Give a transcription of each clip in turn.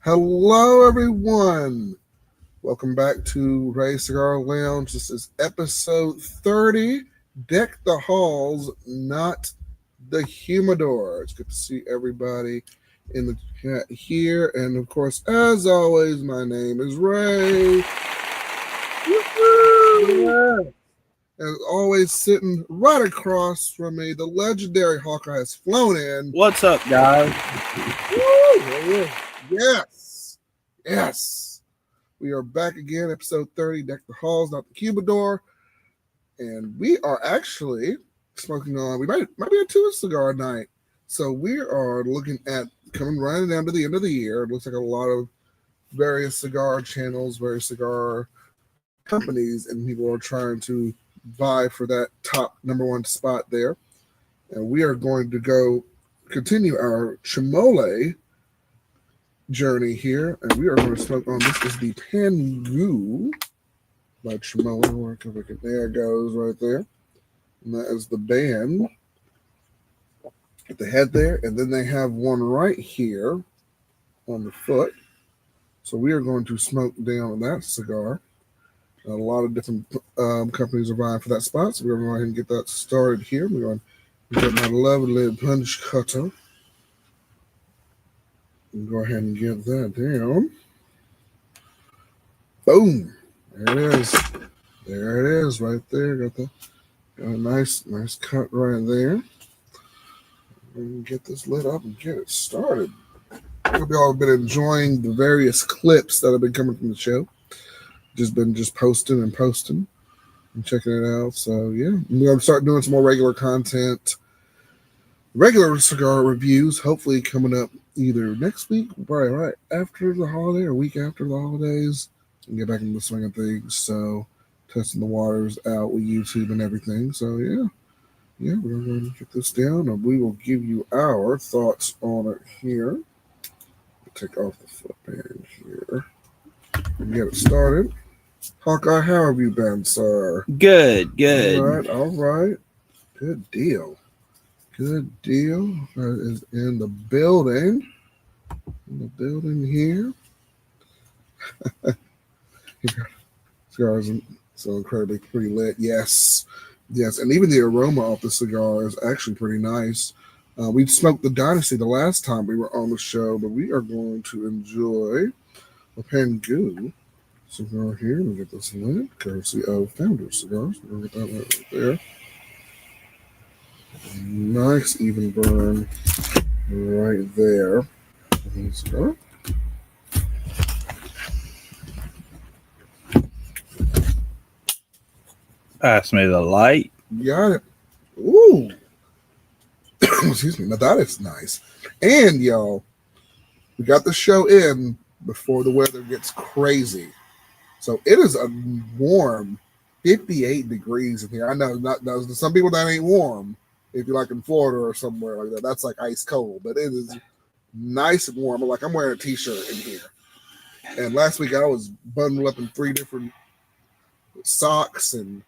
Hello, everyone. Welcome back to Ray Cigar Lounge. This is episode 30. Deck the halls, not the humidor. It's good to see everybody in the chat here. And of course, as always, my name is Ray. Woo-hoo! Yeah. As always, sitting right across from me, the legendary Hawkeye has flown in. What's up, guys? Woo! Yes. Yes. We are back again, episode 30, Deck the Halls, not the Humidor. And we are actually smoking on, we might be a two cigar night. So we are looking at coming running down to the end of the year. It looks like a lot of various cigar channels, various cigar companies, and people are trying to vie for that top number one spot there. And we are going to go continue our Chimole journey here, and we are going to smoke on this is the Pangu by Chimole. There it goes right there, and that is the band at the head there, and then they have one right here on the foot. So we are going to smoke down on that cigar. A lot of different companies are vying for that spot, so we're going to go ahead and get that started here. We're going to get my lovely punch cutter. Go ahead and get that down. Boom. There it is. There it is right there. Got a nice cut right there. And get this lit up and get it started. I hope y'all have been enjoying the various clips that have been coming from the show. Just posting and checking it out. So yeah, we're going to start doing some more regular content. Regular cigar reviews, hopefully coming up either next week, probably right after the holiday or week after the holidays, and get back into the swing of things. So, testing the waters out with YouTube and everything. So, yeah, we're going to get this down, and we will give you our thoughts on it here. Take off the foot band here and get it started. Hawkeye, how have you been, sir? Good. All right. Good deal. Good deal. That is in the building. Here. Cigars are so incredibly pretty lit. Yes. And even the aroma off the cigar is actually pretty nice. We smoked the Dynasty the last time we were on the show, but we are going to enjoy a Pangu cigar here. We'll get this lit, courtesy of Founder Cigars. We'll get that right there. Nice even burn right there. Let's go. Pass me the light. Got it. Ooh. Excuse me. Now that is nice. And y'all, we got the show in before the weather gets crazy. So it is a warm 58 degrees in here. I know some people that ain't warm. If you're like in Florida or somewhere like that, that's like ice cold. But it is nice and warm. Like I'm wearing a t-shirt in here. And last week I was bundled up in 3 different socks and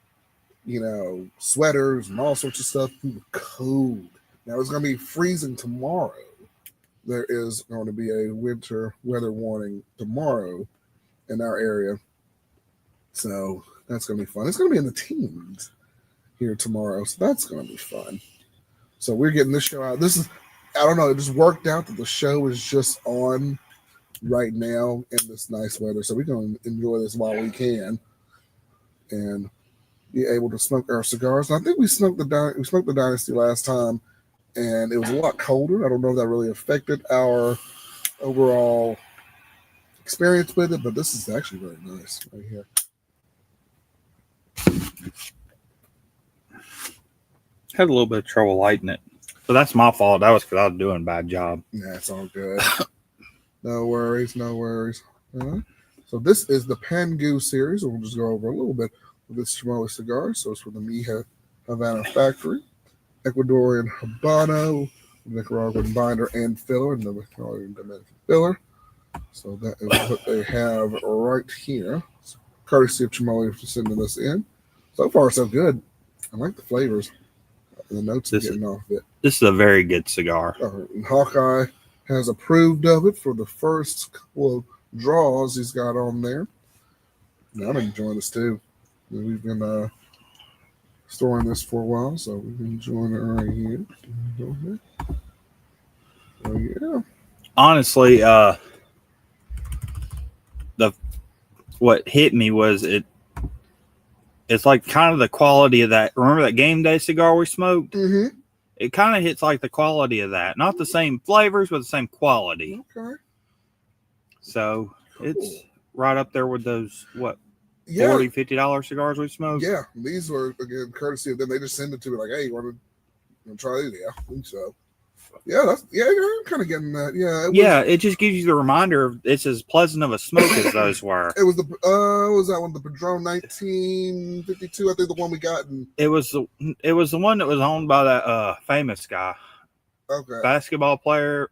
sweaters and all sorts of stuff. It was cold. Now it's going to be freezing tomorrow. There is going to be a winter weather warning tomorrow in our area. So that's going to be fun. It's going to be in the teens here tomorrow. So that's going to be fun. So we're getting this show out. I don't know, it just worked out that the show is just on right now in this nice weather. So we're going to enjoy this while we can and be able to smoke our cigars. And I think we smoked the Dynasty last time, and it was a lot colder. I don't know if that really affected our overall experience with it, but this is actually very nice right here. Had a little bit of trouble lighting it. So that's my fault. That was because I was doing a bad job. Yeah, it's all good. No worries. So this is the Pangu series. We'll just go over a little bit of this Chimole cigar. So it's from the Mija Havana factory. Ecuadorian Habano, Nicaraguan binder and filler, and the Nicaraguan Dominican filler. So that is what they have right here. So courtesy of Chimole for sending this in. So far, so good. I like the flavors. The notes are getting off it. This is a very good cigar. Hawkeye has approved of it for the first couple of draws he's got on there. Now I'm enjoying this too. We've been storing this for a while, so we've been enjoying it right here. Oh yeah. Honestly, the what hit me was it's like kind of the quality of that. Remember that game day cigar we smoked? Mm-hmm. It kind of hits like the quality of that. Not the same flavors, but the same quality. Okay. So Cool. it's right up there with those, what, Yeah. $40, $50 cigars we smoked? Yeah. These were, again, courtesy of them. They just send it to me like, hey, you want to try these? Yeah, I think so. Yeah, I'm kind of getting that. Yeah, it just gives you the reminder of it's as pleasant of a smoke as those were. It was was that one, the Padron 1952? I think the one we got. It was the one that was owned by that famous guy. Okay. Basketball player,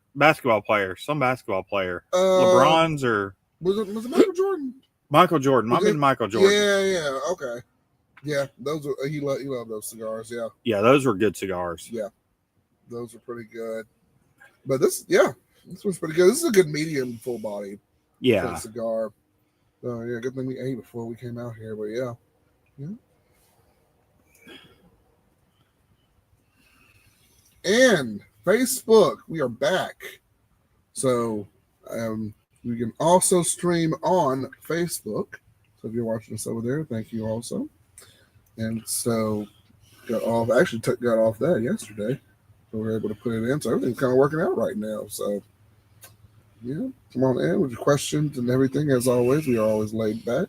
some basketball player. LeBron's or was it Michael Jordan? Michael Jordan. Might be Michael Jordan. Yeah, okay. Yeah, those are he loved those cigars, yeah. Yeah, those were good cigars. Yeah. Those are pretty good. But this one's pretty good. This is a good medium full body cigar. Yeah, good thing we ate before we came out here, but yeah. And Facebook, we are back. So we can also stream on Facebook. So if you're watching us over there, thank you also. And so got off that yesterday. So we were able to put it in. So everything's kind of working out right now. So yeah, come on in with your questions and everything. As always, we are always laid back.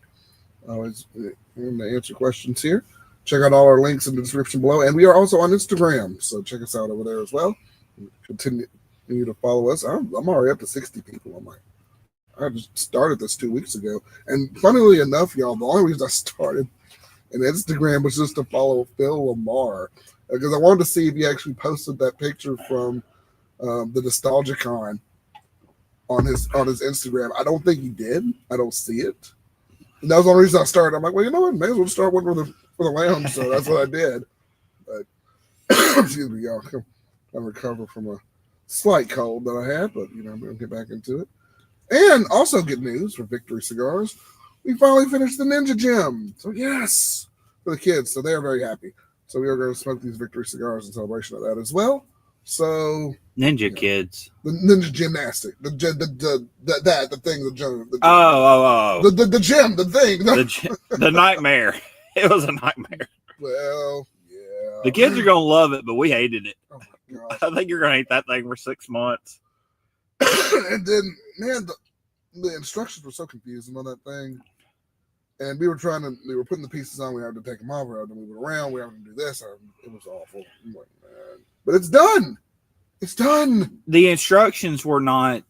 Always going to answer questions here. Check out all our links in the description below. And we are also on Instagram. So check us out over there as well. Continue to follow us. I'm already up to 60 people. I'm like, I just started this 2 weeks ago. And funnily enough, y'all, the only reason I started an Instagram was just to follow Phil Lamar. Because I wanted to see if he actually posted that picture from the Nostalgicon on his Instagram. I don't think he did. I don't see it. And that was the only reason I started. I'm like, well, you know what? May as well start one for the lounge. So that's what I did. But excuse me, y'all. I recover from a slight cold that I had, but I'm gonna get back into it. And also good news for Victory Cigars. We finally finished the Ninja Gym. So yes, for the kids. So they're very happy. So we are going to smoke these Victory Cigars in celebration of that as well. So Ninja Kids, the Ninja Gymnastic, the gym, the gym, the thing, the nightmare. It was a nightmare. Well, yeah. The kids are going to love it, but we hated it. Oh my gosh. I think you're going to hate that thing for 6 months. And then, man, the instructions were so confusing on that thing. And we were putting the pieces on. We had to take them off. We had to move it around. We had to do this. It was awful. I'm like, man. But it's done. It's done. The instructions were not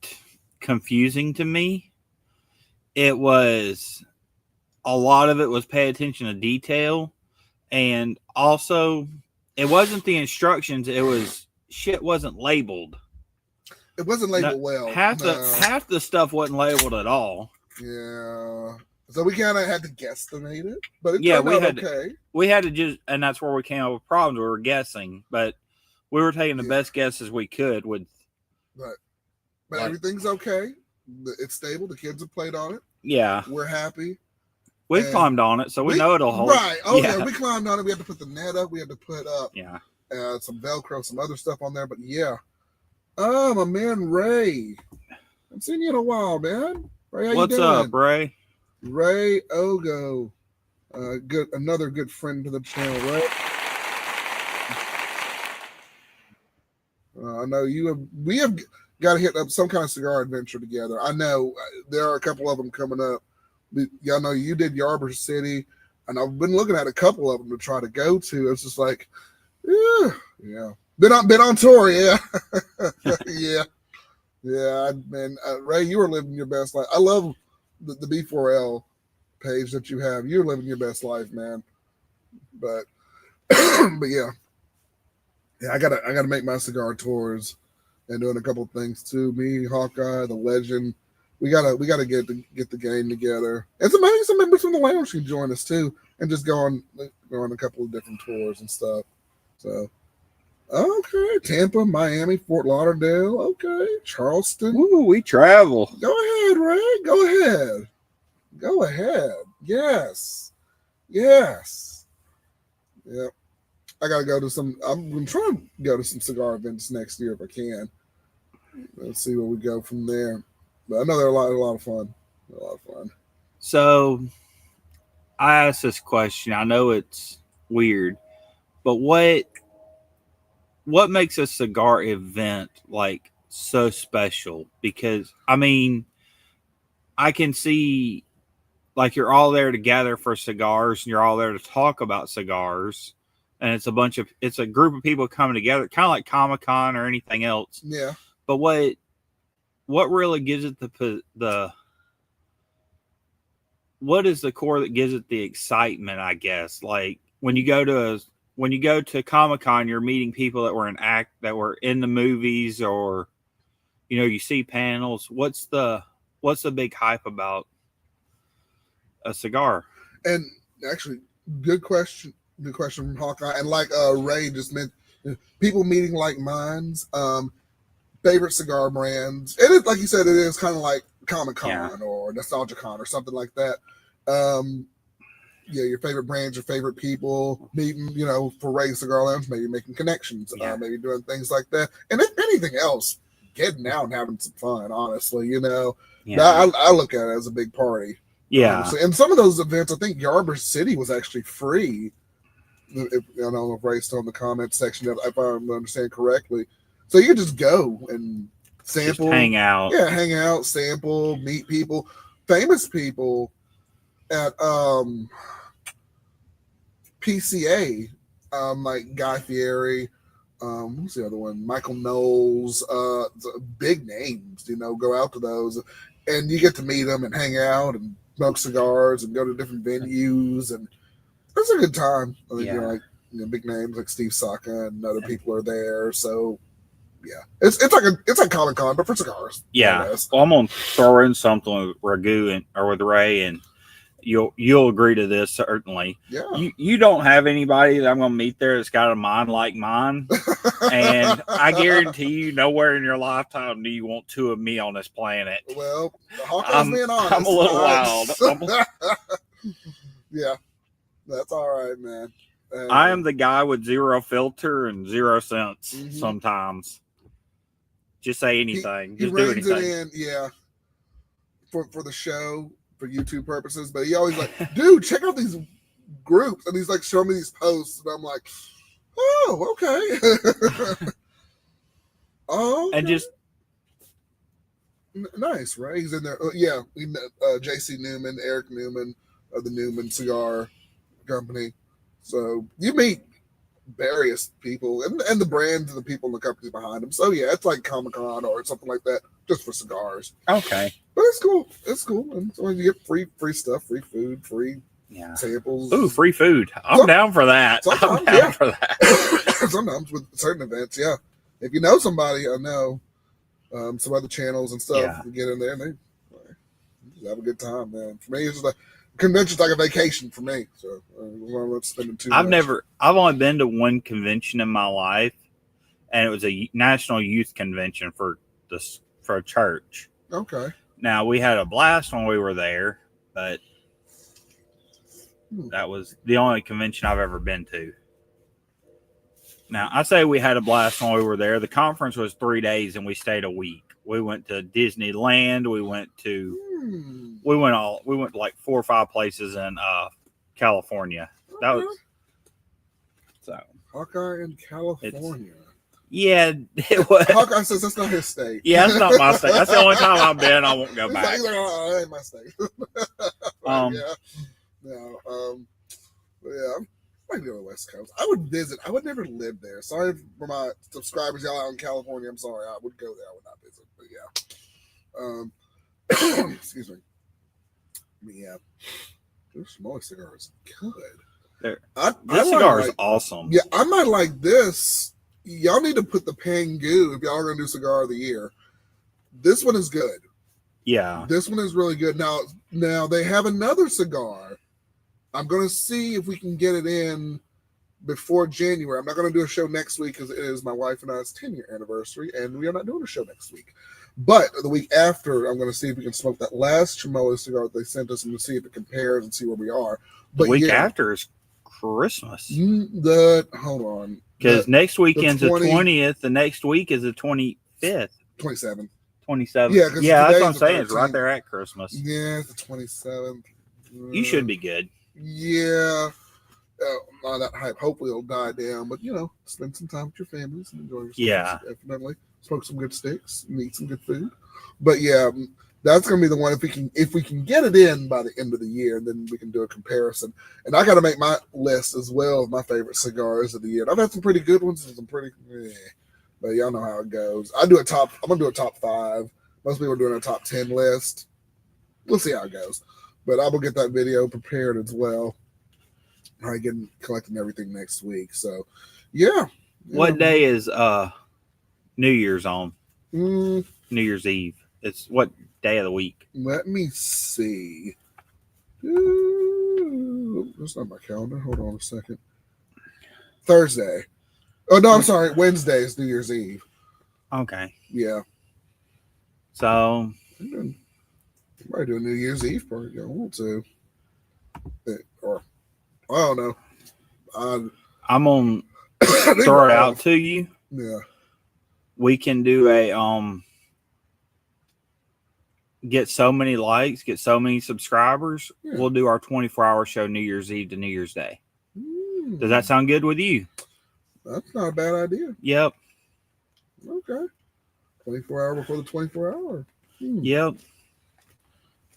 confusing to me. It was, a lot of it was pay attention to detail. And also, it wasn't the instructions. It was, shit wasn't labeled. It wasn't labeled well. Half the stuff wasn't labeled at all. Yeah. So we kind of had to guesstimate it, but it turned out okay. We had to just, and that's where we came up with problems. We were guessing, but we were taking the best guesses we could with. But everything's okay. It's stable. The kids have played on it. Yeah. We're happy. We climbed on it, so we know it'll hold. Right. Oh, yeah. We climbed on it. We had to put the net up. We had to put up some Velcro, some other stuff on there. But yeah. Oh, my man, Ray. I haven't seen you in a while, man. Ray, how What's you doing? up, Ray? Ray Ogo. Another good friend to the channel, right? I know we have got to hit up some kind of cigar adventure together. I know there are a couple of them coming up. Y'all know you did Yarber City, and I've been looking at a couple of them to try to go to. It's just like, yeah. Been on tour, yeah. Yeah, man. Ray, you are living your best life. I love the B4L page that you have. You're living your best life, man. But yeah, I gotta make my cigar tours and doing a couple of things too. Me, Hawkeye, the Legend. We gotta get the game together. And some members from the lounge can join us too, and just go on a couple of different tours and stuff. So Okay, Tampa, Miami, Fort Lauderdale. Okay, Charleston. Ooh, we travel. Go ahead, Ray. Go ahead. Go ahead. Yes. Yes. Yep. I gotta go to some. I'm gonna try to go to some cigar events next year if I can. Let's see where we go from there. But I know they're a lot of fun. A lot of fun. So I asked this question. I know it's weird, but what makes a cigar event like so special? Because I mean, I can see like you're all there together for cigars and you're all there to talk about cigars, and it's a group of people coming together, kind of like Comic-Con or anything else. Yeah. But what really gives it the what is the core that gives it the excitement, I guess? Like when you go to Comic-Con, you're meeting people that were in the movies, or you see panels. What's the big hype about a cigar? And actually, good question. Good question from Hawkeye. And like Ray just mentioned, people meeting like minds, favorite cigar brands. And it, like you said, it is kind of like Comic-Con or NostalgiaCon or something like that. Your favorite brands, your favorite people, meeting, for Ray Cigar Lounge, maybe making connections, maybe doing things like that. And if anything else, getting out and having some fun, honestly, I look at it as a big party. Yeah. Honestly. And some of those events, I think Yarber City was actually free. If, I don't know if Ray's still in the comments section, if I understand correctly. So you could just go and sample. Just hang out. Yeah, hang out, sample, meet people, famous people at PCA, like Guy Fieri, who's the other one? Michael Knowles, big names, go out to those. And you get to meet them and hang out and smoke cigars and go to different venues, and it's a good time. I think big names like Steve Saka and other people are there. So yeah, it's like Comic-Con but for cigars. Yeah, well, I'm gonna throw in something with Ragu or with Ray, and you'll agree to this certainly. Yeah, you don't have anybody that I'm gonna meet there that's got a mind like mine, and I guarantee you, nowhere in your lifetime do you want two of me on this planet. Well, Hawkeye's being honest. I'm a little wild. Yeah, that's all right, man. I am the guy with zero filter and 0 cents. Mm-hmm. Sometimes. Just say anything. He Just do reins anything. it in, for the show, for YouTube purposes. But he always like, dude, check out these groups, and he's like showing me these posts, and I'm like, oh, okay. Oh, okay. And just nice, right? He's in there. Yeah, we met JC Newman, Eric Newman of the Newman Cigar Company. So you meet various people and the brands and the people and the companies behind them. So yeah, it's like Comic-Con or something like that, just for cigars. Okay, but it's cool. It's cool, and so you get free stuff, free food, free samples. Ooh, free food! I'm down for that. I'm down for that. Sometimes with certain events, yeah. If you know somebody, I know some other channels and stuff. You get in there and they just have a good time, man. For me, it's just like convention's like a vacation for me. So I'm not spending too much. I've only been to one convention in my life, and it was a national youth convention for a church. Okay. Now we had a blast when we were there, but that was the only convention I've ever been to. Now I say we had a blast when we were there. The conference was 3 days, and we stayed a week. We went to Disneyland. We went to like 4 or 5 places in California. That was so Hawkeye in California. Yeah, it was. Hawkeye says that's not his state. Yeah, that's not my state. That's the only time I've been. I won't go back. He's like, oh, that ain't my state. I might go to the West Coast. I would visit. I would never live there. Sorry for my subscribers y'all out in California. I'm sorry. I would go there. I would not visit. But yeah. Excuse me. Yeah. Their smaller cigar is good. This cigar is awesome. Yeah, I might like this. Y'all need to put the Pangu if y'all are going to do cigar of the year. This one is good. Yeah. This one is really good. Now they have another cigar. I'm going to see if we can get it in before January. I'm not going to do a show next week because it is my wife and I's 10-year anniversary, and we are not doing a show next week. But the week after, I'm going to see if we can smoke that last Chimola cigar that they sent us and see if it compares and see where we are. But the week after is Christmas. Hold on. Because next weekend's the 20th. The next week is the 25th. 27th. 27th. Yeah, that's what I'm saying. It's right there at Christmas. Yeah, it's the 27th. You should be good. Yeah. All that hype. Hopefully it'll die down. But, spend some time with your families and enjoy yourself. Yeah. Definitely. Smoke some good steaks and eat some good food. But, yeah, that's going to be the one. If we can get it in by the end of the year, then we can do a comparison. And I got to make my list as well of my favorite cigars of the year. And I've had some pretty good ones and some pretty but y'all know how it goes. I'm going to do a top 5. Most people are doing a top 10 list. We'll see how it goes. But I will get that video prepared as well. I get collecting everything next week. So, yeah. What day is New Year's on? New Year's Eve. It's what day of the week? Let me see. Ooh, that's not my calendar. Hold on a second. Thursday. Oh, no, I'm sorry. Wednesday is New Year's Eve. Okay. Yeah. So. I might do a New Year's Eve party. I want to. Or, I don't know. I'm going to throw it out to you. Yeah. We can do a, get so many likes, get so many subscribers. Yeah. We'll do our 24-hour show New Year's Eve to New Year's Day. Does that sound good with you? That's not a bad idea. Yep. Okay. 24-hour before the 24-hour. Yep.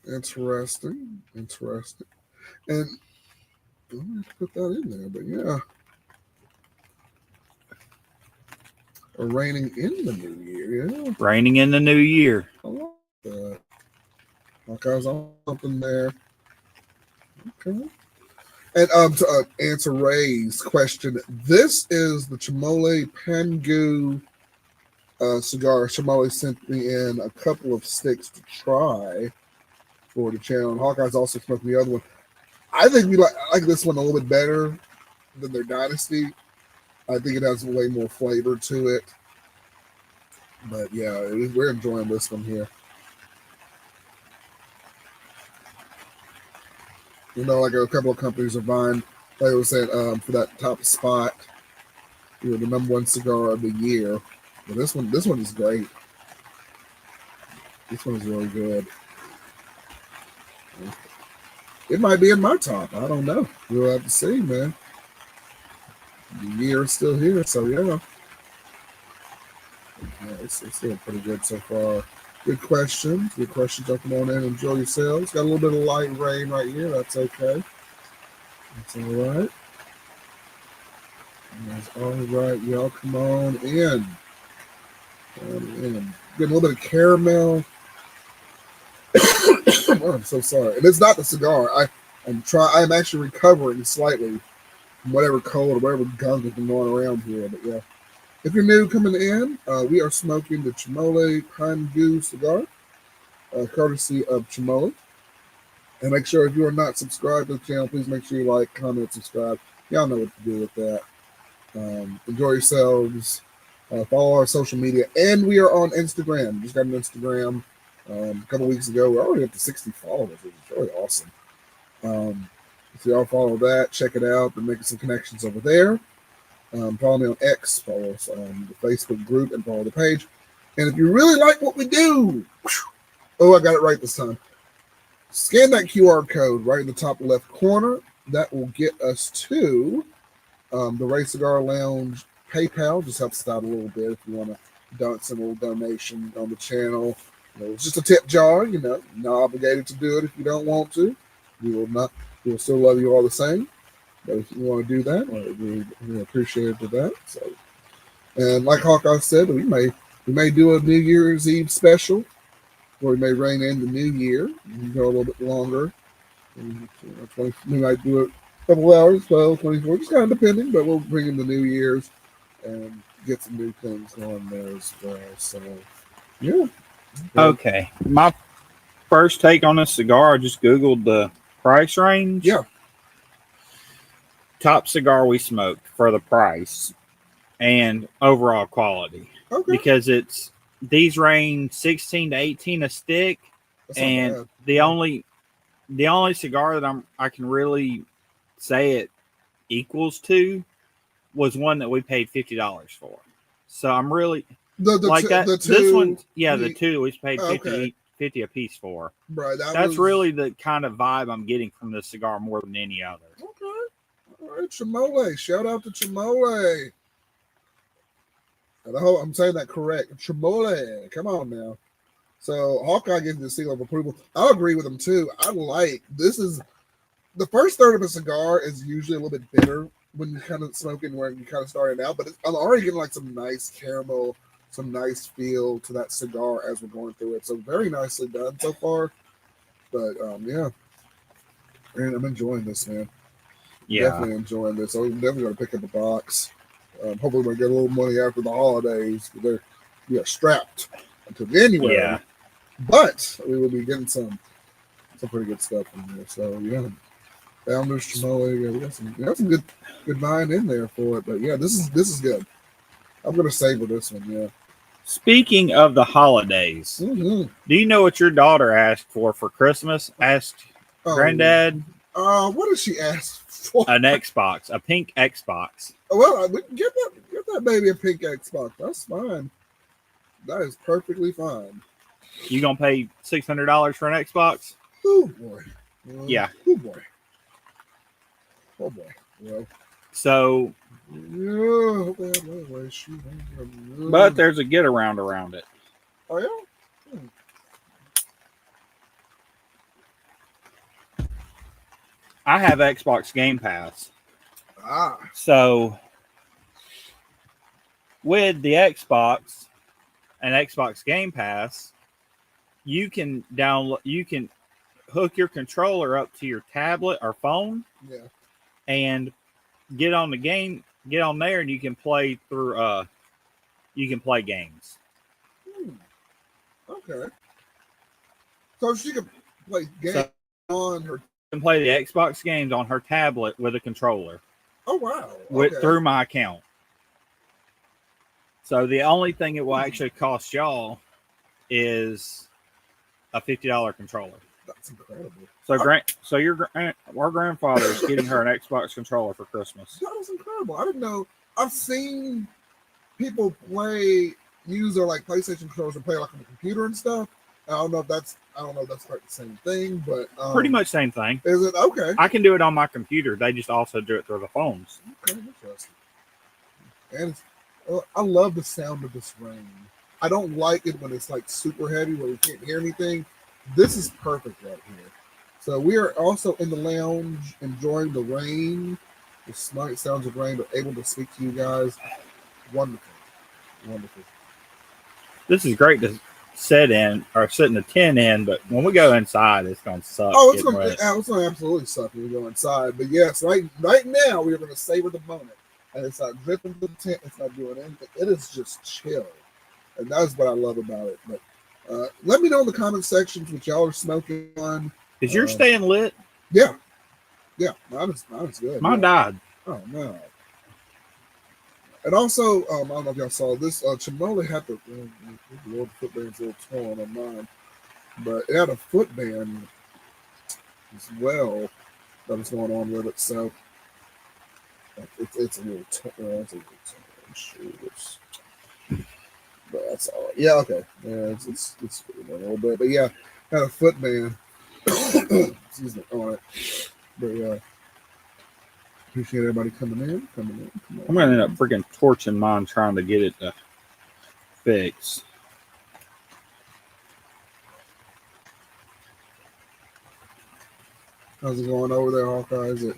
Interesting. And I'm going to have to put that in there, but yeah. Raining in the new year, yeah. Raining in the new year. I like that. Hawkeye's on something there. Okay. And to answer Ray's question, this is the Chimole Pangu cigar. Chimole sent me in a couple of sticks to try for the channel. And Hawkeye's also smoking the other one. I think I like this one a little bit better than their Dynasty. I think it has way more flavor to it. But yeah, we're enjoying this one here. Like a couple of companies are vying, like I was saying, for that top spot. The number 1 cigar of the year. But this one is great. This one is really good. It might be in my top. I don't know. We'll have to see, man. The year is still here, so yeah. It's still pretty good so far. Good questions. Y'all come on in, enjoy yourselves. Got a little bit of light rain right here. That's okay. That's all right. That's all right. Y'all come on in. Getting a little bit of caramel. Oh, I'm so sorry. And it's not the cigar. I'm actually recovering slightly from whatever cold or whatever gunk has been going around here. But yeah. If you're new coming in, we are smoking the Chimole Pangu cigar, courtesy of Chimole. And make sure if you are not subscribed to the channel, please make sure you like, comment, subscribe. Y'all know what to do with that. Enjoy yourselves. Follow our social media. And we are on Instagram. Just got an Instagram a couple weeks ago. We're already up to 60 followers, which is really awesome. So y'all follow that, check it out. We're making some connections over there. Follow me on X, follow us on the Facebook group, and follow the page. And if you really like what we do, I got it right this time. Scan that QR code right in the top left corner. That will get us to the Ray Cigar Lounge PayPal. Just helps us out a little bit if you want to send a little donation on the channel. It's just a tip jar. Not obligated to do it if you don't want to. We will still love you all the same. But if you want to do that, we appreciate that. So, and like Hawkeye said, we may do a New Year's Eve special, or we may rein in the New Year and go a little bit longer. We might do it a couple hours, 12, 24, just kind of depending. But we'll bring in the New Year's and get some new things on there as well. So, yeah. Okay. My first take on this cigar, I just Googled the price range. Yeah. top cigar we smoked for the price and overall quality. Okay. Because these range 16 to 18 a stick, That's not and bad. the only cigar that I can really say it equals to was one that we paid $50 for. So I'm really like that. The This two, one, the two we paid okay. 50 a piece for. Right, That's really the kind of vibe I'm getting from this cigar more than any other. Okay. All right, Chimole. Shout out to Chimole. And I hope I'm saying that correct. Chimole. Come on now. So Hawkeye gives the seal of approval. I agree with him too. This is the first third of a cigar is usually a little bit bitter when you're kind of smoking when you're kind of starting out, but I'm already getting like some nice caramel, some nice feel to that cigar as we're going through it. So very nicely done so far. But yeah, man, I'm enjoying this, man. Yeah. Definitely enjoying this. I'm definitely going to pick up a box. Hopefully we'll get a little money after the holidays. We are strapped until January. Yeah. But we will be getting some pretty good stuff in there. So yeah. Founders, Chimole, yeah, we got some good mind in there for it. But yeah, this is good. I'm gonna savor this one, yeah. Speaking of the holidays, Mm-hmm. do you know what your daughter asked for Christmas? Asked Granddad. What did she ask for? An Xbox, a pink Xbox. Well, we can get that baby a pink Xbox. That's fine. That is perfectly fine. You gonna pay $600 for an Xbox? Oh boy. Yeah. Oh boy. Oh boy. Well. So. Yeah. But there's a get around it. Oh yeah. I have Xbox Game Pass. So with the Xbox and Xbox Game Pass, you can hook your controller up to your tablet or phone. Yeah. And get on there and you can play through you can play games. Okay. So she can play games on her. Can play the Xbox games on her tablet with a controller. Oh wow! Okay. Through my account. So the only thing it will actually cost y'all is a $50 controller. That's incredible. So our grandfather is getting her an Xbox controller for Christmas. That was incredible. I didn't know. I've seen people use their like PlayStation controllers and play like on the computer and stuff. I don't know if that's quite the same thing, but pretty much same thing. Is it okay? I can do it on my computer. They just also do it through the phones. Okay, interesting. And I love the sound of this rain. I don't like it when it's like super heavy where we can't hear anything. This is perfect right here. So we are also in the lounge enjoying the rain, the slight sounds of rain, but able to speak to you guys. Wonderful. Wonderful. This is great to sit in the tin in, but when we go inside, it's going to suck. Oh, it's going to absolutely suck when we go inside. But yes, right now we are going to savor the moment. And it's not dripping to the tent. It's not doing anything. It is just chill. And that's what I love about it. But let me know in the comment sections what y'all are smoking on. Is yours staying lit? Yeah. Yeah. Mine is good. Mine died. Oh, no. And also, I don't know if y'all saw this. Chimole had the footband's a little torn on mine. But it had a footband as well that was going on with it. So it's a little torn. But that's all right. Yeah, okay. Yeah, it's a little bit. But yeah, had a footband. Excuse me. All right. But yeah. Appreciate everybody coming in. I'm gonna end up freaking torching mine trying to get it to fix. How's it going over there, Hawkeye? Is it?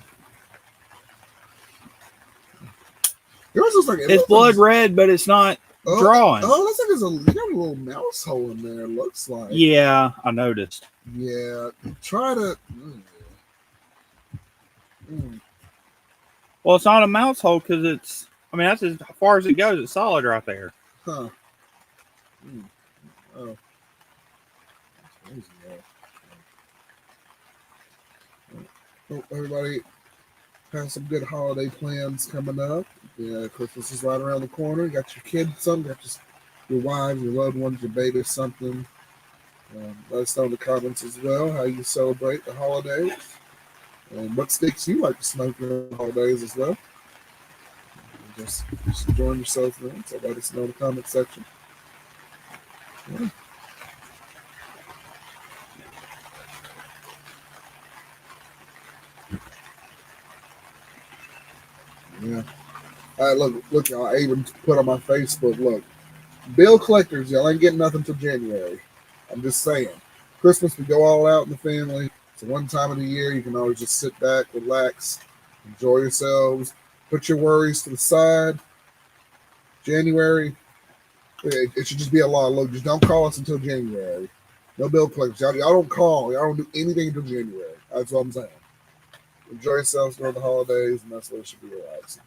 Yours looks like it's blood red, but it's not drawing. Oh, looks like you got a little mouse hole in there. It looks like. Yeah, I noticed. Yeah, try to. Well, it's not a mouse hole because it's. I mean, that's as far as it goes. It's solid right there. Huh. Oh. That's crazy, oh, everybody. Have some good holiday plans coming up. Yeah, Christmas is right around the corner. You got your kids, something, got your wives, your loved ones, your babies, something. Let us know in the comments as well how you celebrate the holidays and what sticks you like to smoke during the holidays as well. Just enjoying yourself, man. So let us know in the comment section. Yeah. Yeah. Look, y'all. I even put on my Facebook. Look, bill collectors, y'all ain't getting nothing till January. I'm just saying. Christmas, we go all out in the family. It's one time of the year you can always just sit back, relax, enjoy yourselves, put your worries to the side. January, it should just be a law. Look, just don't call us until January. No bill collectors. Y'all don't call. Y'all don't do anything until January. That's what I'm saying. Enjoy yourselves during the holidays, and that's what it should be relaxing.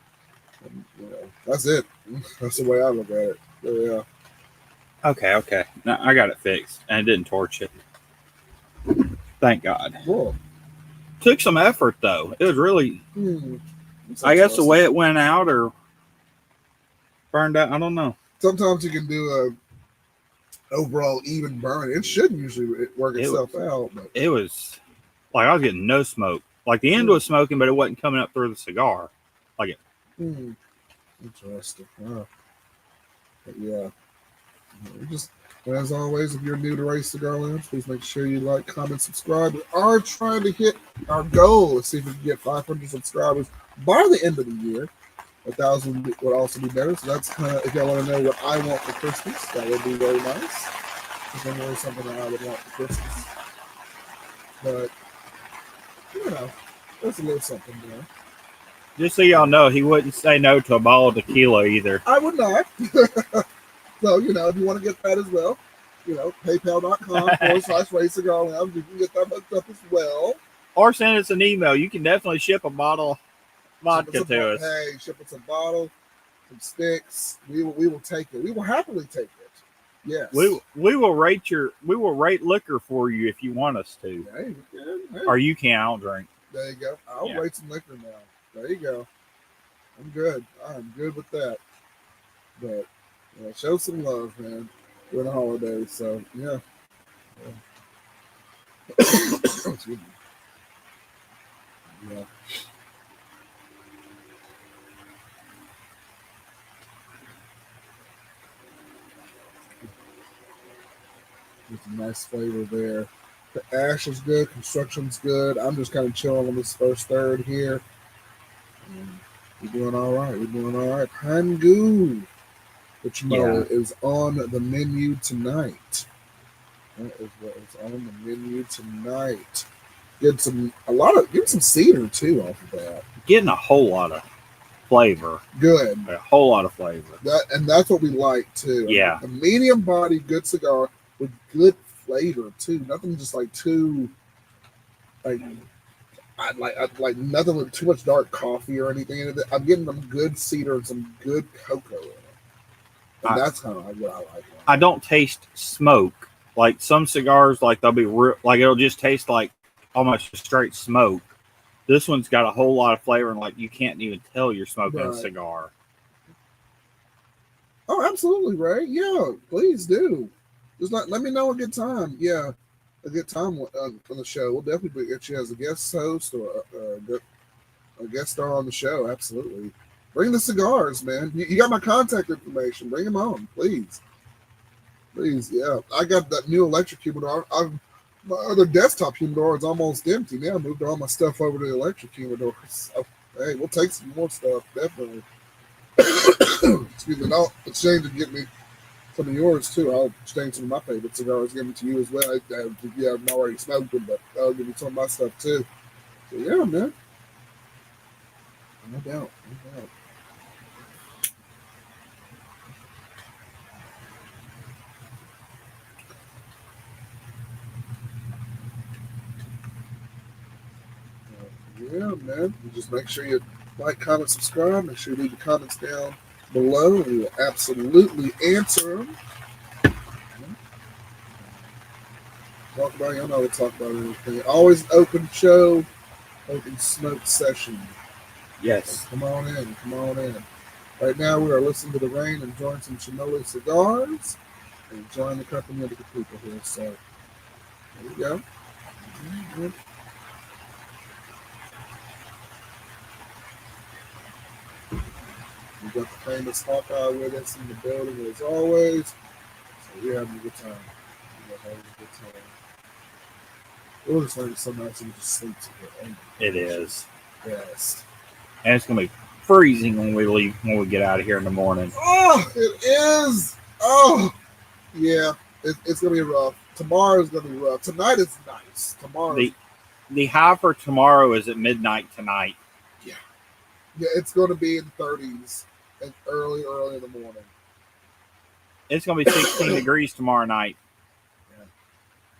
And, that's it. That's the way I look at it. So, yeah. Okay. No, I got it fixed, and it didn't torch it. Thank God. Cool. Took some effort though. It was really. I guess the way it went out or burned out. I don't know. Sometimes you can do a overall even burn. It should usually work itself out. But it was like I was getting no smoke. Like the end was smoking, but it wasn't coming up through the cigar. Like it. Interesting. Wow. But yeah. Just as always, if you're new to Race Cigar Lounge, please make sure you like, comment, subscribe. We are trying to hit our goal. Let's see if we can get 500 subscribers by the end of the year. 1,000 would also be better. So that's kind of, if y'all want to know what I want for Christmas, that would be very nice. Because I know something that I would want for Christmas. But, that's a little something there. Just so y'all know, he wouldn't say no to a bottle of tequila either. I would not. So, if you want to get that as well, paypal.com/Race Cigar Lounge. You can get that hooked up as well. Or send us an email. You can definitely ship a bottle of vodka to us. Hey, ship us a bottle, some sticks. We will take it. We will happily take it. Yes. We will rate liquor for you if you want us to. Hey. Or you can. I don't drink. There you go. I'll rate some liquor now. There you go. I'm good. I'm good with that. But show some love, man, during the holidays. So yeah. Excuse me. Yeah. There's a nice flavor there. The ash is good. Construction's good. I'm just kind of chilling on this first third here. We're doing all right. Hangu, which is on the menu tonight. That is what is on the menu tonight. Get some cedar too off of that. Getting a whole lot of flavor. Good. A whole lot of flavor. That's what we like too. Yeah. A medium body, good cigar with good flavor too. Nothing just like too like nothing with too much dark coffee or anything in it. I'm getting some good cedar and some good cocoa in it. And that's kind of what I like. I don't taste smoke. Like some cigars, like they'll be like it'll just taste like almost straight smoke. This one's got a whole lot of flavor and like you can't even tell you're smoking a cigar. Oh, absolutely, Ray. Yeah, please do. Just let me know a good time. Yeah, a good time on the show. We'll definitely get you as a guest host or a guest star on the show. Absolutely. Bring the cigars, man. You got my contact information. Bring them on, please. Please, yeah. I got that new electric humidor. My other desktop humidor is almost empty now. I moved all my stuff over to the electric humidor. So, hey, we'll take some more stuff, definitely. Excuse me. I'll exchange and get me some of yours, too. I'll exchange some of my favorite cigars, give them to you as well. You haven't already smoked them, but I'll give you some of my stuff, too. So, yeah, man. No doubt. Yeah, man. You just make sure you like, comment, subscribe. Make sure you leave the comments down below. We will absolutely answer them. Talk about y'all know we'll talk about anything. Always open show, open smoke session. Yes. Come on in. Come on in. Right now, we are listening to the rain, enjoying some Chinole cigars, and enjoying the company of the people here. So, there you go. Mhm. We got the famous Hawkeye with us in the building as always. So, we're having a good time. We're having a good time. It was like so nice you just sleep together. It is. Yes. And it's gonna be freezing when we leave when we get out of here in the morning. Oh, it is. Oh, yeah. It's gonna be rough. Tomorrow's gonna be rough. Tonight is nice. Tomorrow. The high for tomorrow is at midnight tonight. Yeah. Yeah, it's gonna be in the 30s and early in the morning. It's gonna be 16 degrees tomorrow night. Yeah.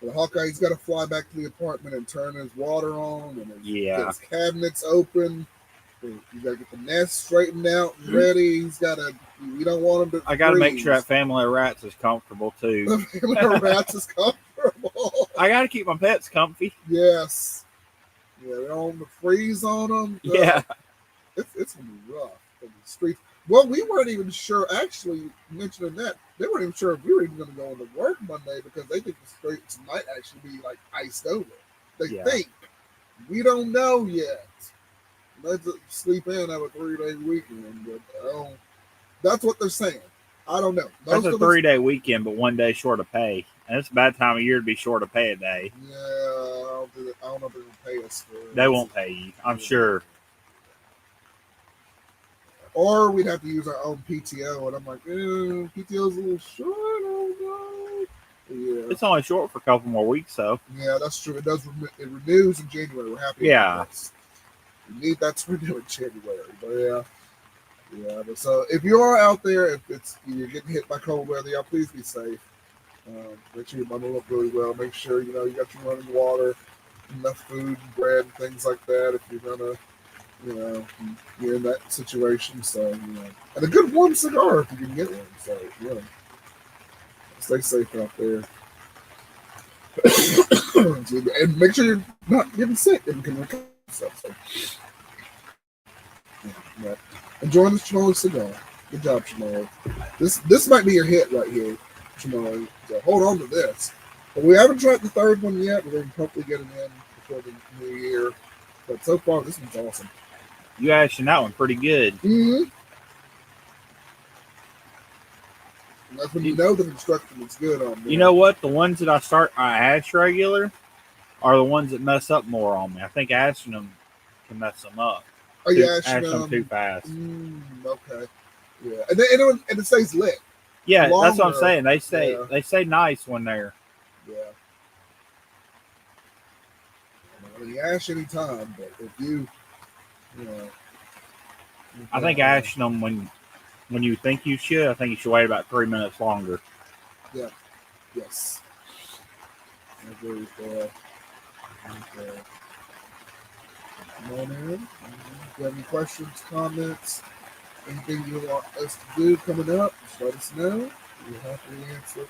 But Hawkeye, he's got to fly back to the apartment and turn his water on and get his cabinets open. You got to get the nest straightened out and ready. He's got to. You don't want him to. I got to make sure that family of rats is comfortable too. The family of rats is comfortable. I got to keep my pets comfy. Yes. Yeah, they don't want to freeze on them. Yeah. It's gonna be rough in the streets. Well, we weren't even sure. Actually, mentioning that, they weren't even sure if we were even going to go into work Monday because they think the streets might actually be like iced over. They think. We don't know yet. Let's sleep in, have a 3-day weekend, but that's what they're saying. I don't know. That's a 3-day weekend, but 1 day short of pay. And it's a bad time of year to be short of pay a day. Yeah, I don't know if they're going to pay us for it. They won't pay you, I'm sure. Or we'd have to use our own PTO, and I'm like, PTO's a little short. I don't know. Yeah. It's only short for a couple more weeks, though. Yeah, that's true. It does. It renews in January. We're happy. Yeah. We need that to renew in January. But yeah. But so if you are out there, if you're getting hit by cold weather, y'all please be safe. Make sure you bundle up really well. Make sure you got your running water, enough food, bread, and things like that. If you're gonna you're in that situation. So, and a good warm cigar if you can get one. So, stay safe out there. And make sure you're not getting sick and can recover yourself. So, enjoying this Chinole cigar. Good job, Chinole. This might be your hit right here, Chinole. So hold on to this. But we haven't tried the third one yet. We're going to hopefully get it in before the new year. But so far, this one's awesome. You ashing that one pretty good. Mm-hmm. And that's when you know the construction is good on there. You know what? The ones that I ash regular are the ones that mess up more on me. I think ashing them can mess them up. Oh, yeah, ash them too fast. Okay. Yeah, and it stays lit. Yeah, longer. That's what I'm saying. They stay nice when they're. Yeah. You ash any time, but if you. I think ashing them when you think you should. I think you should wait about 3 minutes longer. Yeah. Yes. I agree with that. Okay. Come on in. If you have any questions, comments, anything you want us to do coming up, just let us know. We'll happily answer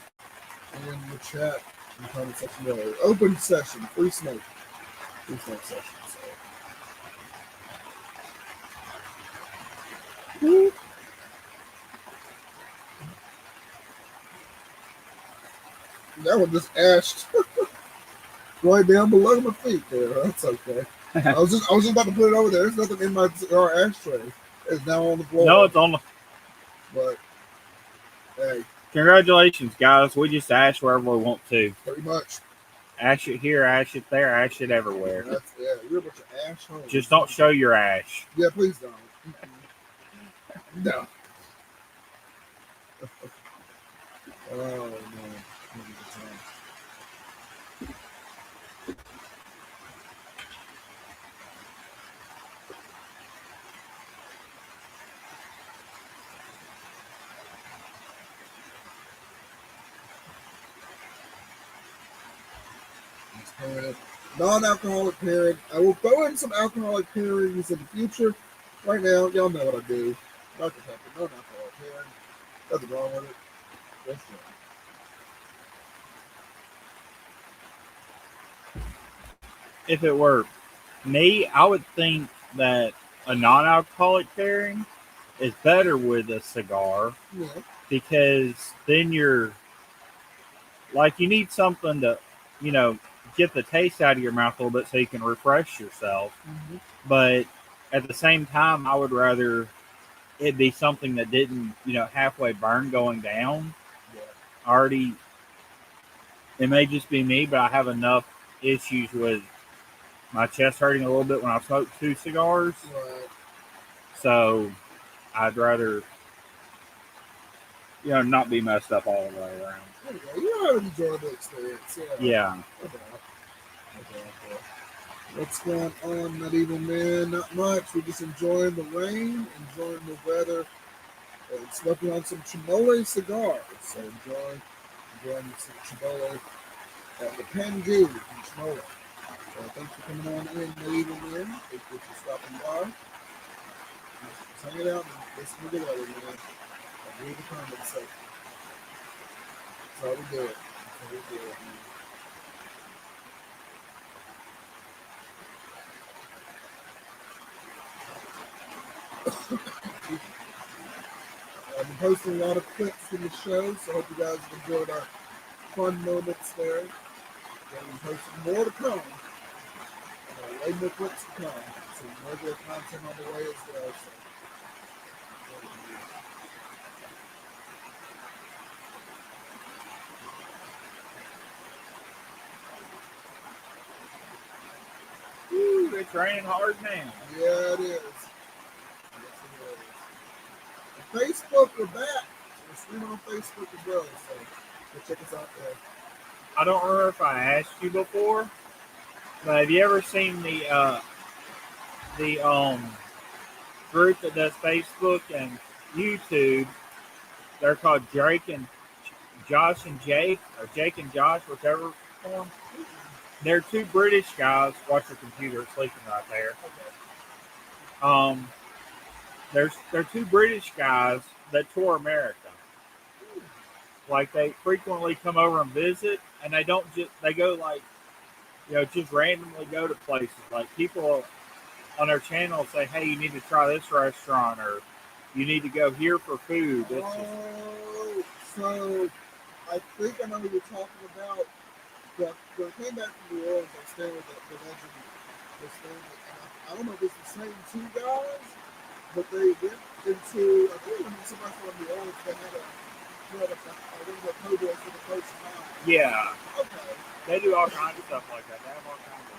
in the chat and comment section below. Open session, free smoke session. So. That one just ashed right down below my feet there. That's okay. I was just about to put it over there. There's nothing in my ashtray. It's now on the floor. No, it's on the. But hey, congratulations, guys! We just ash wherever we want to. Pretty much. Ash it here, ash it there, ash it everywhere. You're a bunch of ash homes. Just don't show your ash. Yeah, please don't. No. Oh man. Non-alcoholic pairing. I will throw in some alcoholic pairings in the future. Right now, y'all know what I do. Dr. Pepper, non-alcoholic pairing. Nothing wrong with it. That's If it were me, I would think that a non-alcoholic pairing is better with a cigar Yeah. because then you're like you need something to, you know, get the taste out of your mouth a little bit so you can refresh yourself. Mm-hmm. But at the same time, I would rather it be something that didn't, you know, halfway burn going down. Yeah. Already, it may just be me, but I have enough issues with my chest hurting a little bit when I smoke 2 cigars. Right. So I'd rather, you know, not be messed up all the way around. There you go. You have an enjoyable experience. Yeah. Okay. What's going on, Medieval Man? Not much. We're just enjoying the rain, enjoying the weather, and smoking on some Chimole cigars. So enjoying some Chimole at the Pangu in Chimole. So thanks for coming on in, Medieval Man. Thanks for stopping by. Just hang it out and listen to the weather, man. And read the comment section. That's how we do it. That's how we do it, man. I've been posting a lot of clips from the show, so I hope you guys have enjoyed our fun moments there. And we're posting more to come. Way more clips to come. Some regular content on the way as well. So. Woo, it's raining hard now. Yeah, it is. Yes, it is. Facebook, we're back. We're streaming on Facebook as well, so go check us out there. I don't remember if I asked you before, but have you ever seen the group that does Facebook and YouTube? They're called Drake and Josh and Jake, or Jake and Josh, whichever form. They're 2 British guys. Watch your computer, it's sleeping right there. They're 2 British guys that tour America. Like they frequently come over and visit, and they don't just they go like, you know, just randomly go to places. Like people on their channel say, "Hey, you need to try this restaurant," or "You need to go here for food." It's Oh, so I think I know what you're talking about. But when I came back from New Orleans, I was staying with the legend. I don't know if it's the same 2 guys, but they went into, I think when somebody from New Orleans, they had a one of the photos for the first time. yeah, Okay. they do all kinds of stuff like that. They have all kinds of.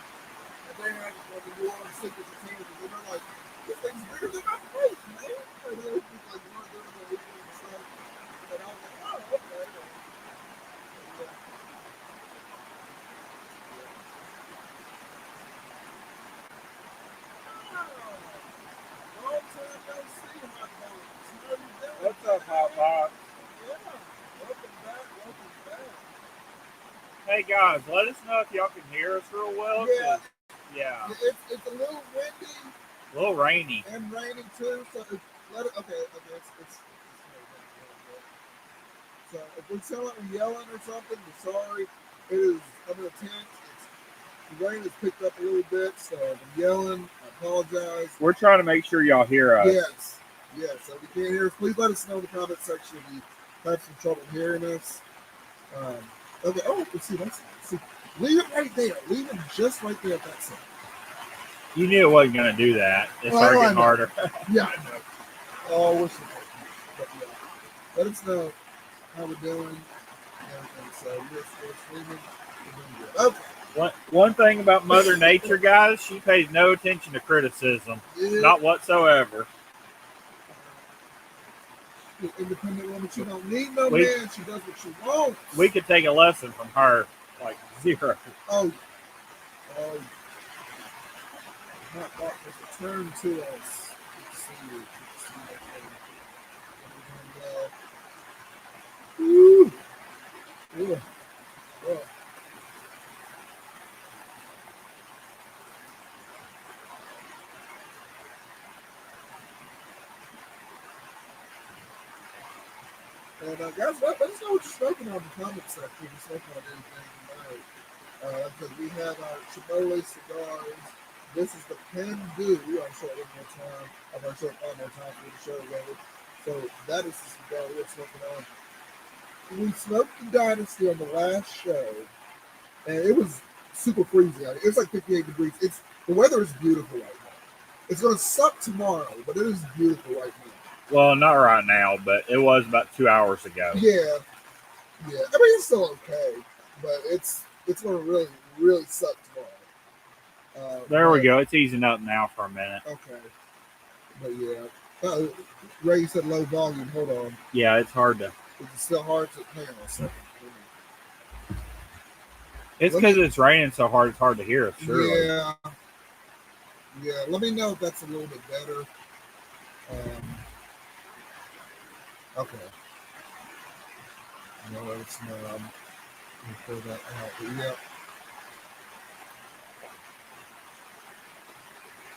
And they had like the New Orleans signature team, and they're like, this thing's bigger than my face, man. And they were just like, doing the stuff. And I was like, oh, okay. Yeah. Long time no see, my bones. How you doing? What's up, Hot Pot? Yeah. Welcome back. Hey guys, let us know if y'all can hear us real well. Yeah. Yeah. It's a little windy A little rainy. and raining too, so it's so if we sound like we're yelling or something, we're sorry. It is under a tent. The rain has picked up a little bit, so if I'm yelling, I apologize. We're trying to make sure y'all hear us. Yes. So if you can't hear us, please let us know in the comment section if you have some trouble hearing us. Okay. Oh, let's see. Leave it right there. Leave it just right there at that second. You knew it wasn't going to do that. It started getting harder. Yeah, I know. Oh, we're supposed to. But yeah, let us know how we're doing. And so we're streaming. We're doing good. Okay. One thing about Mother Nature, guys, she pays no attention to criticism. Yeah. Not whatsoever. Independent woman, she don't need no man. She does what she wants. We could take a lesson from her, like 0. Oh. Not that was a turn to us. Woo. Yeah. And guys, let us know what you're smoking on the comment section. If you're smoking on anything tonight. Because we have our Chimole cigars This is the Pendu. We are short one more time. I'm going to short one more time for the show level. So that is the cigar we're smoking on. We smoked the Dynasty on the last show, and it was super freezing out. It's like 58 degrees. The weather is beautiful right now. It's going to suck tomorrow, but it is beautiful right now. Well, not right now, but it was about 2 hours ago. Yeah. I mean, it's still okay, but it's going to really, really suck tomorrow. There we go. It's easing up now for a minute. Okay. But yeah. Ray, you said low volume. Hold on. Yeah, it's hard to. It's still hard to. Hang on a second. It's because it's raining so hard, it's hard to hear us, surely. Yeah. Yeah. Let me know if that's a little bit better. Okay. No, it's not. Let me pull that out. But yeah.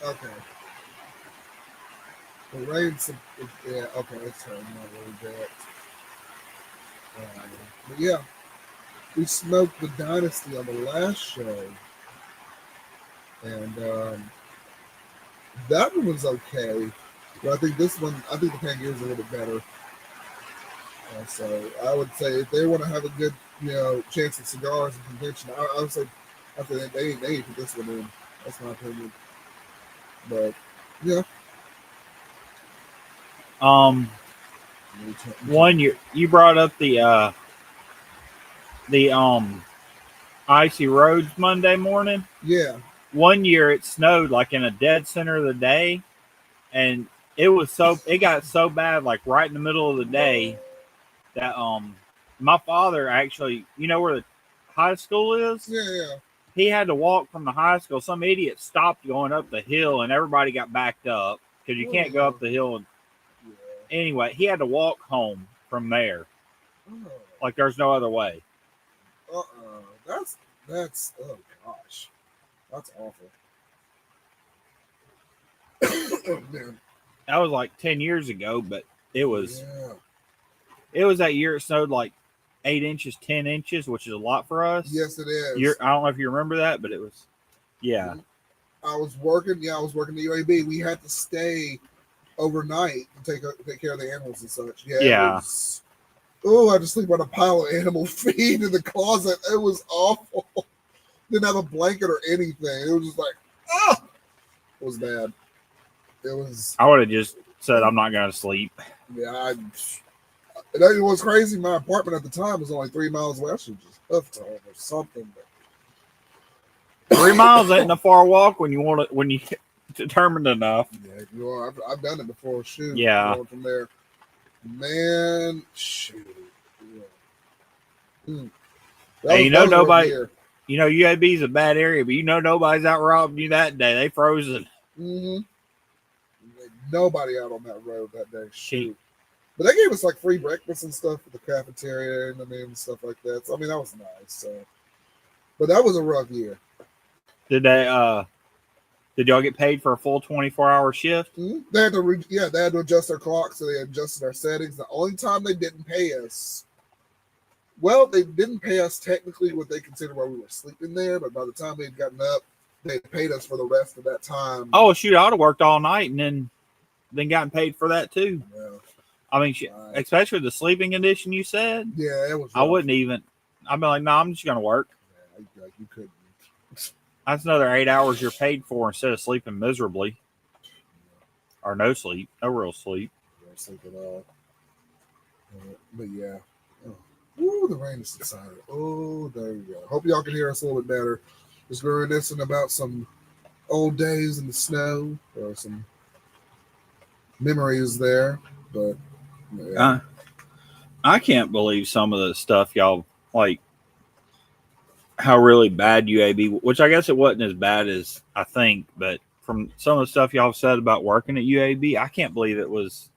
Okay. The rain's, yeah, okay, it's turning out a little bit. But yeah, we smoked the Dynasty on the last show, and that one was okay. But I think the Pangier is a little bit better. So I would say if they want to have a good, chance at cigars and convention, I would say they need to put this one in. That's my opinion. But yeah. One year you brought up the icy roads Monday morning. Yeah. One year it snowed like in a dead center of the day, and it got so bad like right in the middle of the day that my father actually, where the high school is? Yeah. He had to walk from the high school. Some idiot stopped going up the hill, and everybody got backed up because you can't go up the hill. And anyway, he had to walk home from there. Like there's no other way. That's oh gosh, that's awful. Oh man, that was like 10 years ago, but it was that year it snowed like 8 inches, 10 inches, which is a lot for us. Yes, it is. I don't know if you remember that, but it was, yeah. I was working the UAB. We had to stay overnight to take care of the animals and such. Yeah. I had to sleep on a pile of animal feed in the closet. It was awful. Didn't have a blanket or anything. It was just like, it was bad. It was. I would have just said I'm not going to sleep. Yeah, that was crazy. My apartment at the time was only 3 miles away. I should just left home or something. But 3 miles ain't a far walk when you determined enough. Yeah, I've done it before. Shoot. Yeah. Going from there. Man, shoot. Yeah. Hey, nobody. UAB is a bad area, but nobody's out robbing you that day. They frozen. Mm-hmm. Nobody out on that road that day. Shoot. But they gave us like free breakfast and stuff at the cafeteria and stuff like that. So I mean, that was nice. So, but that was a rough year. Did y'all get paid for a full 24-hour shift? Mm-hmm. They had to adjust their clock, so they adjusted our settings. The only time they didn't pay us, well, they didn't pay us technically what they considered while we were sleeping there, but by the time we had gotten up, they paid us for the rest of that time. Oh shoot! I would have worked all night and then gotten paid for that too. Yeah. I mean, especially the sleeping condition you said. Yeah, it was. I wouldn't even. I'd be like, no, I'm just gonna work. Yeah, you couldn't. That's another 8 hours you're paid for instead of sleeping miserably. Or no sleep. No real sleep. No sleep at all. But yeah. Ooh, the rain is subsided. Oh, there you go. Hope y'all can hear us a little bit better. Just reminiscing about some old days in the snow or some memories there. But yeah. I can't believe some of the stuff y'all like. How really bad UAB, which I guess it wasn't as bad as I think, but from some of the stuff y'all have said about working at UAB, I can't believe it was,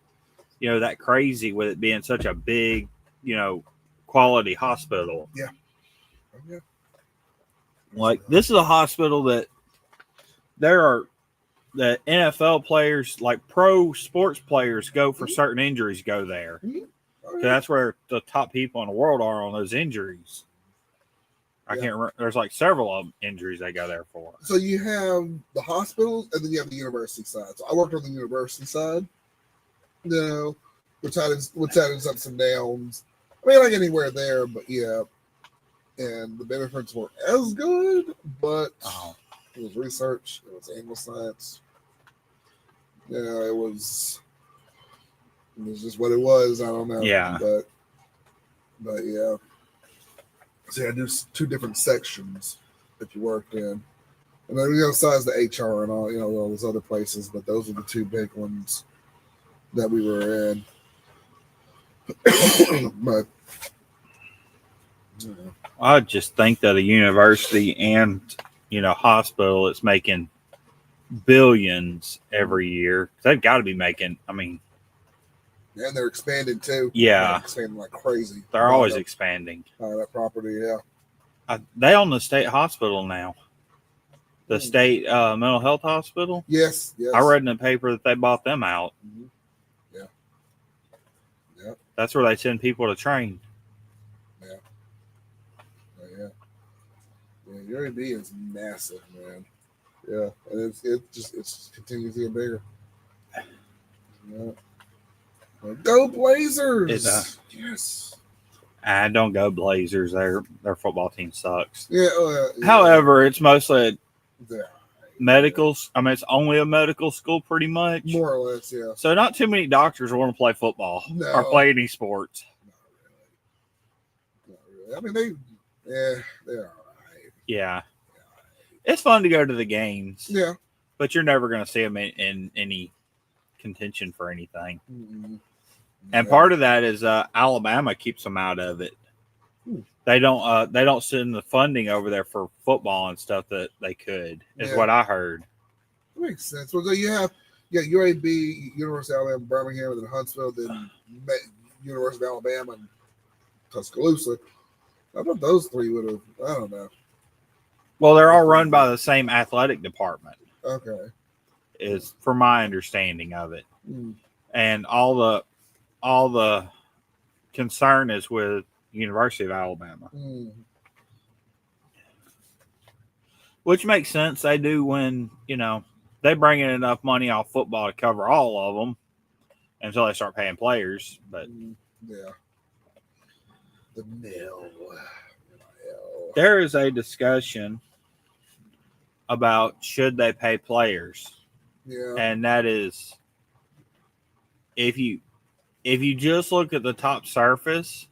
that crazy with it being such a big, quality hospital. Yeah. Oh, yeah. Like this is a hospital that the NFL players, like pro sports players, go for certain injuries, go there. Mm-hmm. Oh, yeah. That's where the top people in the world are on those injuries. I can't remember. There's like several injuries they go there for. So you have the hospitals, and then you have the university side. So I worked on the university side, which had its ups and downs. I mean, like anywhere there, but yeah. And the benefits weren't as good, but it was research. It was animal science. It was just what it was. I don't know. Yeah. But yeah. So yeah, there's 2 different sections that you worked in. And then besides the HR and all, all those other places, but those are the 2 big ones that we were in. But I just think that a university and hospital is making billions every year. They've got to be making. I mean, and they're expanding too. Yeah, they're expanding like crazy. They're always expanding. That property, yeah. They own the state hospital now. The state mental health hospital. Yes. I read in the paper that they bought them out. Mm-hmm. Yeah. That's where they send people to train. Yeah. UAB is massive, man. Yeah, and it just continues to get bigger. Yeah. Go Blazers! Yes. I don't go Blazers. Their football team sucks. Yeah. However, it's mostly yeah. medicals. I mean, it's only a medical school, pretty much. More or less, yeah. So not too many doctors want to play football or play any sports. Not really. I mean, they're all right. Yeah. It's fun to go to the games. Yeah. But you're never going to see them in any contention for anything. Mm-hmm. And part of that is Alabama keeps them out of it. They don't send the funding over there for football and stuff that they could, is what I heard. That makes sense. Well, you have UAB, University of Alabama, Birmingham, and then Huntsville, then University of Alabama, and Tuscaloosa. I thought those 3 would have, I don't know. Well, they're all run by the same athletic department. Okay. Is from my understanding of it. Mm. And all the concern is with University of Alabama. Mm. Which makes sense. They do when, they bring in enough money off football to cover all of them until they start paying players. But yeah. The nil. There is a discussion about should they pay players. Yeah. And that is if you just look at the top surface,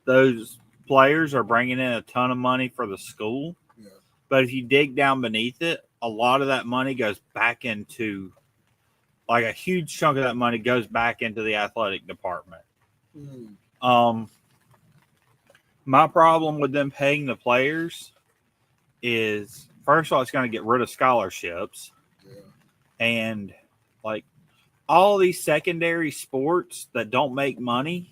those players are bringing in a ton of money for the school. Yeah. But if you dig down beneath it, a lot of that money goes back into, like a huge chunk of that money goes back into the athletic department. My problem with them paying the players is, first of all, it's going to get rid of scholarships. Yeah. And like all these secondary sports that don't make money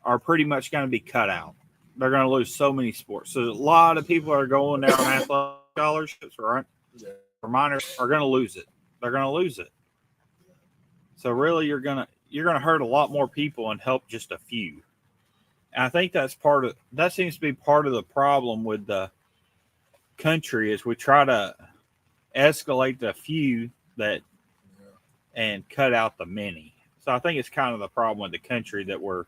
are pretty much going to be cut out. They're going to lose so many sports. So a lot of people are going there on athletic scholarships, right? Yeah. For minors are going to lose it. They're going to lose it. So really, you're going to hurt a lot more people and help just a few. And I think that seems to be part of the problem with the country is we try to escalate the few and cut out the many. So I think it's kind of the problem with the country that we're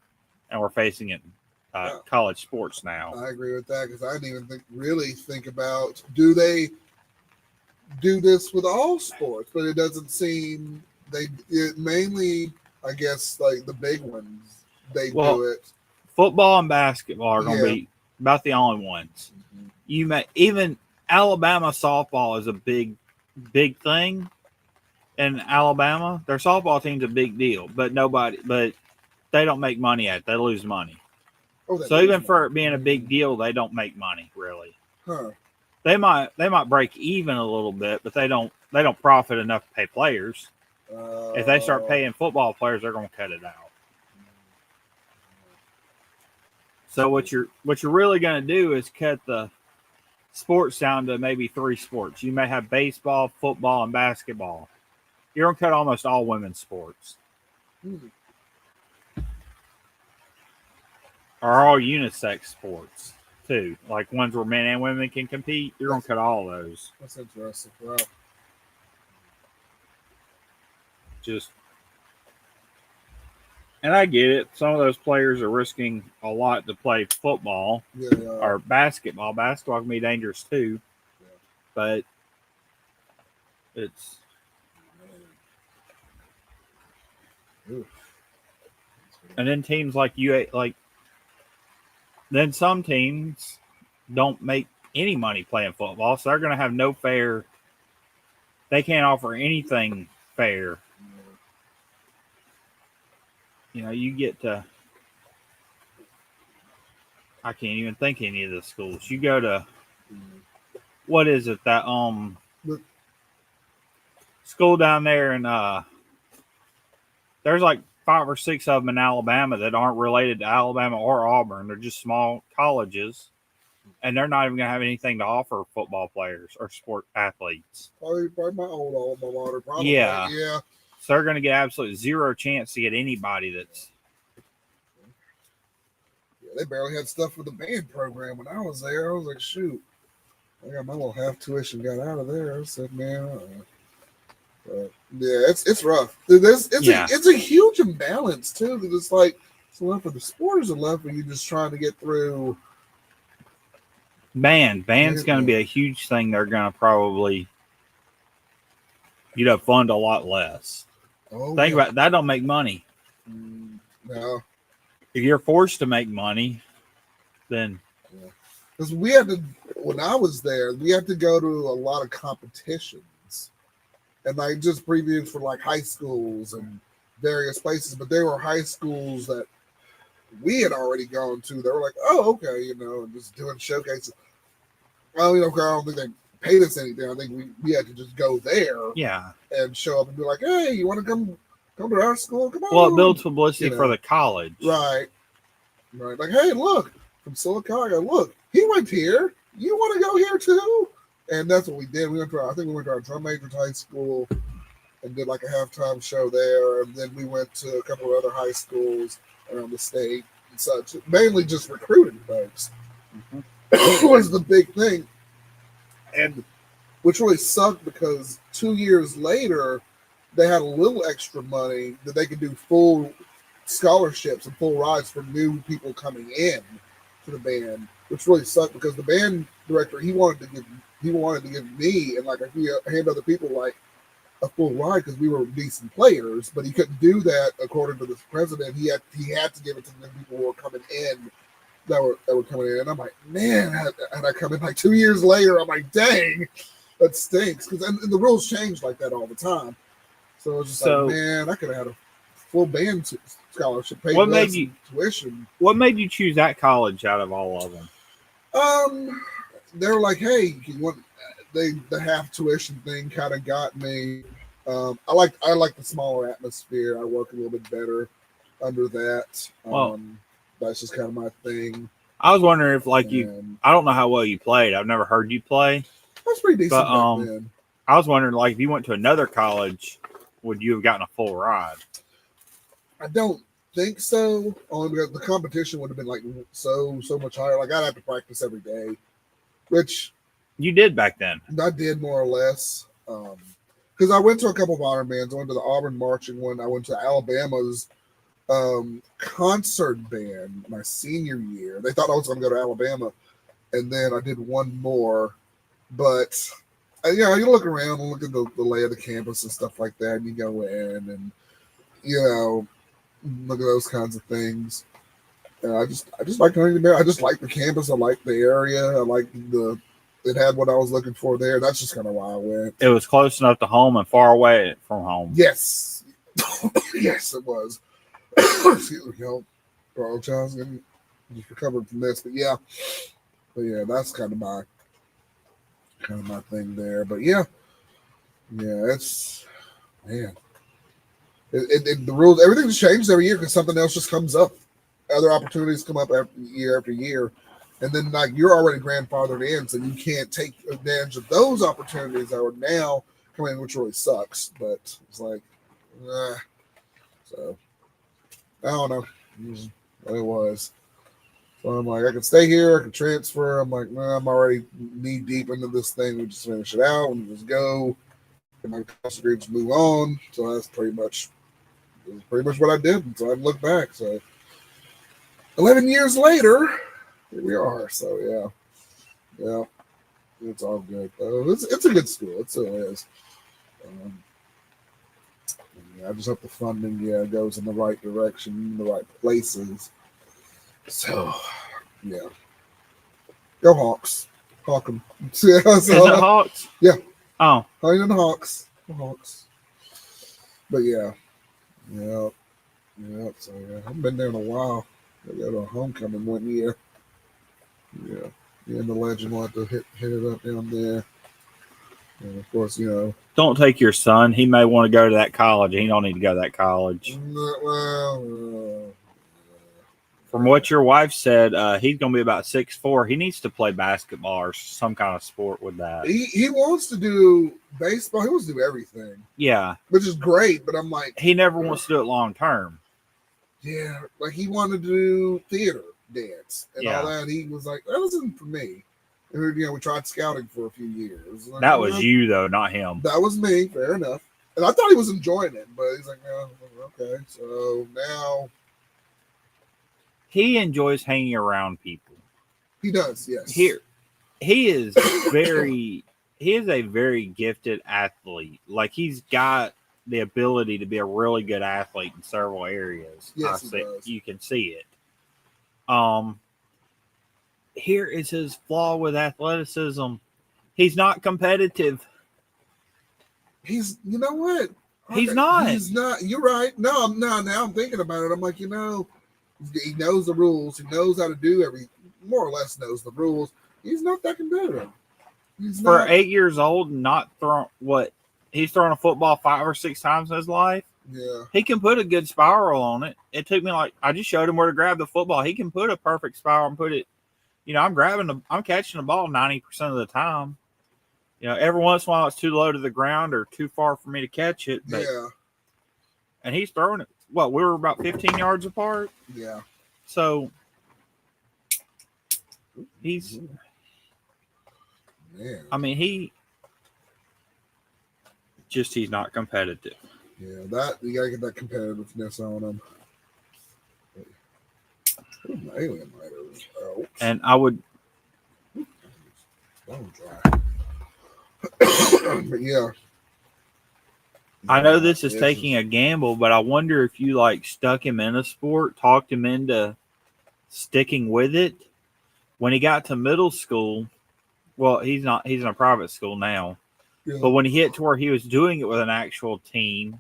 facing in college sports now. I agree with that because I didn't even really think about, do they do this with all sports? But it doesn't seem mainly, I guess, like the big ones, do it. Football and basketball are going to be about the only ones. Mm-hmm. Even Alabama softball is a big thing. In Alabama, their softball team's a big deal, but they don't make money at it. They lose money. So even for it being a big deal, they don't make money really. Huh. They might break even a little bit, but they don't profit enough to pay players. If they start paying football players, they're going to cut it out. So what you're really going to do is cut the sports down to maybe 3 sports. You may have baseball, football, and basketball. You're going to cut almost all women's sports. Or all unisex sports. too. Like ones where men and women can compete. You're gonna cut all those. That's interesting. Wow. Just, and I get it. Some of those players are risking a lot to play football Yeah. or basketball. Basketball can be dangerous too, but it's. Ooh. And then teams like then some teams don't make any money playing football, so they're going to have no fair. They can't offer anything fair. You know, you get to. I can't even think of any of the schools. You go to, what is it, that school down there, and there's like 5 or 6 of them in Alabama that aren't related to Alabama or Auburn. They're just small colleges, and they're not even going to have anything to offer football players or sport athletes. Probably my old alma mater. Probably. Yeah. So So they're going to get absolutely zero chance to get anybody that's. Yeah, they barely had stuff for the band program when I was there. I was like, shoot, I got my little half tuition got out of there. I said, man, but yeah, it's rough. It's a huge imbalance too. Because it's like it's enough for the sporters and left for you just trying to get through. Band's going to be a huge thing. They're going to probably, fund a lot less. Think about it, that. Don't make money. No. If you're forced to make money, then. Because we had to, when I was there, we had to go to a lot of competitions, and like just previews for like high schools and various places. But they were high schools that we had already gone to. They were like, oh, okay, and just doing showcases. Well, I don't think they paid us anything. I think we had to just go there, and show up and be like, hey, you want to come to our school? Come on. Well, it builds publicity for the college, right? Like, hey, look, from Silicaga, look, he went here. You want to go here too? And that's what we did. We went to our drum majors high school and did like a halftime show there, and then we went to a couple of other high schools around the state and such. Mainly just recruiting folks was the big thing, and which really sucked because 2 years later they had a little extra money that they could do full scholarships and full rides for new people coming in to the band, which really sucked because the band director he wanted to give me and like a few other people like a full ride because we were decent players, but he couldn't do that according to the president. He had to give it to the people who were coming in that were coming in. And I'm like, man, and I come in like 2 years later. I'm like, dang, that stinks because the rules change like that all the time. So it's just like, man, I could have had a full band scholarship, paid less tuition. What made you choose that college out of all of them? They were like, hey, the half tuition thing kind of got me. I like the smaller atmosphere. I work a little bit better under that. That's just kind of my thing. I was wondering if I don't know how well you played. I've never heard you play. That's pretty decent back then. I was wondering, like, if you went to another college, would you have gotten a full ride? I don't think so. Only because the competition would have been like so much higher. Like I'd have to practice every day, which you did back then. I did more or less. Because I went to a couple of honor bands. I went to the Auburn marching one. I went to Alabama's concert band my senior year. They thought I was going to go to Alabama, and then I did one more. But you look around and look at the lay of the campus and stuff like that, and you go in and look at those kinds of things. And I just like going there. I just like the campus. I like the area. I like it had what I was looking for there. That's just kind of why I went. It was close enough to home and far away from home. Yes. Yes, it was. Excuse me, apologize and just recovered from this. But yeah, that's kind of my thing there. But yeah, it's man. The rules, everything's changed every year because something else just comes up. Other opportunities come up after year, and then like you're already grandfathered in, so you can't take advantage of those opportunities that are now coming in, which really sucks. But it's like, so I don't know. It was what it was. So I'm like, I can stay here, I can transfer. I'm like, nah, I'm already knee deep into this thing. We just finish it out and just go. And my college degree, just move on. So that's pretty much what I did. And so I look back. So 11 years later, here we are. So yeah, it's all good. It's a good school. It still is. I just hope the funding goes in the right direction, in the right places. So yeah, go Hawks, Hawk 'em. Yeah, Is it Hawks? Yeah. Oh, Hawks and Hawks, the Hawks. But yeah. So yeah, I've been there in a while. I got a homecoming one year. Yeah, me and the legend wanted to hit it up down there. And of course, don't take your son. He may want to go to that college. He don't need to go to that college. From what your wife said, he's going to be about 6'4". He needs to play basketball or some kind of sport with that. He wants to do baseball. He wants to do everything. Yeah. Which is great, but I'm like... He never wants to do it long term. Yeah, like he wanted to do theater, dance, and all that. And he was like, that wasn't for me. And we tried scouting for a few years. Like, that was you, though, not him. That was me, fair enough. And I thought he was enjoying it, but he's like, no, okay. So now... He enjoys hanging around people. He does, yes. He is a very gifted athlete. Like, he's got the ability to be a really good athlete in several areas. Yes, he does. You can see it. Here is his flaw with athleticism. He's not competitive. You know what? He's not. He's not. You're right. No, now I'm thinking about it. I'm like, he knows the rules. He knows how to do more or less knows the rules. He's not that competitive. For 8 years old and not he's thrown a football 5 or 6 times in his life. Yeah. He can put a good spiral on it. It took me I just showed him where to grab the football. He can put a perfect spiral and put it, I'm catching the ball 90% of the time. Every once in a while it's too low to the ground or too far for me to catch it. But, and he's throwing it. We were about 15 yards apart. Yeah. So he's, man. I mean, he's not competitive. Yeah, you gotta get that competitiveness on him. Alien lighters. Oh. And I would. Dry. But yeah. I know this is taking a gamble, but I wonder if you stuck him in a sport, talked him into sticking with it. When he got to middle school, well, he's in a private school now. Yeah. But when he hit to where he was doing it with an actual team,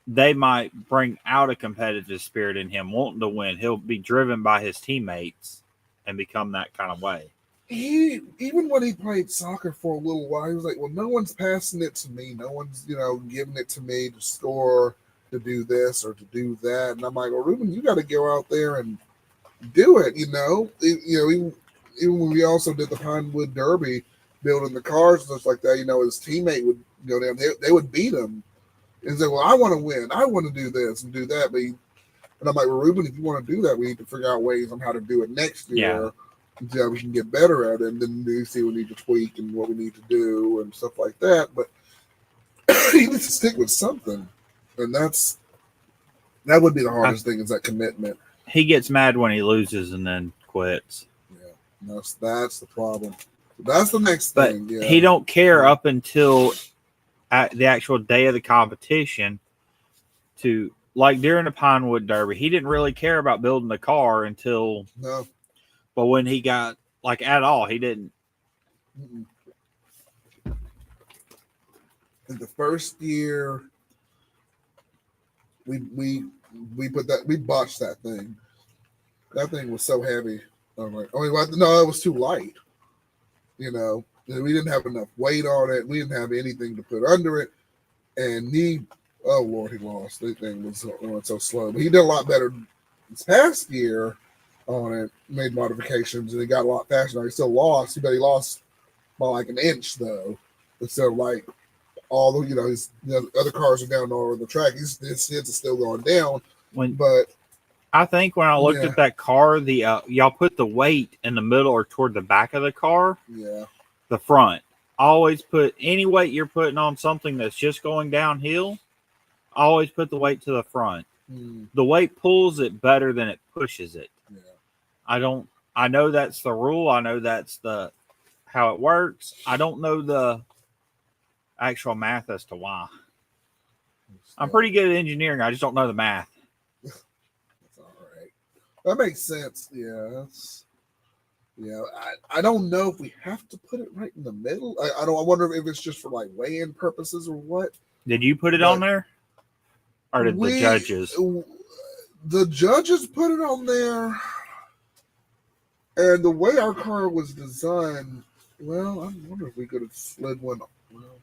they might bring out a competitive spirit in him, wanting to win. He'll be driven by his teammates and become that kind of way. Even when he played soccer for a little while, he was like, well, no one's passing it to me. No one's, giving it to me to score, to do this or to do that. And I'm like, well, Ruben, you got to go out there and do it, Even when we also did the Pinewood Derby, building the cars and stuff like that, his teammate would go down. They would beat him and say, well, I want to win. I want to do this and do that. And I'm like, well, Ruben, if you want to do that, we need to figure out ways on how to do it next year. Yeah. So we can get better at it, and then we see what we need to tweak and what we need to do and stuff like that. But he needs to stick with something, and that would be the hardest thing is that commitment. He gets mad when he loses and then quits. Yeah, that's the problem. That's the next thing. But he don't care up until at the actual day of the competition. During the Pinewood Derby, he didn't really care about building the car until no. But when he got at all, he didn't. In the first year, we botched that thing. That thing was so heavy. I'm like, no, it was too light. We didn't have enough weight on it. We didn't have anything to put under it. And he lost. The thing was going so slow. But he did a lot better this past year on it, made modifications, and he got a lot faster. He still lost, but he lost by an inch, though. Instead of all the, his other cars are down all over the track. His heads are still going down. But I think when I looked at that car, the y'all put the weight in the middle or toward the back of the car. Yeah. The front. Always put any weight you're putting on something that's just going downhill. Always put the weight to the front. The weight pulls it better than it pushes it. Yeah. I know that's the rule. I know that's how it works. I don't know the actual math as to why. I'm pretty good at engineering. I just don't know the math. That's all right. That makes sense. Yeah. I don't know if we have to put it right in the middle. I wonder if it's just for like weigh-in purposes or what. Did you put it on there? Or did the judges? The judges put it on there. And the way our car was designed, well, I wonder if we could have slid one. Well,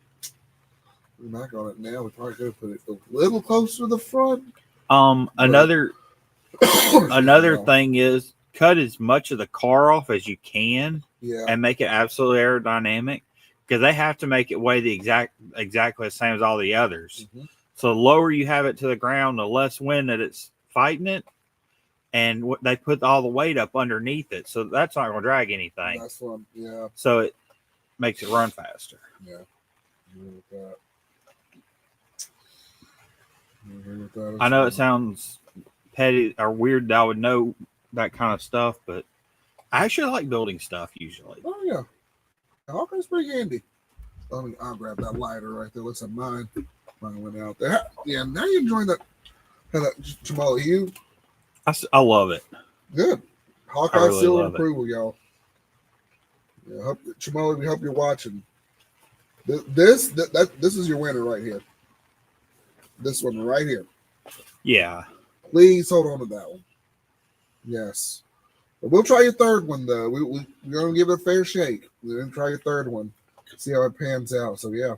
we're not on it now. We probably could have put it a little closer to the front. Another thing is cut as much of the car off as you can, and make it absolutely aerodynamic, because they have to make it weigh the exactly the same as all the others. Mm-hmm. So the lower you have it to the ground, the less wind that it's fighting it, and they put all the weight up underneath it, so that's not going to drag anything. That's one, yeah. So it makes it run faster. Yeah, with that. I know it sounds petty or weird that I would know that kind of stuff, but I actually like building stuff usually. Oh yeah, Hawkeye's pretty handy. I'll grab that lighter right there. Looks like mine went out there. Yeah, now you're enjoying that. Jamal, you? I love it. Good. Hawkeye really seal of approval, y'all. Yeah, Jamal, we hope you're watching. This is your winner right here. This one right here. Yeah. Please hold on to that one. Yes. But we'll try your third one, though. We're going to give it a fair shake. We're going to try your third one. See how it pans out. So, yeah.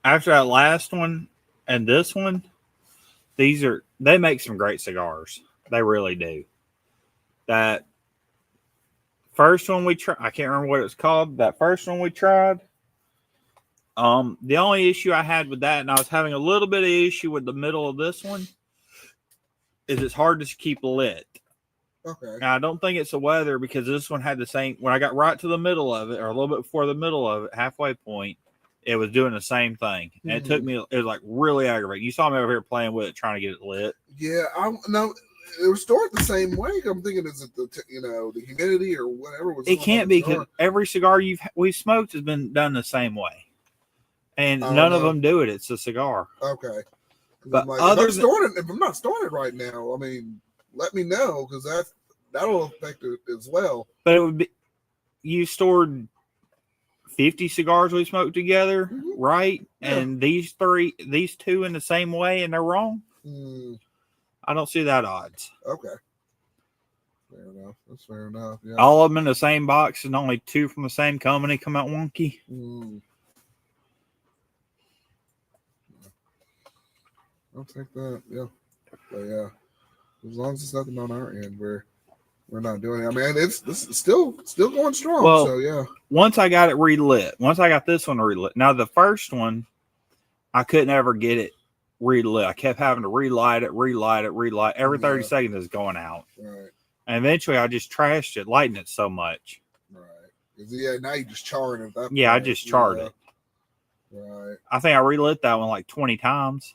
After that last one and this one, they make some great cigars. They really do. That first one we tried, I can't remember what it's called. That first one we tried. The only issue I had with that, and I was having a little bit of issue with the middle of this one, is it's hard to keep lit. Okay. Now, I don't think it's the weather, because this one had the same. When I got right to the middle of it, or a little bit before the middle of it, halfway point, it was doing the same thing. And it took me, it was like really aggravating. You saw me over here playing with it, trying to get it lit. Yeah, it was stored the same way. I'm thinking, is it the humidity or whatever? It can't be, because every cigar we've smoked has been done the same way. And none of them do it. It's a cigar. Okay. But if I'm not storing it right now, I mean, let me know, because that'll affect it as well. But it would be, you stored 50 cigars we smoked together, right? Yeah. And these two in the same way, and they're wrong? I don't see that odds. Okay. Fair enough. That's fair enough. Yeah. All of them in the same box, and only two from the same company come out wonky. I'll take that. Yeah. But yeah. As long as it's nothing on our end, we're not doing it. I mean, this is still going strong. Well, so yeah. Once I got it relit, once I got this one relit. Now the first one, I couldn't ever get it relit. I kept having to relight it. Every 30 seconds is going out. Right. And eventually I just trashed it, lighting it so much. Right. Yeah, now you just charring it. I just charred it. Right. I think I relit that one like 20 times.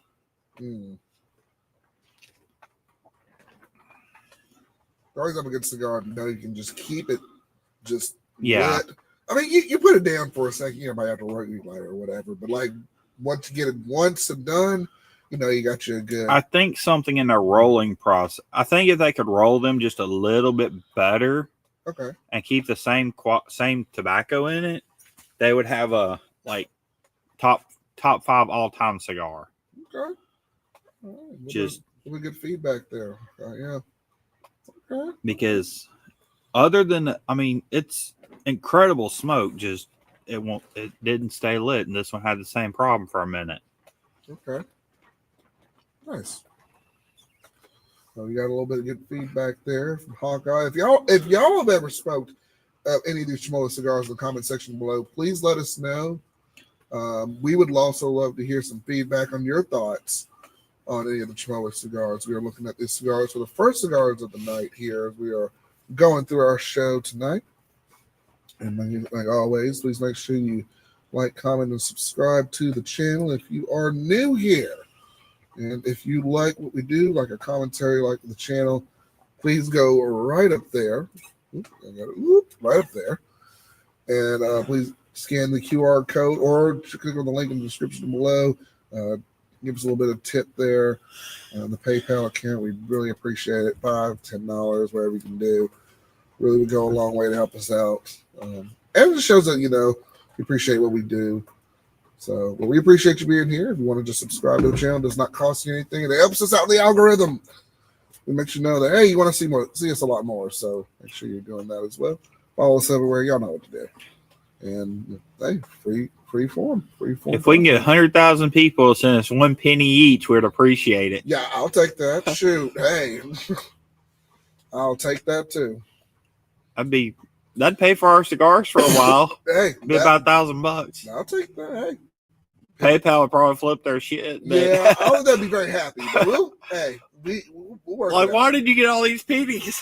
Always have a good cigar. You know, you can just keep it lit. I mean, you put it down for a second. You might have to relight or whatever. But like, once you get it once and done, you got you a good. I think something in their rolling process. I think if they could roll them just a little bit better, okay, and keep the same tobacco in it, they would have a top 5 all-time cigar. Okay. Right. Just good feedback there. Yeah. Okay. Because other than, it's incredible smoke. Just it didn't stay lit, and this one had the same problem for a minute. Okay. Nice. So we got a little bit of good feedback there from Hawkeye. If y'all have ever smoked any of these Chimola cigars in the comment section below, please let us know. We would also love to hear some feedback on your thoughts on any of the Chimola cigars. We are looking at these cigars for the first cigars of the night here as we are going through our show tonight. And like always, please make sure you like, comment, and subscribe to the channel if you are new here. And if you like what we do, like a commentary, like the channel, please go right up there. Right up there. And please scan the QR code or click on the link in the description below. Give us a little bit of tip there. The PayPal account, we really appreciate it. $5, $10, whatever you can do. Really would go a long way to help us out. And it just shows that, we appreciate what we do. So, we appreciate you being here. If you want to just subscribe to the channel, it does not cost you anything. And it helps us out in the algorithm. It makes you know that, hey, you want to see us a lot more. So, make sure you're doing that as well. Follow us everywhere. Y'all know what to do. And, hey, free form. If we can get 100,000 people to send us 1 penny each, we'd appreciate it. Yeah, I'll take that. Shoot, hey. I'll take that too. That'd pay for our cigars for a while. Hey, be about $1,000. I'll take that. Hey, PayPal would probably flip their shit. But yeah, I would be very happy. But we'll work. Like, why did you get all these pennies?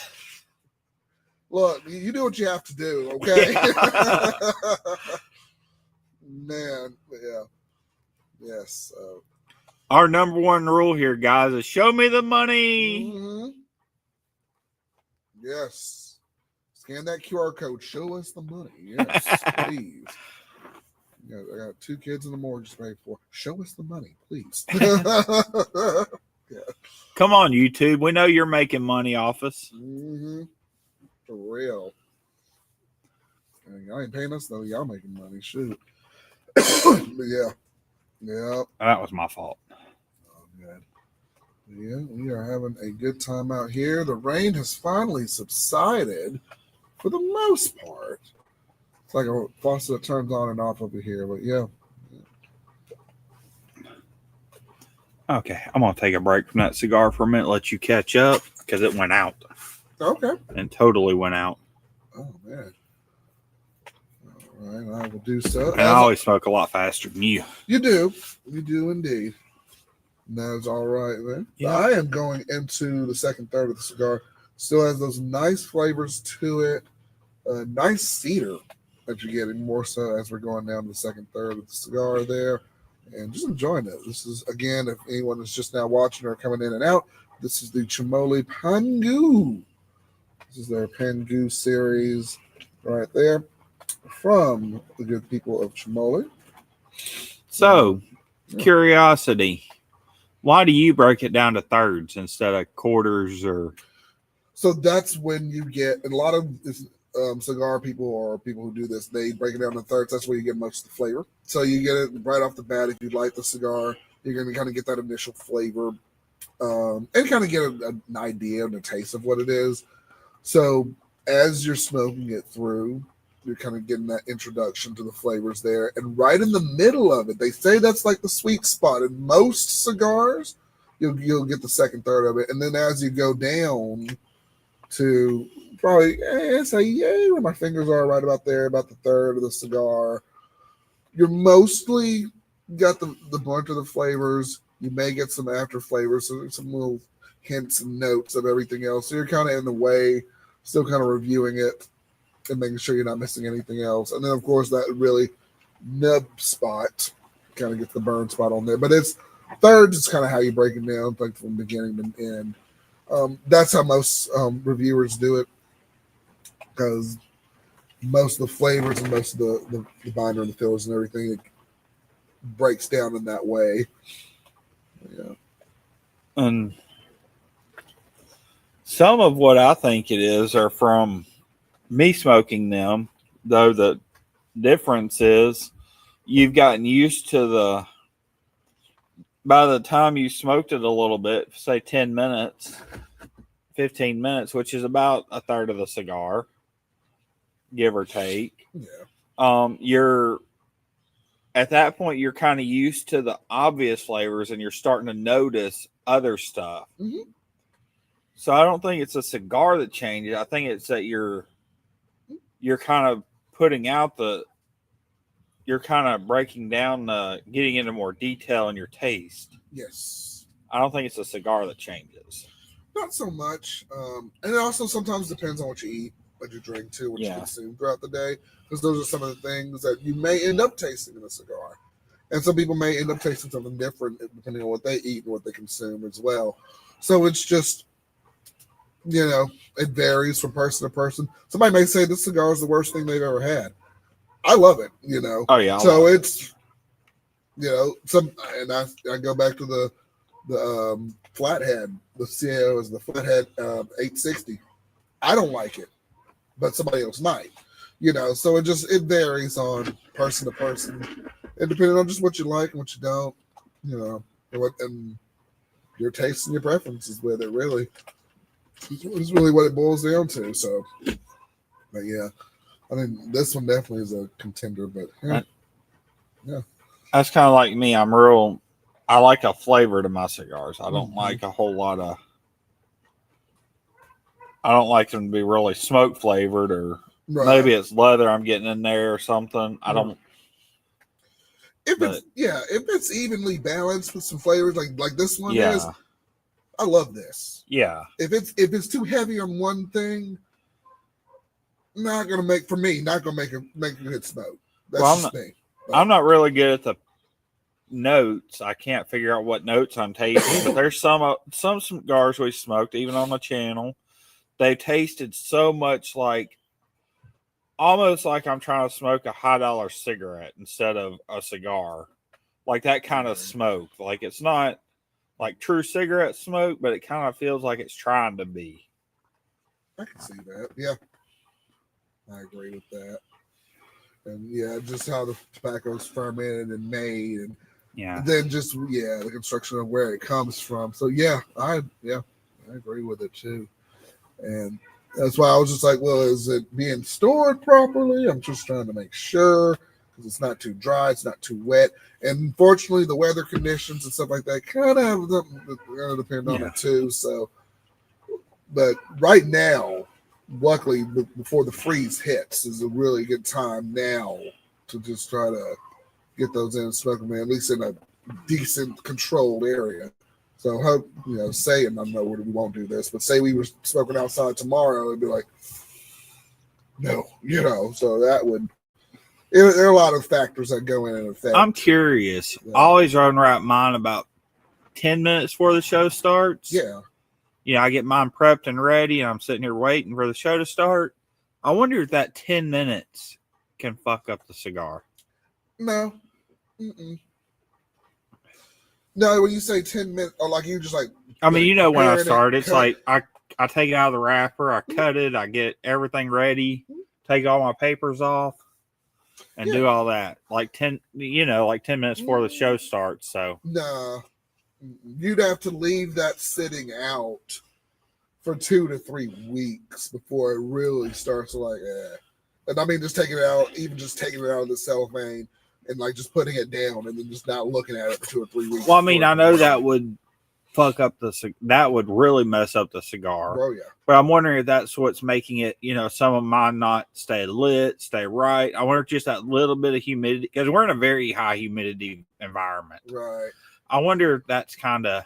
Look, you do what you have to do, okay? Yeah. Man, yeah, yes. Our number one rule here, guys, is show me the money. Mm-hmm. Yes. Scan that QR code. Show us the money. Yes, please. Yeah, I got 2 kids in the mortgage to pay for. Show us the money, please. Yeah. Come on, YouTube. We know you're making money off us. Mm-hmm. For real. Y'all ain't paying us, though. Y'all making money. Shoot. But yeah. Yeah. That was my fault. Oh, good. Yeah, we are having a good time out here. The rain has finally subsided for the most part. It's like a faucet that turns on and off over here, but yeah. Okay, I'm going to take a break from that cigar for a minute, let you catch up, because it went out. Okay. And totally went out. Oh, man. All right, I will do so. And I always smoke a lot faster than you. You do. You do indeed. That's all right, man. Yeah. I am going into the second third of the cigar. Still has those nice flavors to it. A nice cedar that you're getting more so as we're going down to the second third of the cigar there. And just enjoying it. This is, again, if anyone is just now watching or coming in and out, this is the Chimola Pangu. This is their Pangu series right there from the good people of Chimola. So, curiosity. Why do you break it down to thirds instead of quarters or... So that's when you get a lot of cigar people or people who do this, they break it down to thirds. That's where you get most of the flavor. So you get it right off the bat. If you light the cigar, you're going to kind of get that initial flavor and kind of get an idea and a taste of what it is. So as you're smoking it through, you're kind of getting that introduction to the flavors there. And right in the middle of it, they say that's like the sweet spot. In most cigars, you'll get the second third of it. And then as you go down to probably, where my fingers are right about there, about the third of the cigar, you're mostly got the brunt of the flavors. You may get some after flavors, so some little hints and notes of everything else. So you're kind of in the way, still kind of reviewing it and making sure you're not missing anything else. And then, of course, that really nub spot kind of gets the burn spot on there. But it's thirds, it's kind of how you break it down, like from beginning to end. That's how most reviewers do it, because most of the flavors and most of the binder and the fillers and everything, it breaks down in that way. Yeah. And some of what I think it is are from me smoking them, though the difference is you've gotten used to by the time you smoked it a little bit, say 10 minutes, 15 minutes, which is about a third of the cigar, give or take. Yeah. You're at that point, you're kind of used to the obvious flavors and you're starting to notice other stuff. Mm-hmm. So I don't think it's a cigar that changes. I think it's that you're kind of putting out you're kind of breaking down getting into more detail in your taste. Yes. I don't think it's a cigar that changes. Not so much. And it also sometimes depends on what you eat, what you drink too, what you consume throughout the day. Because those are some of the things that you may end up tasting in a cigar. And some people may end up tasting something different depending on what they eat and what they consume as well. So it's just, it varies from person to person. Somebody may say this cigar is the worst thing they've ever had. I love it, Oh yeah. So it's, and I go back to the flathead. The CEO is the flathead 860. I don't like it, but somebody else might. So it varies on person to person, and depending on just what you like and what you don't, and your taste and your preferences with it. Really, is really what it boils down to. So, but yeah, I mean, this one definitely is a contender. But yeah, that's kind of like me. I like a flavor to my cigars. I don't like a whole lot of. I don't like them to be really smoke flavored, or maybe it's leather I'm getting in there or something. I don't. If it's evenly balanced with some flavors like this one is, I love this. Yeah. If it's too heavy on one thing, not gonna make a good smoke. That's just me. I'm not really good at the notes. I can't figure out what notes I'm tasting, but there's some cigars we smoked even on the channel. They tasted so much like almost like I'm trying to smoke a high dollar cigarette instead of a cigar. Like that kind of smoke. Like it's not like true cigarette smoke, but it kind of feels like it's trying to be. I can see that. Yeah. I agree with that. And yeah, just how the tobacco's fermented and made, and then just the construction of where it comes from. So I agree with it too. And that's why I was just like, well, is it being stored properly? I'm just trying to make sure because it's not too dry, it's not too wet. And unfortunately, the weather conditions and stuff like that kind of depend on it too. So, but right now, luckily, before the freeze hits, is a really good time now to just try to get those in and smoke them, at least in a decent controlled area. So, say, and I know we won't do this, but say we were smoking outside tomorrow, it'd be like, no, so that would, there are a lot of factors that go in and affect. I'm curious. I always run right mine about 10 minutes before the show starts. Yeah. I get mine prepped and ready, and I'm sitting here waiting for the show to start. I wonder if that 10 minutes can fuck up the cigar. No. Mm-mm. No, when you say 10 minutes, or like you just like... I mean, when I start, it's like I take it out of the wrapper, I cut it, I get everything ready, take all my papers off, and do all that. Like 10 minutes before the show starts, so... No. You'd have to leave that sitting out for 2 to 3 weeks before it really starts to like, And I mean, just taking it out of the cellophane and like just putting it down and then just not looking at it for 2 or 3 weeks. Well, I mean, I know that would fuck up that would really mess up the cigar. Oh, yeah. But I'm wondering if that's what's making it, some of mine not stay lit, stay right. I wonder if just that little bit of humidity, because we're in a very high humidity environment. Right. I wonder if that's kind of,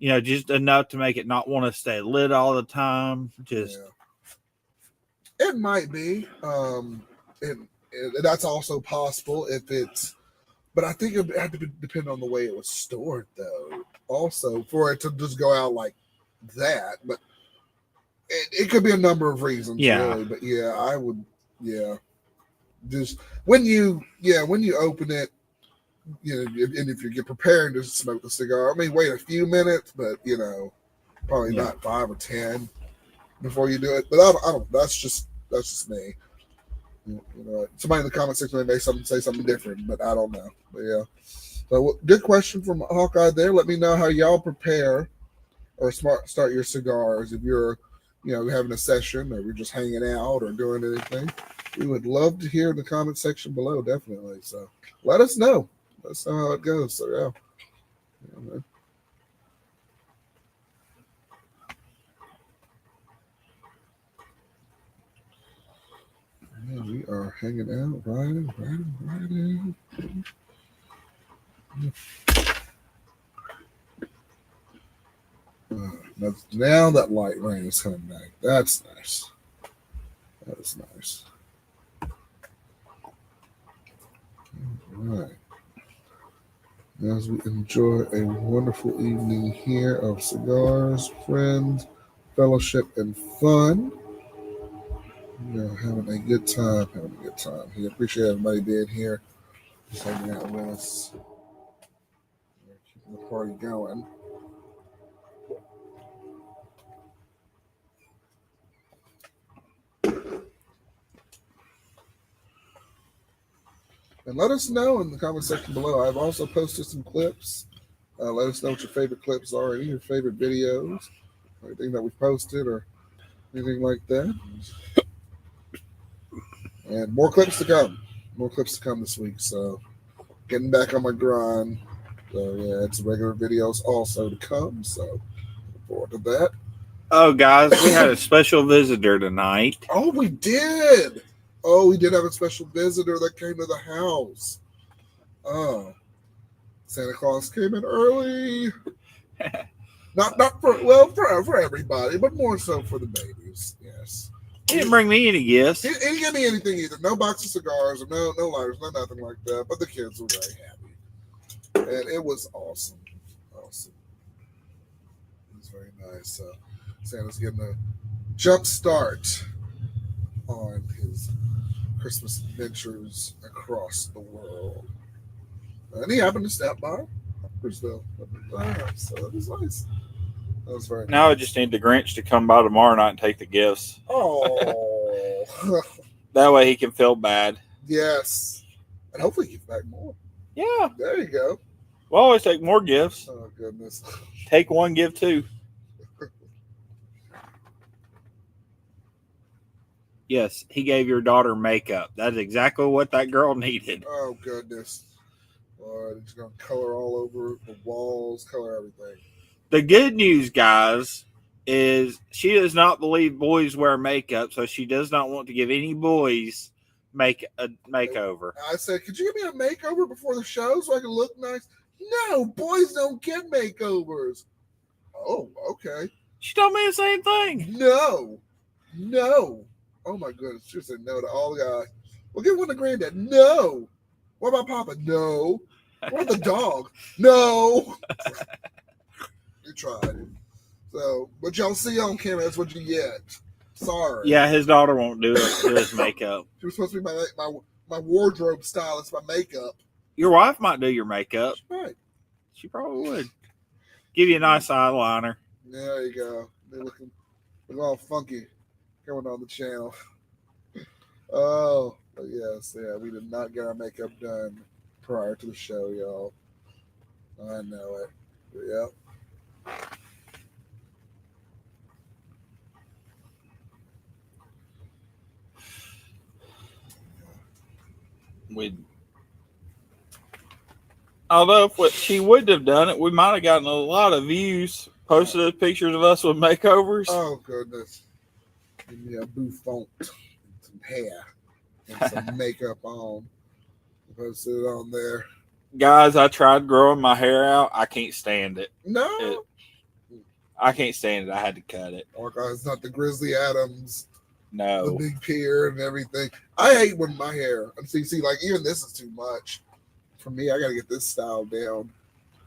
just enough to make it not want to stay lit all the time. It might be. That's also possible if it's, but I think it would have to depend on the way it was stored, though. Also, for it to just go out like that, but it could be a number of reasons. Really. But I would. Just when you open it, and if you get prepared to smoke the cigar, I mean, wait a few minutes, but probably not 5 or 10 before you do it. But I don't. That's just me. Somebody in the comment section may say something different, but I don't know. But so good question from Hawkeye there. Let me know how y'all prepare or start your cigars if you're having a session or you're just hanging out or doing anything. We would love to hear in the comment section below, definitely. So let us know. That's how it goes. So man. Yeah, we are hanging out, riding. Now that light rain is coming back. That's nice. That is nice. All right. As we enjoy a wonderful evening here of cigars, friends, fellowship, and fun. Having a good time. Having a good time. We appreciate everybody being here, just hanging out with us, keeping the party going. And let us know in the comment section below. I've also posted some clips. Let us know what your favorite clips are, any of your favorite videos, anything that we posted, or anything like that. And more clips to come. More clips to come this week. So getting back on my grind. So yeah, it's regular videos also to come. So look forward to that. Oh, guys, we had a special visitor tonight. Oh, we did. Oh, we did have a special visitor that came to the house. Oh, Santa Claus came in early. not for everybody, but more so for the babies. Yes. He didn't bring me any gifts. He didn't give me anything either. No box of cigars, or no lighters, nothing like that. But the kids were very happy, and it was awesome. Awesome. It was very nice. Santa's getting a jump start on his Christmas adventures across the world. And he happened to stop by Brazil. So that was nice. That was very Now nice. I just need the Grinch to come by tomorrow night and take the gifts. Oh. That way he can feel bad. Yes. And hopefully give back more. Yeah. There you go. We'll always take more gifts. Oh, goodness. Take one, give two. Yes, he gave your daughter makeup. That's exactly what that girl needed. Oh, goodness. It's going to color all over the walls, color everything. The good news, guys, is she does not believe boys wear makeup, so she does not want to give any boys a makeover. I said, could you give me a makeover before the show so I can look nice? No, boys don't get makeovers. Oh, okay. She told me the same thing. No. Oh, my goodness. She said no to all the guys. Well, give one to Granddad. No. What about Papa? No. What about the dog? No. You tried. So, but y'all see on camera, that's what you get. Sorry. Yeah, his daughter won't do his makeup. She was supposed to be my wardrobe stylist, my makeup. Your wife might do your makeup. Right. She probably would. Give you a nice eyeliner. There you go. They're looking all funky coming on the channel. Oh, but yes, yeah, we did not get our makeup done prior to the show, y'all. I know it. Yep. Although if she wouldn't have done it, we might have gotten a lot of views. Posted those pictures of us with makeovers. Oh, goodness. Give me a bouffant and some hair and some makeup on. Posted it on there. Guys, I tried growing my hair out. I can't stand it. No. I can't stand it. I had to cut it. Oh, God, it's not the Grizzly Adams, No. the big pier and everything. I hate when my hair, and see, like, even this is too much. For me, I got to get this style down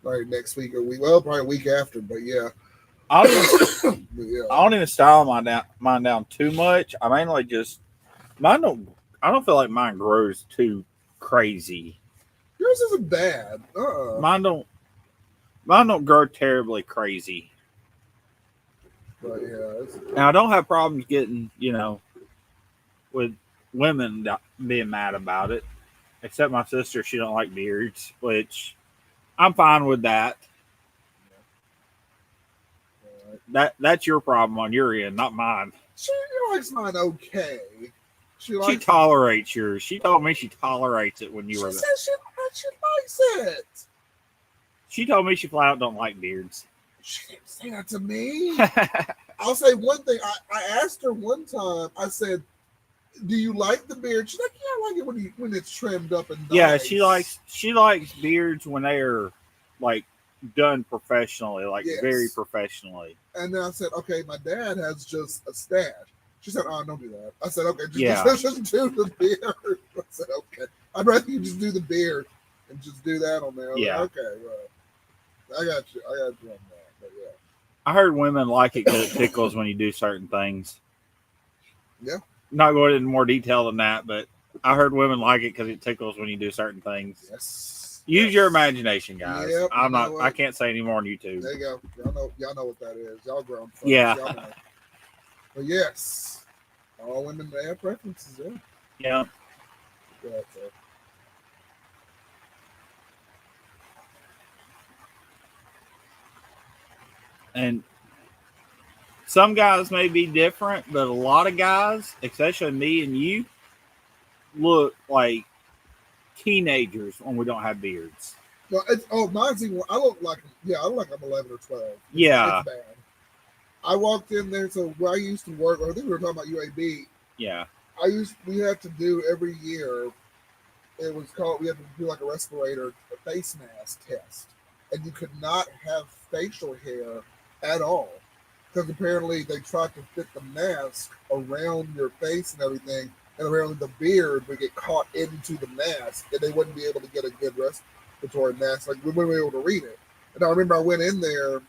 right next week or week. Well, probably a week after, but yeah. I don't even style mine down too much. I mainly just I don't feel like mine grows too crazy. Yours isn't bad. Mine don't grow terribly crazy. But yeah, Now I don't have problems getting, with women being mad about it. Except my sister, she don't like beards, which I'm fine with that. That's your problem on your end, not mine. She likes mine okay. She tolerates yours. She told me she tolerates it when you were there. She said she likes it. She told me she flat out don't like beards. She didn't say that to me. I'll say one thing. I asked her one time, I said, do you like the beard? She's like, yeah, I like it when it's trimmed up and nice. Yeah, she likes beards when they're like done professionally, like Yes. very professionally. And then I said, okay, my dad has just a stash. She said, oh, don't do that. I said, okay, Yeah. just do the beard. I said, okay. I'd rather you just do the beard and just do that on there. I was Yeah. like, okay, well, I got you on that. But yeah. I heard women like it because it tickles when you do certain things. Yeah. Not going into more detail than that, but I heard women like it because it tickles when you do certain things. Yes. Use your imagination, guys. Yep, I can't say any more on YouTube. There you go. Y'all know what that is. Y'all grown folks. Yeah. Y'all know. But yes, all women, they have preferences. Yeah. Yeah. Yeah. So. And some guys may be different, but a lot of guys, especially me and you, look like teenagers when we don't have beards. No, mine's even. I look like I'm 11 or 12. Yeah. It's bad. I walked in there, so where I used to work, I think we were talking about UAB. Yeah. We had to do every year. It was called. We had to do like a respirator, a face mask test, and you could not have facial hair at all because apparently they tried to fit the mask around your face and everything, and apparently the beard would get caught into the mask, and they wouldn't be able to get a good respiratory mask. Like we wouldn't be able to read it. And I remember I went in there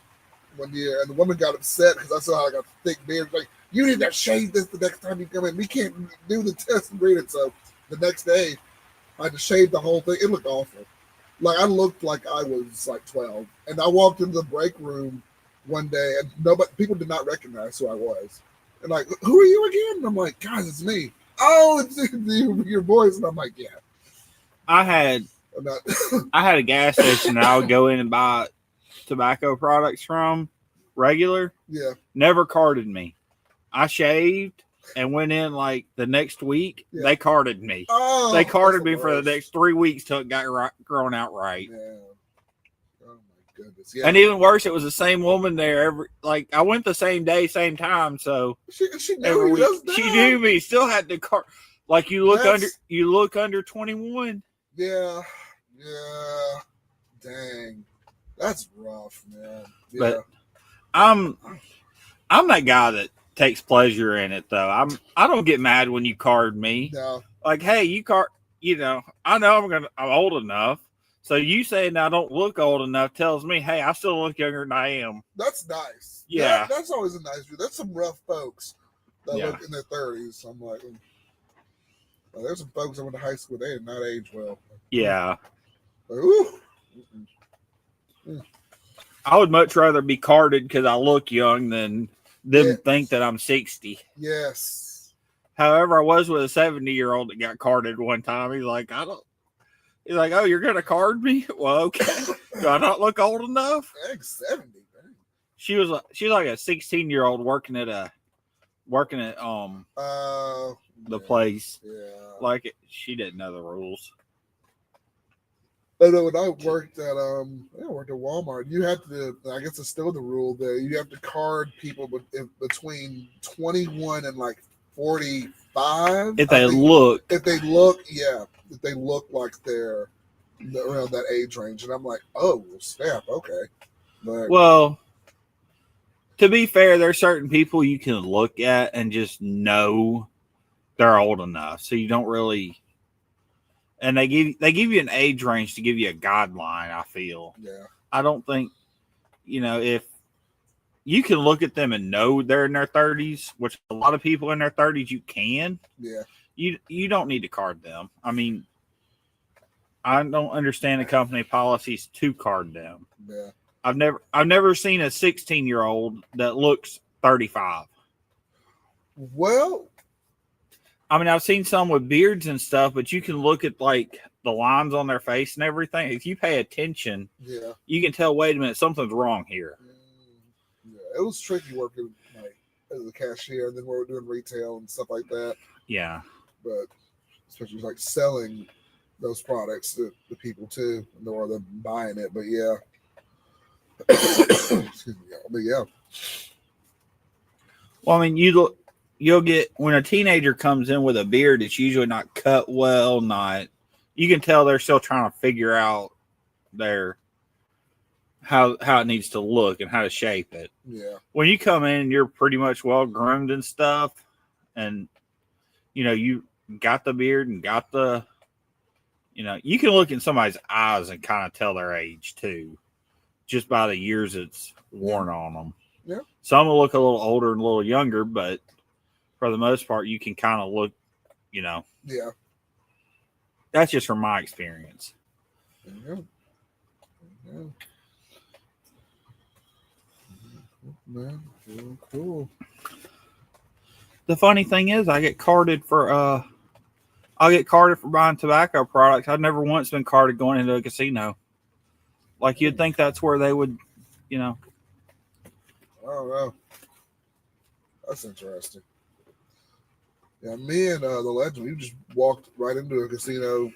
one year, and the woman got upset because I saw I got a thick beard. Like, you need to shave this the next time you come in. We can't do the test and read it. So the next day, I had to shave the whole thing. It looked awful. Like, I looked like I was like 12. And I walked into the break room one day, and people did not recognize who I was. And like, who are you again? And I'm like, guys, it's me. Oh, it's your voice. And I'm like, yeah. I had a gas station that I would go in and buy tobacco products from regular. Yeah. Never carded me. I shaved and went in like the next week. Yeah. They carded me. Oh, they carded me for the next 3 weeks till it got grown out right. Yeah. Oh my goodness. Yeah. And even worse, it was the same woman there I went the same day, same time. So she knew me. She knew me. Still had the card. Like you look under 21. Yeah. Yeah. Dang. That's rough, man. Yeah. But I'm that guy that takes pleasure in it, though. I don't get mad when you card me. No. Like, hey, you card. I know I'm old enough. So you saying I don't look old enough tells me, hey, I still look younger than I am. That's nice. Yeah. That's always a nice view. That's some rough folks that Yeah. look in their 30s. I'm like, there's some folks I went to high school. They did not age well. Yeah. Like, ooh. I would much rather be carded because I look young than them think that I'm 60. Yes. However, I was with a 70-year-old that got carded one time. He's like, oh, you're going to card me? Well, okay. Do I not look old enough? Dang, 70, man. She was like a 16-year-old working at the place. Yeah. Like she didn't know the rules. I know when I worked at Walmart, you have to. I guess it's still the rule there. You have to card people between 21 and like 45. If they look like they're around that age range, and I'm like, oh snap, okay. But, well, to be fair, there's certain people you can look at and just know they're old enough, so you don't really. And they give you an age range to give you a guideline, I feel. Yeah. I don't think, if you can look at them and know they're in their 30s, which a lot of people in their 30s you can. Yeah. You don't need to card them. I mean, I don't understand the company policies to card them. Yeah. I've never seen a 16-year-old that looks 35. Well, I mean, I've seen some with beards and stuff, but you can look at like the lines on their face and everything. If you pay attention, you can tell, wait a minute, something's wrong here. Yeah, it was tricky working like as a cashier, and then we were doing retail and stuff like that. Yeah. But especially like selling those products to the people too, or them buying it. But yeah. Excuse me, but yeah. Well, I mean, you'll get when a teenager comes in with a beard, it's usually not cut well, you can tell they're still trying to figure out how it needs to look and how to shape it. Yeah. When you come in and you're pretty much well groomed and stuff, and you got the beard and got the, you can look in somebody's eyes and kind of tell their age too, just by the years it's worn on them. Yeah. Some will look a little older and a little younger, but for the most part, you can kind of look, Yeah. That's just from my experience. Yeah. Man, cool. The funny thing is, I get carded for buying tobacco products. I've never once been carded going into a casino. Like, you'd think that's where they would, I don't know. That's interesting. Yeah, me and the legend, we just walked right into a casino,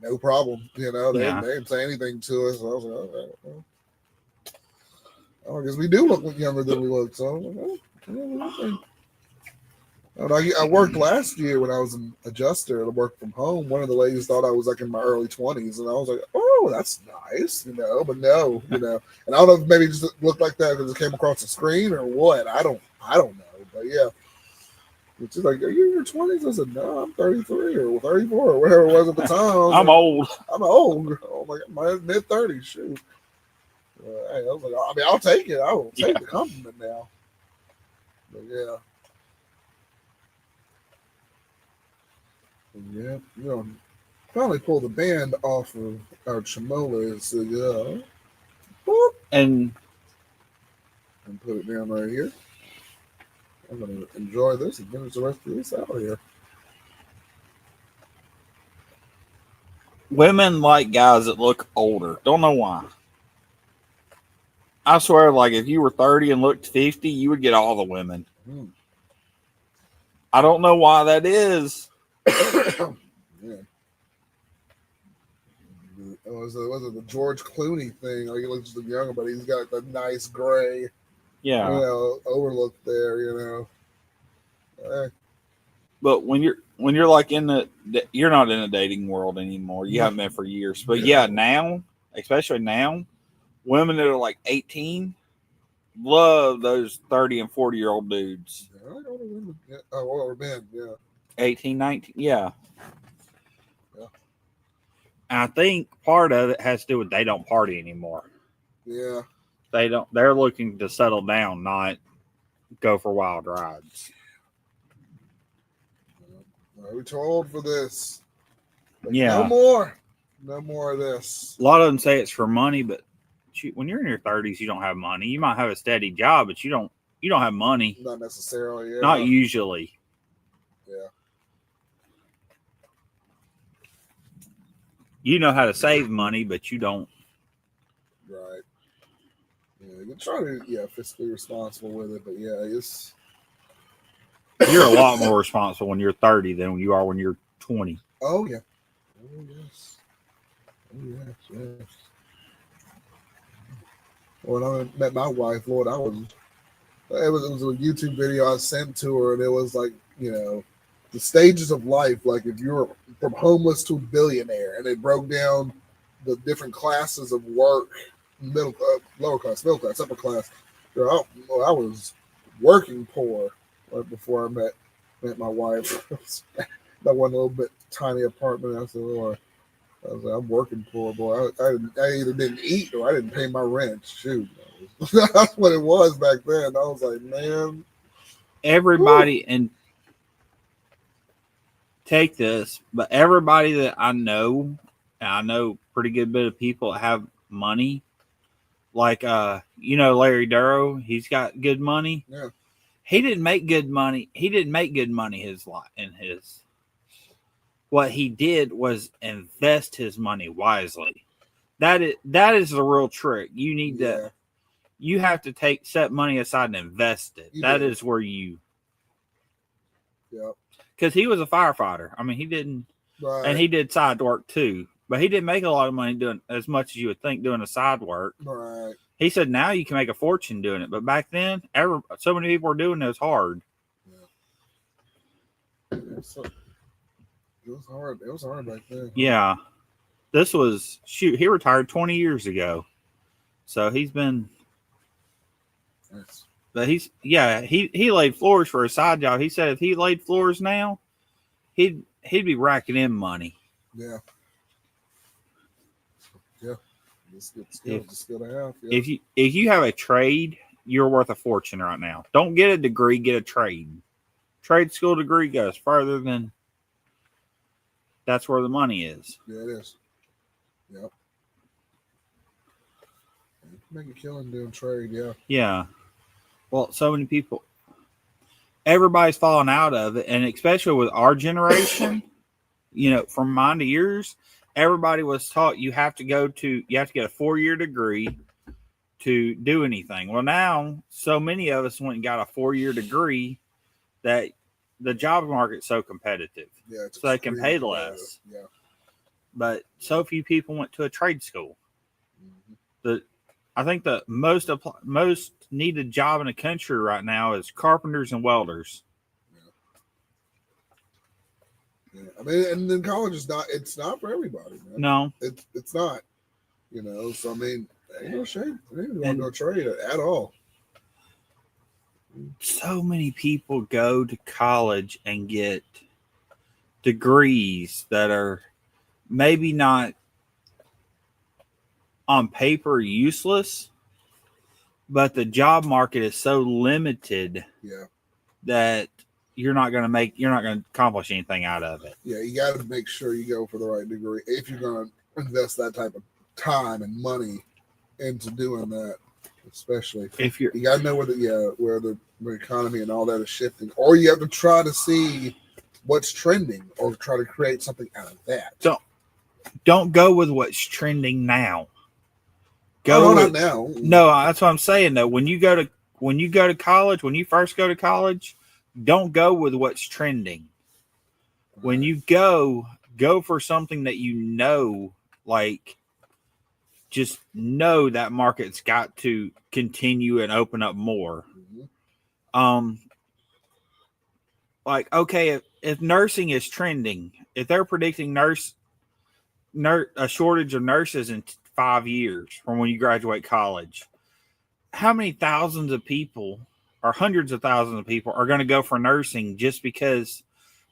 no problem. They didn't say anything to us. So I was like, okay, well, I guess we do look younger than we look. So I was like, I worked last year when I was an adjuster and I worked from home. One of the ladies thought I was like in my early 20s, and I was like, "Oh, that's nice," but no, And I don't know if maybe it just looked like that because it came across the screen or what. I don't know, but yeah. It's just like, "Are you in your 20s?" I said, "No, I'm 33 or 34 or whatever it was at the time." I'm old. I'm old. Oh my mid 30s. Shoot. Hey, I was like, I mean, I'll take it. I will take the compliment now. But yeah. Yeah, finally pull the band off of our Chimola cigar. And put it down right here. I'm going to enjoy this and finish the rest of this out here. Women like guys that look older. Don't know why. I swear, like, if you were 30 and looked 50, you would get all the women. I don't know why that is. Yeah. Was it the George Clooney thing? Like, he looks just younger, but he's got the nice gray, overlook there. But when you're like you're not in the dating world anymore. You haven't been for years. But now, especially now, women that are like 18 love those 30 and 40-year-old dudes. Older men, 18, 19, yeah. I think part of it has to do with they don't party anymore. Yeah. They're looking to settle down, not go for wild rides. We're too old for this. Yeah. No more of this. A lot of them say it's for money, but when you're in your 30s, you don't have money. You might have a steady job, but you don't have money. Not necessarily, yeah. Not usually. Yeah. You know how to save money, but you don't. Right. Yeah, you can try to fiscally responsible with it, but it's you're a lot more responsible when you're 30 than you are when you're 20. Oh yeah. Oh yes. Yes. When I met my wife, Lord, it was a YouTube video I sent to her, and it was like, the stages of life, like if you're from homeless to billionaire, and it broke down the different classes of work, lower class, middle class, upper class. I was working poor right before I met my wife. That one little bit tiny apartment. I said, Lord, I'm working poor, boy. I either didn't eat or I didn't pay my rent. Shoot. That's what it was back then. I was like, man. Everybody, and take this, but everybody that I know, and I know pretty good bit of people that have money, like Larry Duro, he's got good money. Yeah. He didn't make good money. What he did was invest his money wisely. That is the real trick. You need to. You have to set money aside and invest it. That is where you. Yeah. Because he was a firefighter. I mean, he didn't, and he did side work too. But he didn't make a lot of money doing as much as you would think doing a side work. Right. He said now you can make a fortune doing it, but back then, so many people were doing it was hard. Yeah. It was hard. It was hard back then. Yeah. This was he retired 20 years ago. So he's been, Nice. but he laid floors for a side job. He said if he laid floors now, he'd be racking in money. Yeah. Yeah. It's good skill. It's a skill to have. Yeah. If you have a trade, you're worth a fortune right now. Don't get a degree, get a trade. Trade school degree goes further than. That's where the money is. Yeah, it is. Yep. You can make a killing doing trade. Yeah. Yeah. Well, so many people. Everybody's falling out of it, and especially with our generation, from mine to yours, everybody was taught you have to get a 4-year degree to do anything. Well, now so many of us went and got a 4-year degree that the job market's so competitive. Yeah, so they can pay less. Yeah. But so few people went to a trade school. Mm-hmm. I think the most needed job in the country right now is carpenters and welders. Yeah. I mean, and then college it's not for everybody, man. No. It's not. So I mean, ain't no shame. Ain't no trade at all. So many people go to college and get degrees that are maybe not on paper useless, but the job market is so limited that you're not going to accomplish anything out of it. Yeah, you got to make sure you go for the right degree if you're going to invest that type of time and money into doing that. Especially if you got to know where the economy and all that is shifting, or you have to try to see what's trending or try to create something out of that. So don't go with what's trending now. Not now. No, that's what I'm saying though. When you go to college, when you first go to college, don't go with what's trending. Right. When you go for something that like just know that market's got to continue and open up more. Mm-hmm. Like, okay, if nursing is trending, if they're predicting a shortage of nurses in 5 years from when you graduate college, how many thousands of people or hundreds of thousands of people are going to go for nursing just because,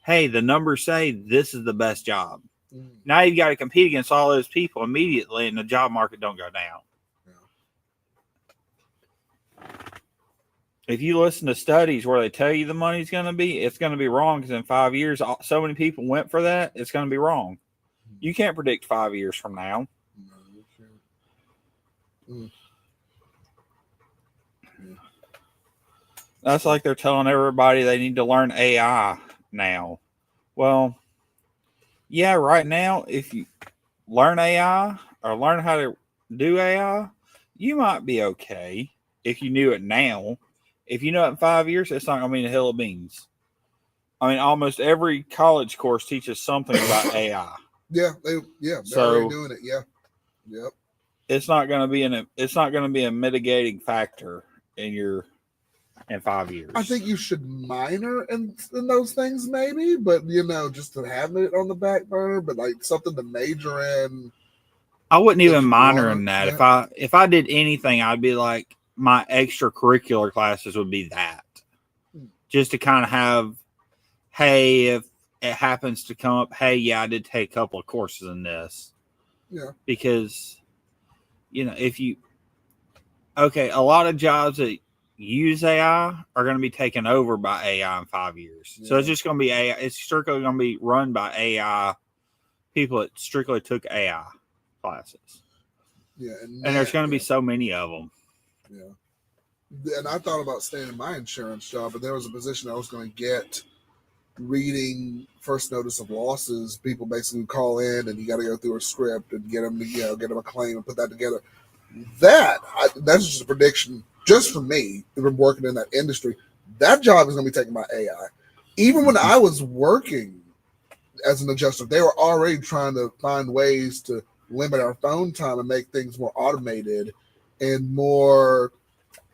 hey, the numbers say this is the best job? Now you've got to compete against all those people immediately, and the job market don't go down. Yeah. If you listen to studies where they tell you the money's going to be, it's going to be wrong, because in 5 years, so many people went for that, it's going to be wrong. You can't predict 5 years from now. No, you can't. Yeah. That's like they're telling everybody they need to learn AI now. Well, yeah, right now, if you learn AI or learn how to do AI, you might be okay if you knew it now. If you know it in 5 years, it's not going to mean a hill of beans. I mean, almost every college course teaches something about AI. Yeah, they're already doing it. Yeah, yep. It's not going to be a mitigating factor in 5 years. I think you should minor in those things, maybe, but just to have it on the back burner, but like something to major in. I wouldn't even minor in that. Yeah. If I did anything, I'd be like, my extracurricular classes would be that, just to kind of have, hey, if it happens to come up, hey, yeah, I did take a couple of courses in this. Yeah. Because, a lot of jobs that use AI are going to be taken over by AI in 5 years. Yeah. So it's just going to be AI. It's strictly going to be run by AI, people that strictly took AI classes. Yeah. And there's going to be so many of them. Yeah. And I thought about staying in my insurance job, but there was a position I was going to get reading first notice of losses. People basically call in and you got to go through a script and get them a claim and put that together. That's just a prediction just for me, from working in that industry. That job is going to be taken by AI. Even when I was working as an adjuster, they were already trying to find ways to limit our phone time and make things more automated and more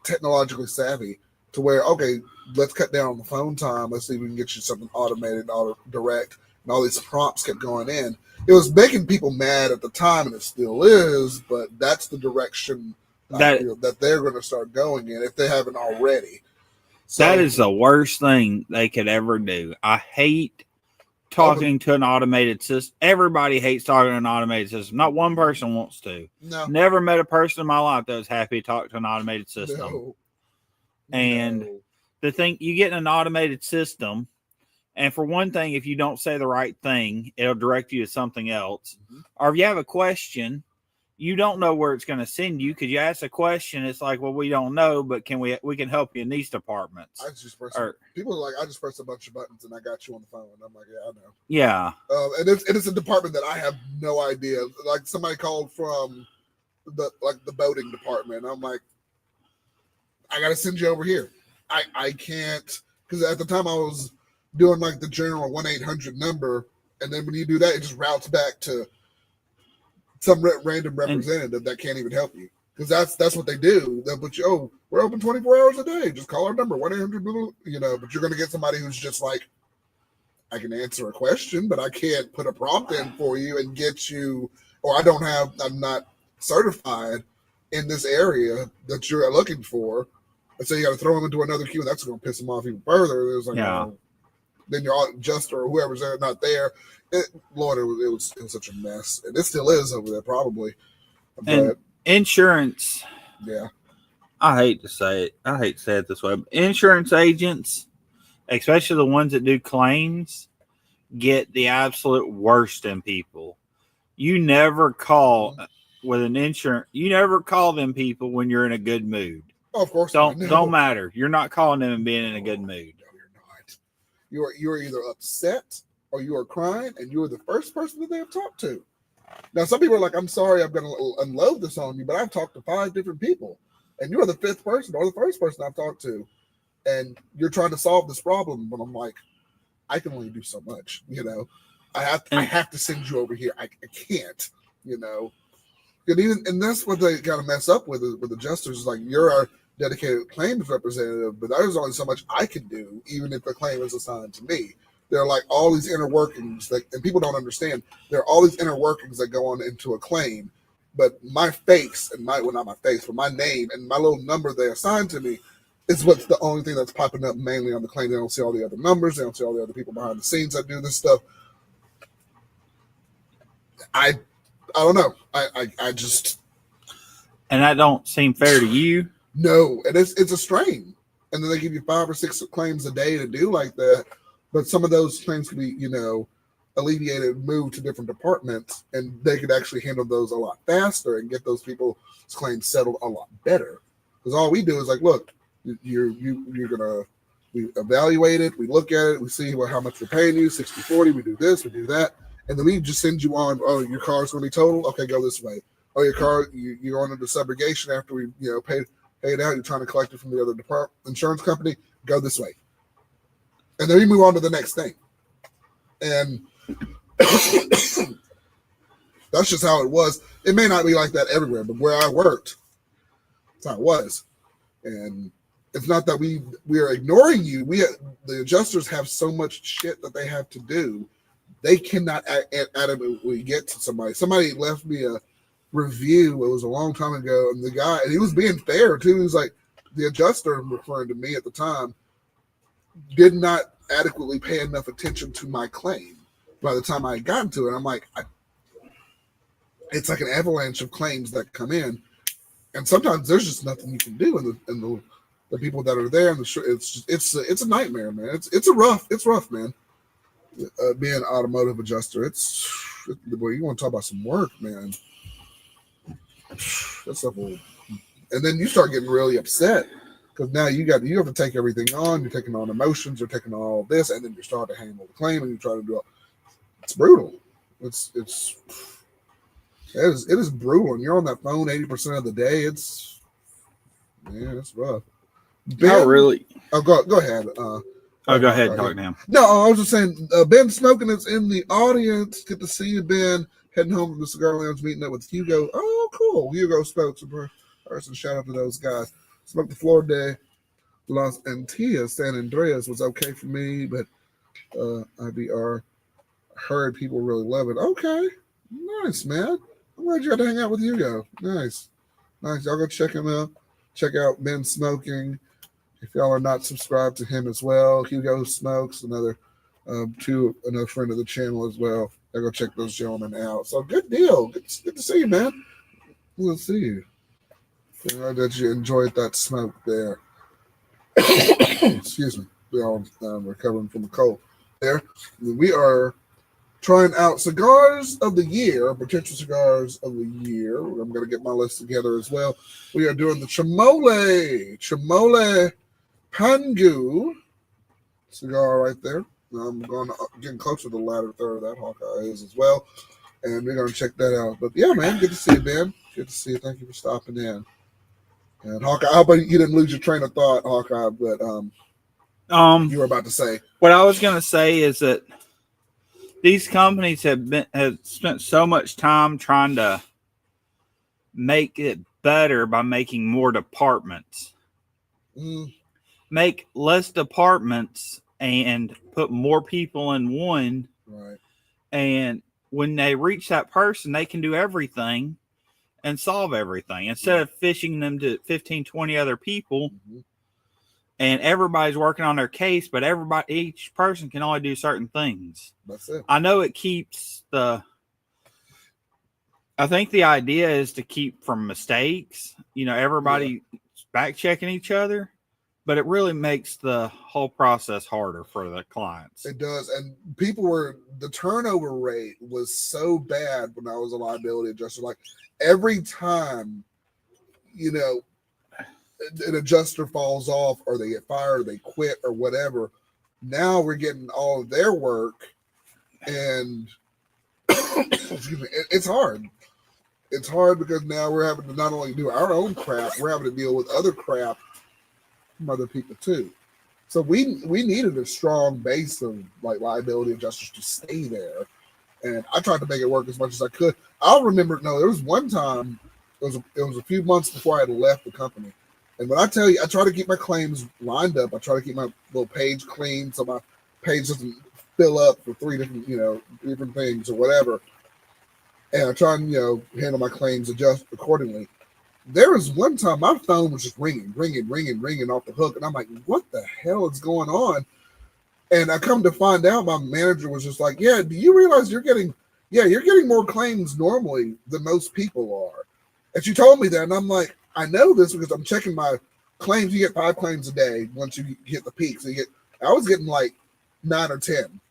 technologically savvy, to where, okay, let's cut down on the phone time. Let's see if we can get you something automated, auto direct, and all these prompts kept going in. It was making people mad at the time, and it still is, but that's the direction That that they're going to start going in if they haven't already. So, that is the worst thing they could ever do. I hate talking to an automated system. Everybody hates talking to an automated system. Not one person wants to. no, Never met a person in my life that was happy to talk to an automated system. no, And no. the thing, you get in an automated system, and for one thing, if you don't say the right thing, it'll direct you to something else. Mhm. Or if you have a question, you don't know where it's going to send you because you ask a question. It's like, well, we don't know, but we can help you in these departments. People are like, I just press a bunch of buttons and I got you on the phone. I'm like, yeah, I know. Yeah. And it's a department that I have no idea. Like somebody called from the boating department. I'm like, I got to send you over here. I can't, because at the time I was doing like the general 1-800 number, and then when you do that, it just routes back to some random representative that can't even help you, because that's what they do. They'll put you, oh, we're open 24 hours a day. Just call our number 1-800. You know, but you're going to get somebody who's just like, I can answer a question, but I can't put a prompt in for you and get you, or I'm not certified in this area that you're looking for. And so you got to throw them into another queue, and that's going to piss them off even further. There's like, Yeah. Then your adjuster or whoever's there not there. Lord, it was such a mess, and it still is over there probably. But And insurance, yeah, I hate to say it this way, but insurance agents, especially the ones that do claims, get the absolute worst in people. You never call with an insurance. You never call them people when you're in a good mood. oh, of course, Don't matter. You're not calling them and being in a good mood. No, you're not. You're either upset or you are crying, and you are the first person that they have talked to. Now, some people are like, I'm sorry, I'm going to unload this on you, but I've talked to 5 different people, and you're the 5th person or the first person I've talked to, and you're trying to solve this problem. But I'm like, I can only do so much, you know. I have to send you over here. I can't, you know. And that's what they got to mess up with adjusters. Is like, you're our dedicated claims representative, but there's only so much I can do, even if the claim is assigned to me. There are like all these inner workings and people don't understand. There are all these inner workings that go on into a claim, but my face and not my face, but my name and my little number they assigned to me is what's the only thing that's popping up mainly on the claim. They don't see all the other numbers. They don't see all the other people behind the scenes that do this stuff. I don't know. I just, and that don't seem fair to you. No, and it's a strain. And then they give you 5 or 6 claims a day to do like that. But some of those claims can be, you know, alleviated, moved to different departments, and they could actually handle those a lot faster and get those people's claims settled a lot better. Because all we do is like, look, you're gonna, we evaluate it, we look at it, we see how much we're paying you, 60/40, we do this, we do that, and then we just send you on. Oh, your car's gonna be totaled. Okay, go this way. Oh, your car, you're on into subrogation after we, you know, pay it out. You're trying to collect it from the other insurance company. Go this way. And then we move on to the next thing. And that's just how it was. It may not be like that everywhere, but where I worked, that's how it was. And it's not that we are ignoring you. The adjusters have so much shit that they have to do. They cannot adequately get to somebody. Somebody left me a review. It was a long time ago. And the guy, and he was being fair too. He was like, the adjuster, referring to me at the time, did not adequately pay enough attention to my claim by the time I had gotten to it. I'm like, it's like an avalanche of claims that come in, and sometimes there's just nothing you can do. And the people that are there, and it's a nightmare, man. It's rough, man. Being an automotive adjuster, boy, you want to talk about some work, man. That stuff will, and then you start getting really upset. Because now you have to take everything on. You're taking on emotions. You're taking on all this, and then you start to handle the claim, and you try to do it. It's brutal. It is brutal, and you're on that phone 80% of the day. It's rough. Ben, Not really. Oh, go ahead. Go ahead and talk now. No, I was just saying. Ben Smoking is in the audience. Good to see you, Ben. Heading home from the Cigar Lounge, meeting up with Hugo. Oh, cool. Hugo spokesperson. Shout out to those guys. Smoked the Floor Day, Los Antillas, San Andreas was okay for me, but IBR heard people really love it. Okay, nice, man. I'm glad you got to hang out with Hugo. Nice. Nice. Y'all go check him out. Check out Ben Smoking. If y'all are not subscribed to him as well, Hugo Smokes, another friend of the channel as well. Y'all go check those gentlemen out. So good deal. Good to see you, man. We'll see you. That you enjoyed that smoke there. Excuse me. We all recovering from a cold. There, we are trying out cigars of the year, potential cigars of the year. I'm going to get my list together as well. We are doing the Chamole Pangu cigar right there. I'm going getting closer to the latter third of that Hawkeye is as well, and we're going to check that out. But yeah, man, good to see you, Ben. Good to see you. Thank you for stopping in. And Hawkeye, I hope you didn't lose your train of thought, Hawkeye. But you were about to say. What I was going to say is that these companies have spent so much time trying to make it better by making more departments. Make less departments and put more people in one. Right. And when they reach that person, they can do everything and solve everything instead of fishing them to 15, 20 other people. And everybody's working on their case, but each person can only do certain things. That's it. I know it keeps I think the idea is to keep from mistakes, everybody back checking each other, but it really makes the whole process harder for the clients. It does. And the turnover rate was so bad when I was a liability adjuster. Like every time, an adjuster falls off or they get fired or they quit or whatever, now we're getting all of their work, and excuse me, it's hard. It's hard because now we're having to not only do our own crap, we're having to deal with other crap from other people too. So we needed a strong base of like liability adjusters to stay there, and I tried to make it work as much as I could. I'll remember. No, there was one time. It was a few months before I had left the company. And when I tell you, I try to keep my claims lined up. I try to keep my little page clean so my page doesn't fill up for three different things or whatever. And I try and, handle my claims adjust accordingly. There was one time my phone was just ringing off the hook. And I'm like, what the hell is going on? And I come to find out my manager was just like, yeah, do you realize you're getting more claims normally than most people are? And she told me that. And I'm like, I know this because I'm checking my claims. You get 5 claims a day once you hit the peak. So I was getting like 9 or 10.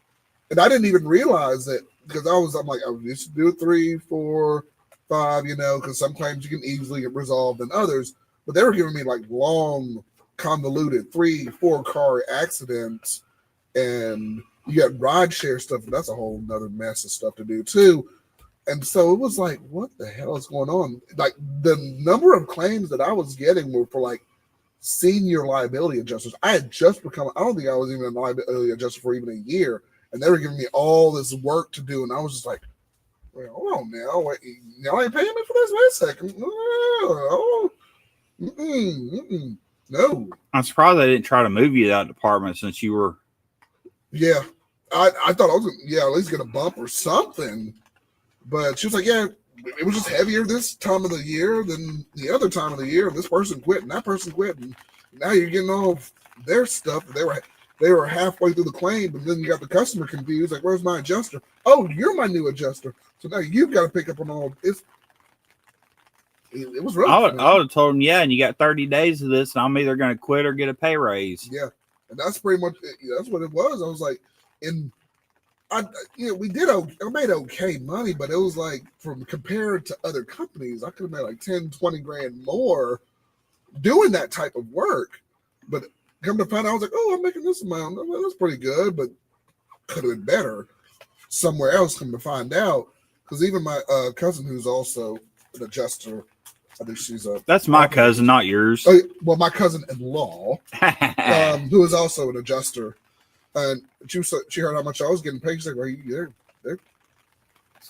And I didn't even realize that because I'm like, I used to do 3, 4, 5, because some claims you can easily get resolved than others. But they were giving me like long, convoluted 3, 4 car accidents. And you got ride share stuff. And that's a whole nother mess of stuff to do too. And so it was like, what the hell is going on? Like the number of claims that I was getting were for like senior liability adjusters. I had just become, I don't think I was even a liability adjuster for even a year. And they were giving me all this work to do. And I was just like, well, hold on now. Wait, y'all ain't paying me for this? Wait a second. No. I'm surprised they didn't try to move you to that department since you were. Yeah. I thought I was going to, at least get a bump or something. But she was like, yeah, it was just heavier this time of the year than the other time of the year. This person quit and that person quit. And now you're getting all their stuff. They were halfway through the claim, but then you got the customer confused. Like, where's my adjuster? Oh, you're my new adjuster. So now you've got to pick up on all this. It was rough. I would have told them, yeah, and you got 30 days of this, and I'm either going to quit or get a pay raise. Yeah. And that's pretty much, that's what it was. I was like, I made okay money, but it was like compared to other companies, I could have made like 10, 20 grand more doing that type of work. But come to find out, I was like, oh, I'm making this amount. That's pretty good, but could have been better somewhere else. Come to find out, because even my cousin, who's also an adjuster, I think she's that's my cousin, not yours. Well, my cousin-in-law, who is also an adjuster. And she heard how much I was getting paid. She's like, well,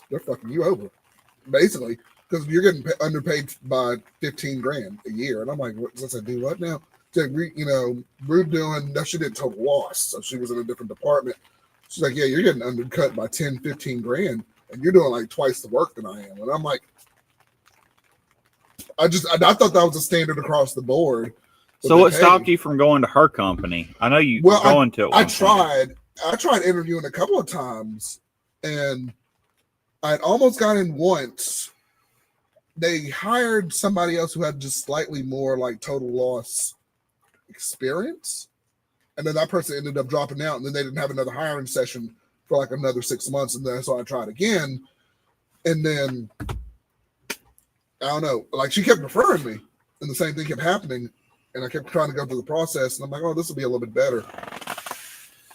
they're fucking you over, basically, because you're getting underpaid by 15 grand a year. And I'm like, what's I do what now? So, we're doing, that she did total loss. So she was in a different department. She's like, yeah, you're getting undercut by 10, 15 grand. And you're doing like twice the work than I am. And I'm like, I thought that was a standard across the board. So what stopped you from going to her company? I know you were going to it. I tried interviewing a couple of times, and I'd almost got in once. They hired somebody else who had just slightly more like total loss experience. And then that person ended up dropping out, and then they didn't have another hiring session for like another 6 months. And then so I tried again. And then I don't know, like she kept referring me, and the same thing kept happening. And I kept trying to go through the process, and I'm like, oh, this will be a little bit better.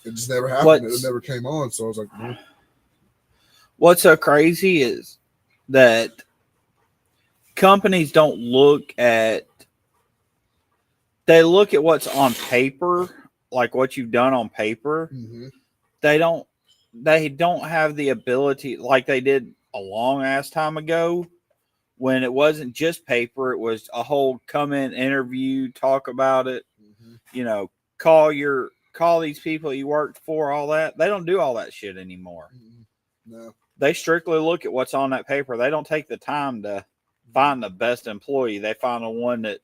It just never happened. It never came on. So I was like, what's so crazy is that companies don't look at, they look at what's on paper, like what you've done on paper. mm-hmm. They don't have the ability like they did a long ass time ago, when it wasn't just paper, it was a whole come in, interview, talk about it, mm-hmm. you know, call these people you worked for, all that. They don't do all that shit anymore. Mm-hmm. No. They strictly look at what's on that paper. They don't take the time to find the best employee. They find the one that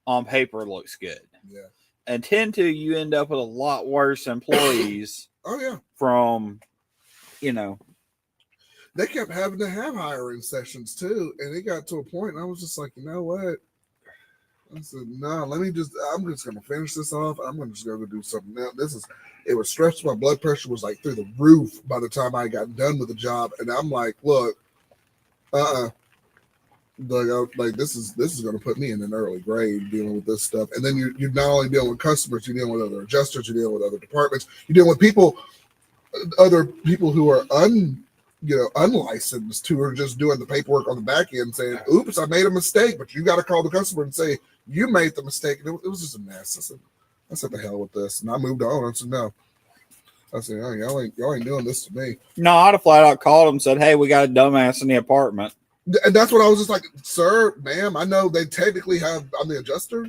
on paper looks good. Yeah. And you end up with a lot worse employees. Oh yeah. From, you know, they kept having to have hiring sessions too, and it got to a point, and I was just like, you know what? I said, no, I'm just gonna finish this off. I'm gonna just go do something now. It was stressful. My blood pressure was like through the roof by the time I got done with the job, and I'm like, look, like this is gonna put me in an early grade dealing with this stuff. And then you're not only dealing with customers, you're dealing with other adjusters, you're dealing with other departments, you're dealing with other people who are unlicensed, who are just doing the paperwork on the back end saying, oops, I made a mistake, but you got to call the customer and say you made the mistake. And it was just a mess. I said the hell with this, and I moved on. I said no. I said, oh, y'all ain't doing this to me. No, I'd have flat out called them and said, hey, we got a dumbass in the apartment. And that's what I was just like, sir, ma'am, I know they technically I'm the adjuster,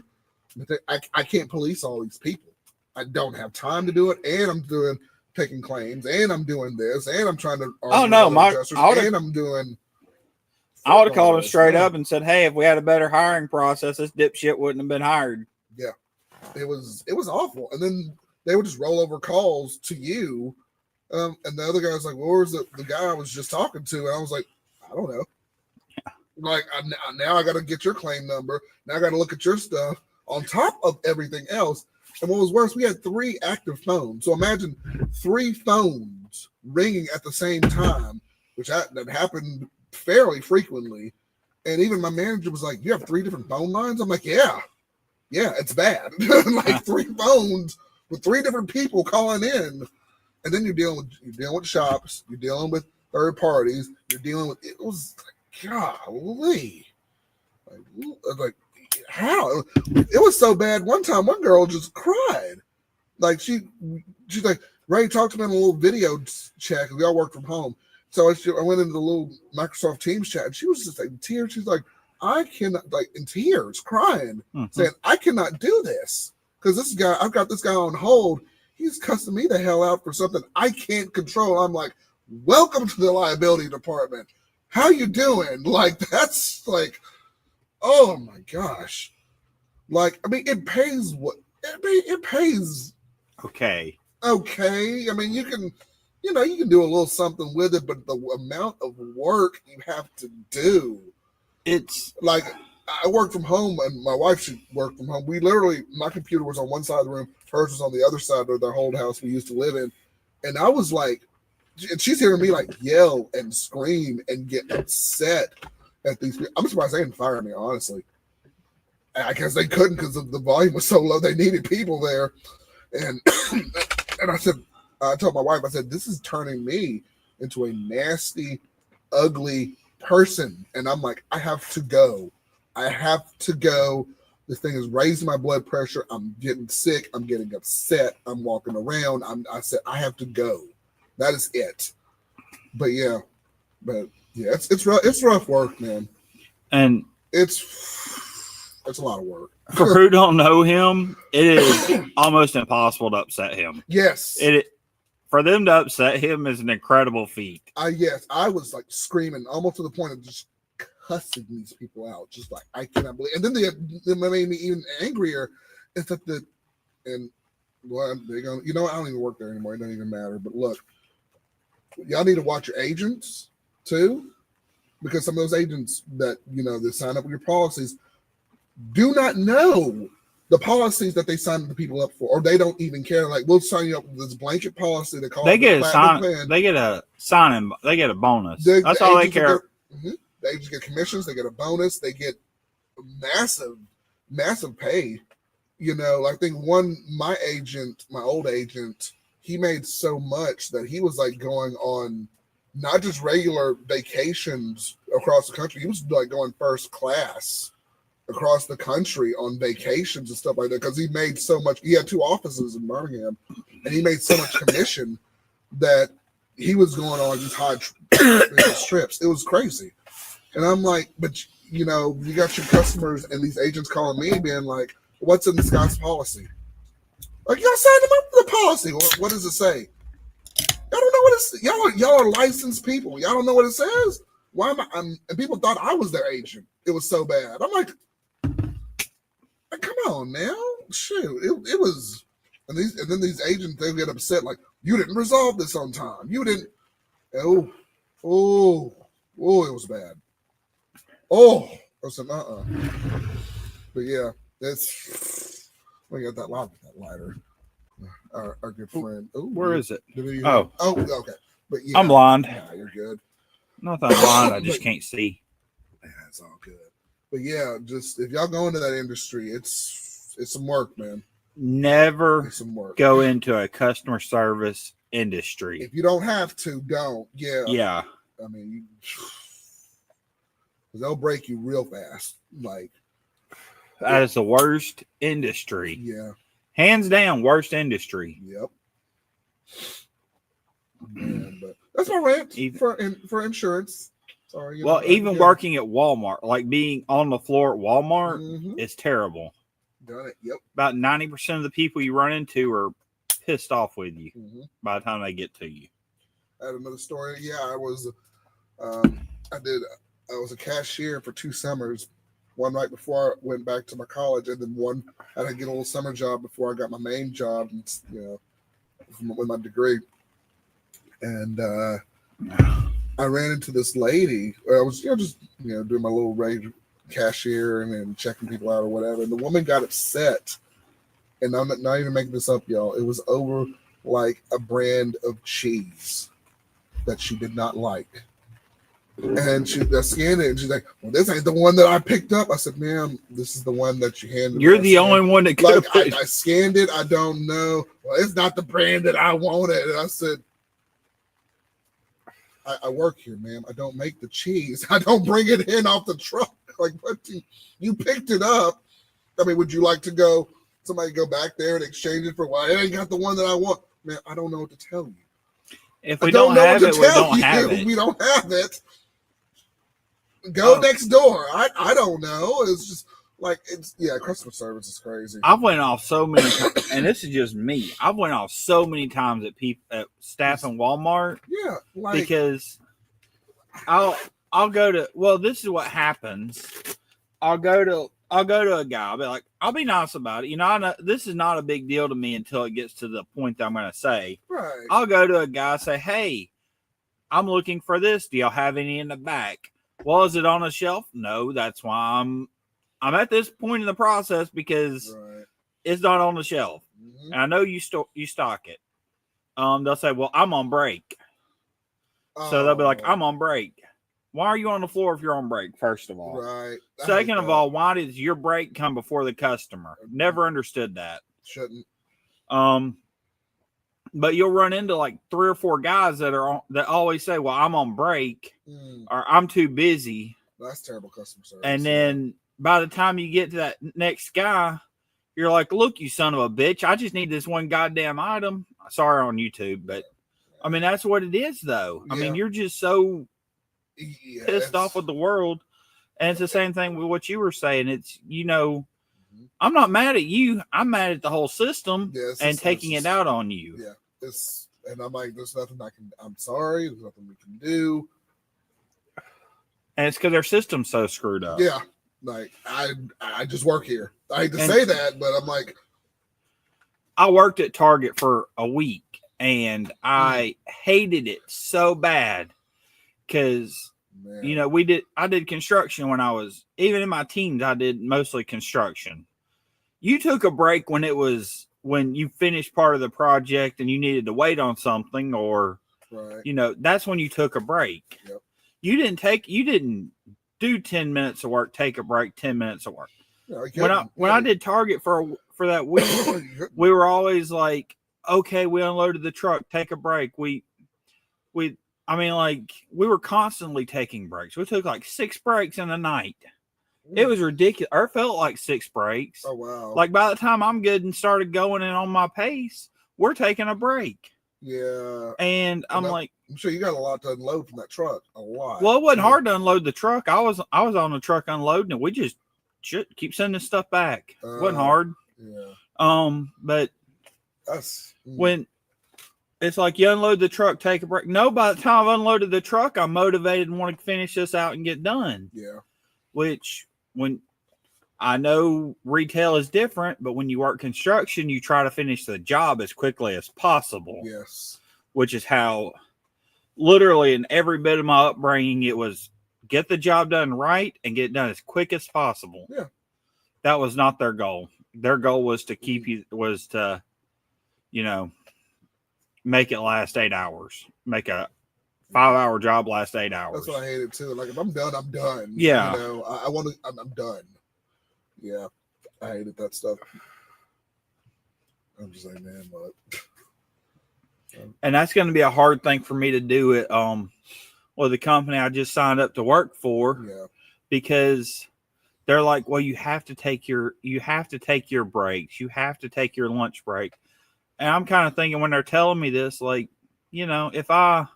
but I can't police all these people. I don't have time to do it, and I'm taking claims, and I'm doing this, and I'm trying to I would have called him straight up and said, hey, if we had a better hiring process, this dipshit wouldn't have been hired. Yeah. It was awful. And then they would just roll over calls to you. And the other guy was like, well, where's the guy I was just talking to? And I was like, I don't know. Like, now I got to get your claim number. Now I got to look at your stuff on top of everything else. And what was worse, we had 3 active phones. So imagine 3 phones ringing at the same time, which that happened fairly frequently. And even my manager was like, you have 3 different phone lines? I'm like, yeah, it's bad. Like 3 phones with 3 different people calling in. And then you're dealing with shops, you're dealing with third parties, it was like, golly. Like how? It was so bad. One time, one girl just cried. Like she's like, Ray, talk to me in a little video chat, because we all work from home. So I went into the little Microsoft Teams chat, and she was just like in tears. She's like, I cannot, like in tears, crying, saying, I cannot do this because I've got this guy on hold. He's cussing me the hell out for something I can't control. I'm like, welcome to the liability department. How you doing? Like, that's like, oh my gosh. Like, I mean, it pays it pays. Okay. I mean, you can do a little something with it, but the amount of work you have to do. It's like, I work from home, and my wife should work from home. My computer was on one side of the room, hers was on the other side of the whole house we used to live in. And I was like, and she's hearing me like yell and scream and get upset at these people. I'm surprised they didn't fire me, honestly. I guess they couldn't because the volume was so low. They needed people there. And I told my wife, I said, this is turning me into a nasty, ugly person. And I'm like, I have to go. This thing is raising my blood pressure. I'm getting sick. I'm getting upset. I'm walking around. I said, I have to go. That is it. But yeah, it's rough. It's rough work, man. And it's a lot of work. For who don't know him, it is almost impossible to upset him. Yes. For them to upset him is an incredible feat. Yes, I was like screaming almost to the point of just cussing these people out, just like I cannot believe. And then they made me even angrier. It's that well, they're gonna, I don't even work there anymore. It doesn't even matter. But look, y'all need to watch your agents too, because some of those agents that that sign up with your policies do not know the policies that they sign the people up for, or they don't even care. Like, we'll sign you up with this blanket policy. They get a bonus. That's all they care. They just get commissions. They get a bonus. They get massive pay. I think my old agent, he made so much that he was like going on not just regular vacations across the country. He was like going first class across the country on vacations and stuff like that, because he made so much. He had 2 offices in Birmingham, and he made so much commission that he was going on these high trips. It was crazy. And I'm like, but you got your customers and these agents calling me being like, what's in this guy's policy? Like, y'all signed him up for the policy. What does it say? Y'all don't know what it's. Y'all are licensed people. Y'all don't know what it says. Why am I? And people thought I was their agent. It was so bad. I'm like, come on now, shoot. It was, and then these agents, they get upset like, you didn't resolve this on time. You didn't. Oh, it was bad. I said, But yeah, we got that lighter. Our good friend. Where is it? Okay. But yeah, I'm blind. Yeah, you're good. Not that I'm blind. I just can't see. Yeah, it's all good. But yeah, just if y'all go into that industry, it's some work, man. Never some work. Go into a customer service industry. If you don't have to, don't. Yeah. Yeah. I mean, they'll break you real fast. Like, that is the worst industry. Yeah. Hands down, worst industry. Yep. Man, but that's my rant for insurance. Sorry. Even working at Walmart, like being on the floor at Walmart, is terrible. Done it. Yep. About 90% of the people you run into are pissed off with you by the time they get to you. I had another story. Yeah, I was a cashier for 2 summers. One right before I went back to my college, and then one I had to get a little summer job before I got my main job, and with my degree. And I ran into this lady. I was just doing my little range cashier and then checking people out or whatever. And the woman got upset, and I'm not even making this up, y'all. It was over like a brand of cheese that she did not like. And I scanned it, and she's like, "Well, this ain't the one that I picked up." I said, "Ma'am, this is the one that you handed me." You're the only one that could have. I scanned it. I don't know. Well, it's not the brand that I wanted. And I said, I work here, ma'am. I don't make the cheese. I don't bring it in off the truck. Like, what? You picked it up. I mean, would you like to somebody go back there and exchange it for, well, it ain't got the one that I want? Man, I don't know what to tell you. If we don't have it, we don't have it. We don't have it. Go next door. I don't know. It's just like, customer service is crazy. I've went off so many times, and this is just me. I've went off so many times at staff in Walmart. Yeah, because I'll go to. Well, this is what happens. I'll go to a guy. I'll be like, I'll be nice about it. I know this is not a big deal to me until it gets to the point that I'm going to say. Right. I'll go to a guy, say, "Hey, I'm looking for this. Do y'all have any in the back?" Well, is it on a shelf? No, that's why I'm at this point in the process, because it's not on the shelf. And I know you stock it. They'll say, "Well, I'm on break." So they'll be like, "I'm on break." Why are you on the floor if you're on break, first of all? Right. Second of all, why does your break come before the customer? Never understood that. Shouldn't. But you'll run into like 3 or 4 guys that always say, "Well, I'm on break," or "I'm too busy." That's terrible customer service. And then by the time you get to that next guy, you're like, "Look, you son of a bitch, I just need this one goddamn item." Sorry on YouTube, but I mean, that's what it is, though. I mean, you're just so pissed off with the world. And it's the same thing with what you were saying. It's, I'm not mad at you. I'm mad at the whole system and taking it out on you. Yeah. And I'm like, there's nothing I'm sorry. There's nothing we can do. And it's because their system's so screwed up. Yeah. Like, I just work here. I hate to And- say that, but I'm like, I worked at Target for a week and I hated it so bad because, man. you know, I did construction when I was, even in my teens, I did mostly construction. You took a break when you finished part of the project and you needed to wait on something, or, right. you know, that's when you took a break. Yep. You didn't do 10 minutes of work, take a break, 10 minutes of work. Yeah, When I did Target for that week, we were always like, okay, we unloaded the truck, take a break. We were constantly taking breaks. We took like 6 breaks in a night. It was ridiculous. Or it felt like 6 breaks. Oh, wow. Like by the time I'm good and started going and on my pace, we're taking a break. Yeah. And I'm sure you got a lot to unload from that truck. A lot. Well, it wasn't hard to unload the truck. I was on the truck unloading it. We just keep sending this stuff back. It wasn't hard. Yeah. But That's when it's like you unload the truck, take a break. No, by the time I've unloaded the truck, I'm motivated and want to finish this out and get done. Yeah. Which, when I know retail is different, but when you work construction, you try to finish the job as quickly as possible. Yes. Which is how, literally, in every bit of my upbringing, it was get the job done right and get it done as quick as possible. Yeah. That was not their goal. Their goal was to make it last 8 hours. Make a 5-hour job last 8 hours. That's what I hated too. Like, if I'm done, I'm done. Yeah. You know, I want to. I'm done. Yeah, I hated that stuff. I'm just like, man, what? And that's going to be a hard thing for me to do it. Well, the company I just signed up to work for. Yeah. Because they're like, well, you have to take your breaks. You have to take your lunch break. And I'm kind of thinking when they're telling me this, like, if I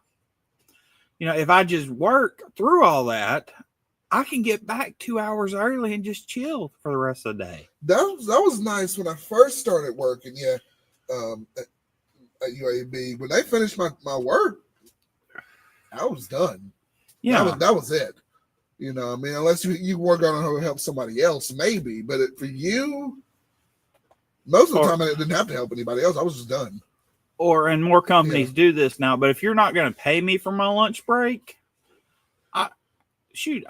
just work through all that, I can get back 2 hours early and just chill for the rest of the day. That was nice when I first started working. Yeah. At UAB, when they finished my work, I was done. Yeah. That was it. You know, I mean, unless you were going to help somebody else, maybe. But for you, most of the time, I didn't have to help anybody else. I was just done. And more companies do this now. But if you're not going to pay me for my lunch break, I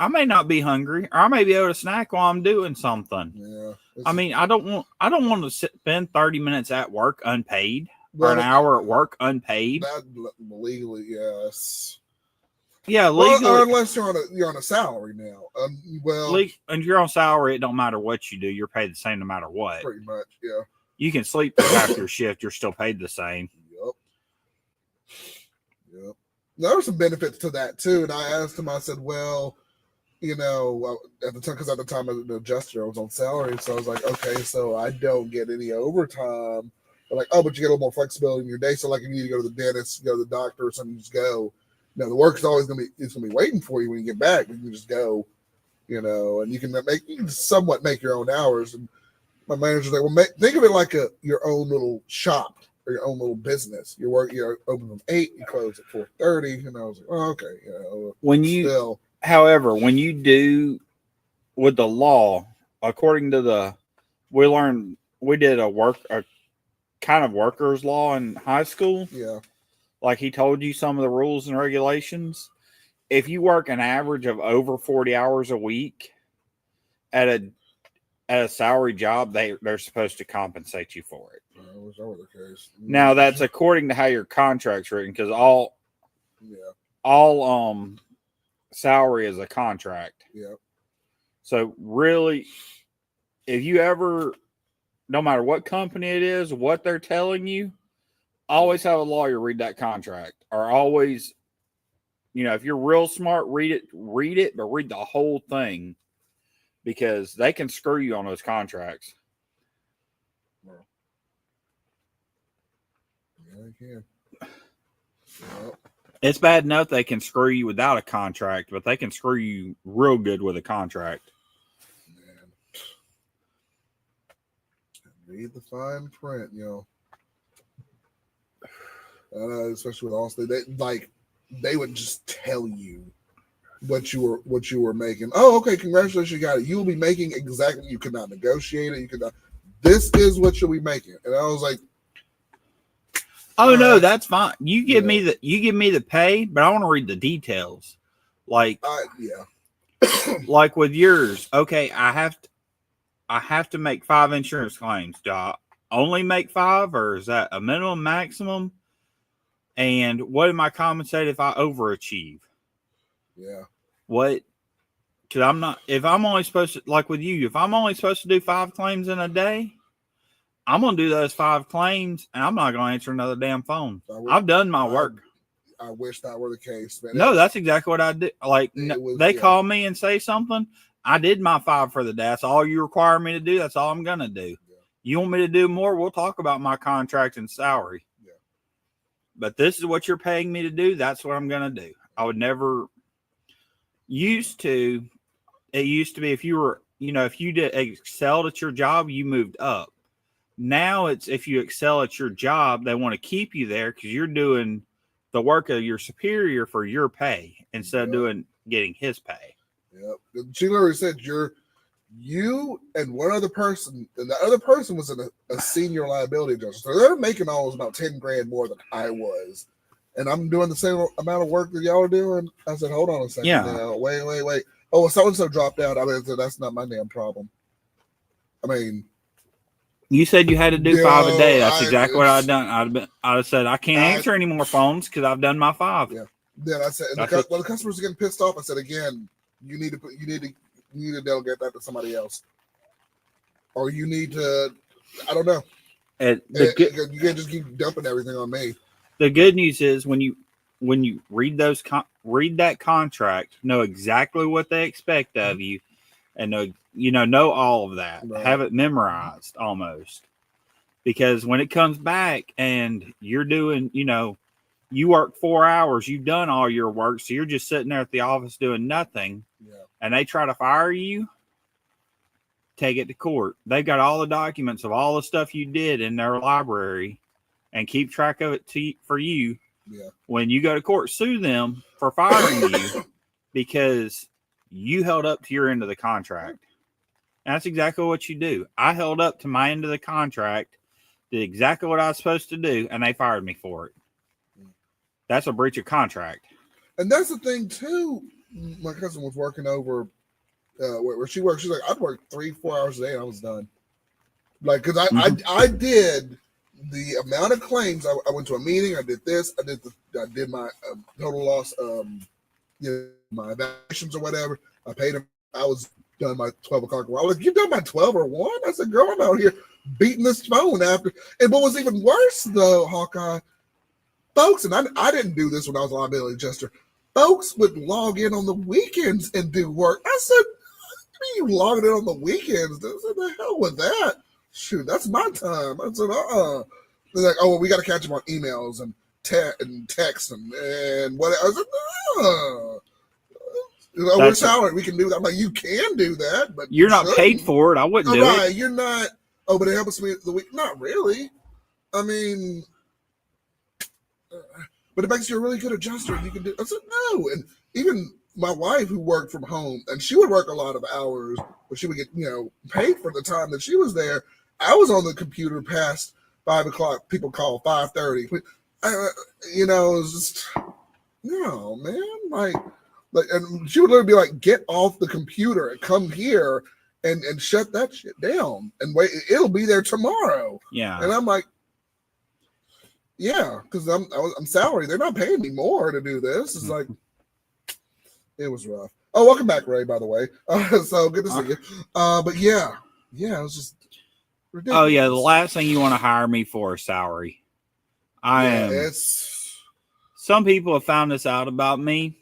may not be hungry, or I may be able to snack while I'm doing something. Yeah. I mean, I don't want to spend 30 minutes at work unpaid, or an hour at work unpaid. That legally, yes. Yeah, legally. Well, unless you're on a salary now. And you're on salary, it don't matter what you do. You're paid the same no matter what. Pretty much, yeah. You can sleep for half your shift. You're still paid the same. Yep. There were some benefits to that too, and I asked him. I said, "Well, at the time, because at the time as an adjuster, I was on salary, so I was like, okay, so I don't get any overtime. They're like, oh, but you get a little more flexibility in your day. So like, if you need to go to the dentist, go to the doctor, or something, just go. The work is always gonna be waiting for you when you get back. You can just go, and you can somewhat make your own hours. And my manager's like, well, think of it like your own little shop or your own little business. You open from 8, you close at 4:30. And I was like, oh, okay. However, when you do with the law, according to we did a kind of workers law in high school. Yeah. Like he told you some of the rules and regulations. If you work an average of over 40 hours a week at a salary job, they're supposed to compensate you for it. I wish that were the case. Now that's according to how your contract's written, because all salary is a contract. Yeah. So really, if you ever, no matter what company it is, what they're telling you, always have a lawyer read that contract, or always, if you're real smart, read it, but read the whole thing, because they can screw you on those contracts. Yeah, they can. Well, it's bad enough they can screw you without a contract, but they can screw you real good with a contract. Man. Read the fine print, especially with Allstate, they would just tell you what you were making. Oh, okay, congratulations, you got it. You will be making exactly. You could not negotiate it. You could not. This is what you'll be making. And I was like, oh no, right. that's fine. You give me the pay, but I want to read the details. Like like with yours, okay, I have to make 5 insurance claims. Do I only make 5, or is that a minimum, maximum? And what am I compensated if I overachieve? Yeah. What? Because I'm not. If I'm only supposed to, like with you, if I'm only supposed to do 5 claims in a day, I'm gonna do those 5 claims, and I'm not gonna answer another damn phone. I've done my work. I wish that were the case, man. No, that's exactly what I did. Like they call me and say something. I did my 5 for the day. That's all you require me to do. That's all I'm gonna do. Yeah. You want me to do more? We'll talk about my contract and salary. Yeah. But this is what you're paying me to do. That's what I'm gonna do. I would never. It used to be if you were, if you excelled at your job, you moved up. Now it's if you excel at your job, they want to keep you there because you're doing the work of your superior for your pay instead of getting his pay. Yeah, she literally said you and one other person, and the other person was a senior liability adjuster. So they're making almost about 10 grand more than I was, and I'm doing the same amount of work that y'all are doing. I said, hold on a second. Yeah. Now, wait. Oh, well, so and so dropped out. I mean, that's not my damn problem. I mean. You said you had to do 5 a day. That's exactly what I'd done. I'd have said I can't answer any more phones because I've done my 5. Yeah. Then I said, the customers are getting pissed off. I said again, you need to delegate that to somebody else, or you need to. I don't know. You can't just keep dumping everything on me. The good news is when you read that contract, know exactly what they expect of you, and know all of that. Right. Have it memorized almost. Because when it comes back and you're doing, you work 4 hours, you've done all your work, so you're just sitting there at the office doing nothing, and they try to fire you, take it to court. They've got all the documents of all the stuff you did in their library and keep track of it for you. Yeah. When you go to court, sue them for firing you because you held up to your end of the contract. And that's exactly what you do. I held up to my end of the contract, did exactly what I was supposed to do, and they fired me for it. That's a breach of contract. And that's the thing, too. My cousin was working over where she works. She's like, I'd work 3-4 hours a day, and I was done. Like, because I did the amount of claims. I went to a meeting. I did this. I did my total loss, my evaluations or whatever. I paid them. I was done by 12 o'clock. I was like, you done by 12 or 1? I said, girl, I'm out here beating this phone after. And what was even worse, though, Hawkeye, folks, and I didn't do this when I was a liability adjuster, folks would log in on the weekends and do work. I said, you logged in on the weekends? I said, the hell with that? Shoot, that's my time. I said, They're like, oh, well, we got to catch them on emails and text and what. I said, we're salaried. We can do that. I'm like, you can do that, but you're not paid for it. I wouldn't do it. You're not. Oh, but it helps me the week. Not really. I mean, but it makes you a really good adjuster. You can do. I said no, and even my wife who worked from home, and she would work a lot of hours, but she would get paid for the time that she was there. I was on the computer past 5 o'clock. People call 5:30. It was just no, man. Like, and she would literally be like, get off the computer and come here and shut that shit down and wait. It'll be there tomorrow. Yeah. And I'm like, yeah, because I'm salaried. They're not paying me more to do this. It's like, it was rough. Oh, welcome back, Ray, by the way. So good to see you. But yeah, it was just ridiculous. Oh, yeah, the last thing you want to hire me for is salary. Some people have found this out about me.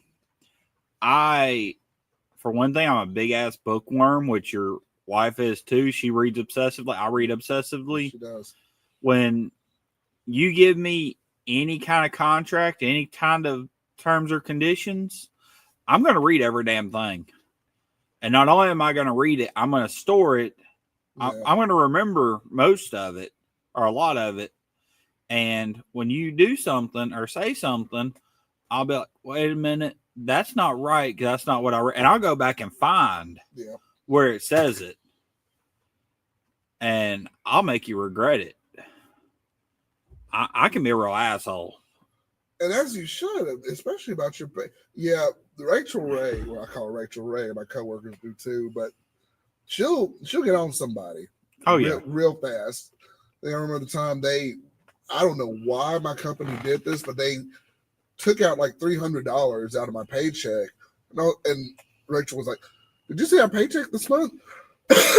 For one thing, I'm a big-ass bookworm, which your wife is too. She reads obsessively. I read obsessively. She does. When you give me any kind of contract, any kind of terms or conditions, I'm going to read every damn thing. And not only am I going to read it, I'm going to store it. Yeah. I'm going to remember most of it or a lot of it. And when you do something or say something, I'll be like, wait a minute. that's not right because that's not what I read. And I'll go back and find where it says it, and I'll make you regret it. I can be a real asshole. And as you should, especially about your pay. Yeah, Rachel Ray, well, I call her Rachel Ray, and my coworkers do too, but she'll get on somebody. Oh, yeah. Real fast. I remember the time I don't know why my company did this, but they took out like $300 out of my paycheck. And Rachel was like, "Did you see our paycheck this month?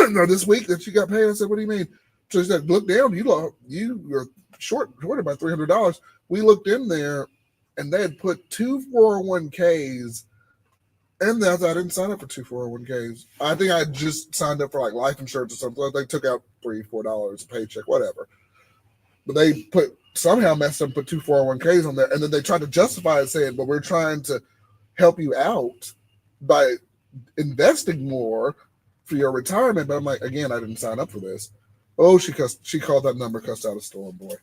No, this week that you got paid?" I said, "What do you mean?" So she said, "Look down. You're shorted by $300. We looked in there, and they had put 2 401ks. And I didn't sign up for 2 401ks. I think I just signed up for like life insurance or something. They took out $3-4 a paycheck, whatever. But they somehow messed up and put 2 401ks on there. And then they tried to justify it saying, "But we're trying to help you out by investing more for your retirement." But I'm like, again, I didn't sign up for this. Oh, she called that number, cussed out a storm, boy.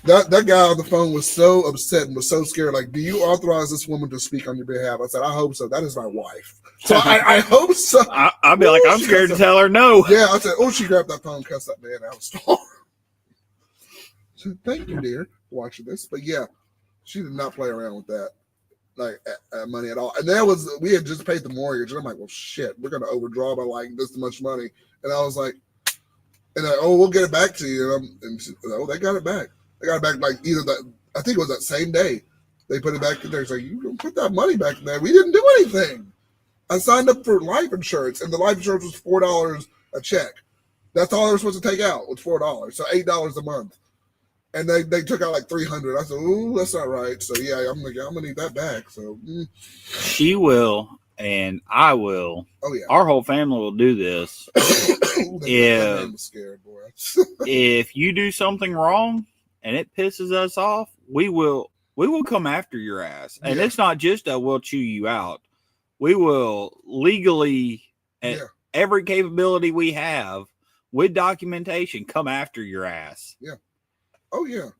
That guy on the phone was so upset and was so scared. Like, "Do you authorize this woman to speak on your behalf?" I said, "I hope so. That is my wife." So I hope so. I'll be like, I'm scared to tell her no. Yeah, I said, she grabbed that phone, cussed that man out of storm. So thank you, dear, for watching this. But yeah, she did not play around with that, like money at all. And we had just paid the mortgage, and I'm like, "Well, shit, we're gonna overdraw by like this much money." And I was like, we'll get it back to you. And she, they got it back. They got it back like either that. I think it was that same day. They put it back in there. It's like, "You don't put that money back in there. We didn't do anything. I signed up for life insurance, and the life insurance was $4 a check. That's all they were supposed to take out was $4, so $8 a month. And they took out like $300. I said, "Ooh, that's not right." So yeah, I'm gonna need that back. So she will, and I will. Oh yeah, our whole family will do this. I'm scared, boy. If you do something wrong and it pisses us off, we will come after your ass. And it's not just that we'll chew you out. We will legally, at every capability we have, with documentation, come after your ass. Yeah. Oh yeah.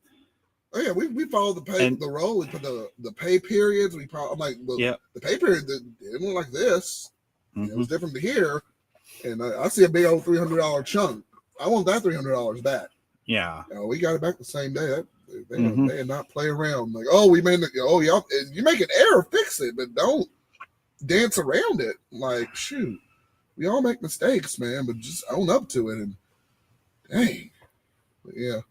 Oh yeah. We follow the role. We put the pay periods. I'm like, the pay period didn't look like this. Mm-hmm. It was different to here. And I see a big old $300 chunk. I want that $300 back. Yeah. We got it back the same day. They did not play around. Like, we made it. Y'all, you make an error, fix it, but don't dance around it. Like, shoot, we all make mistakes, man, but just own up to it. And dang, yeah.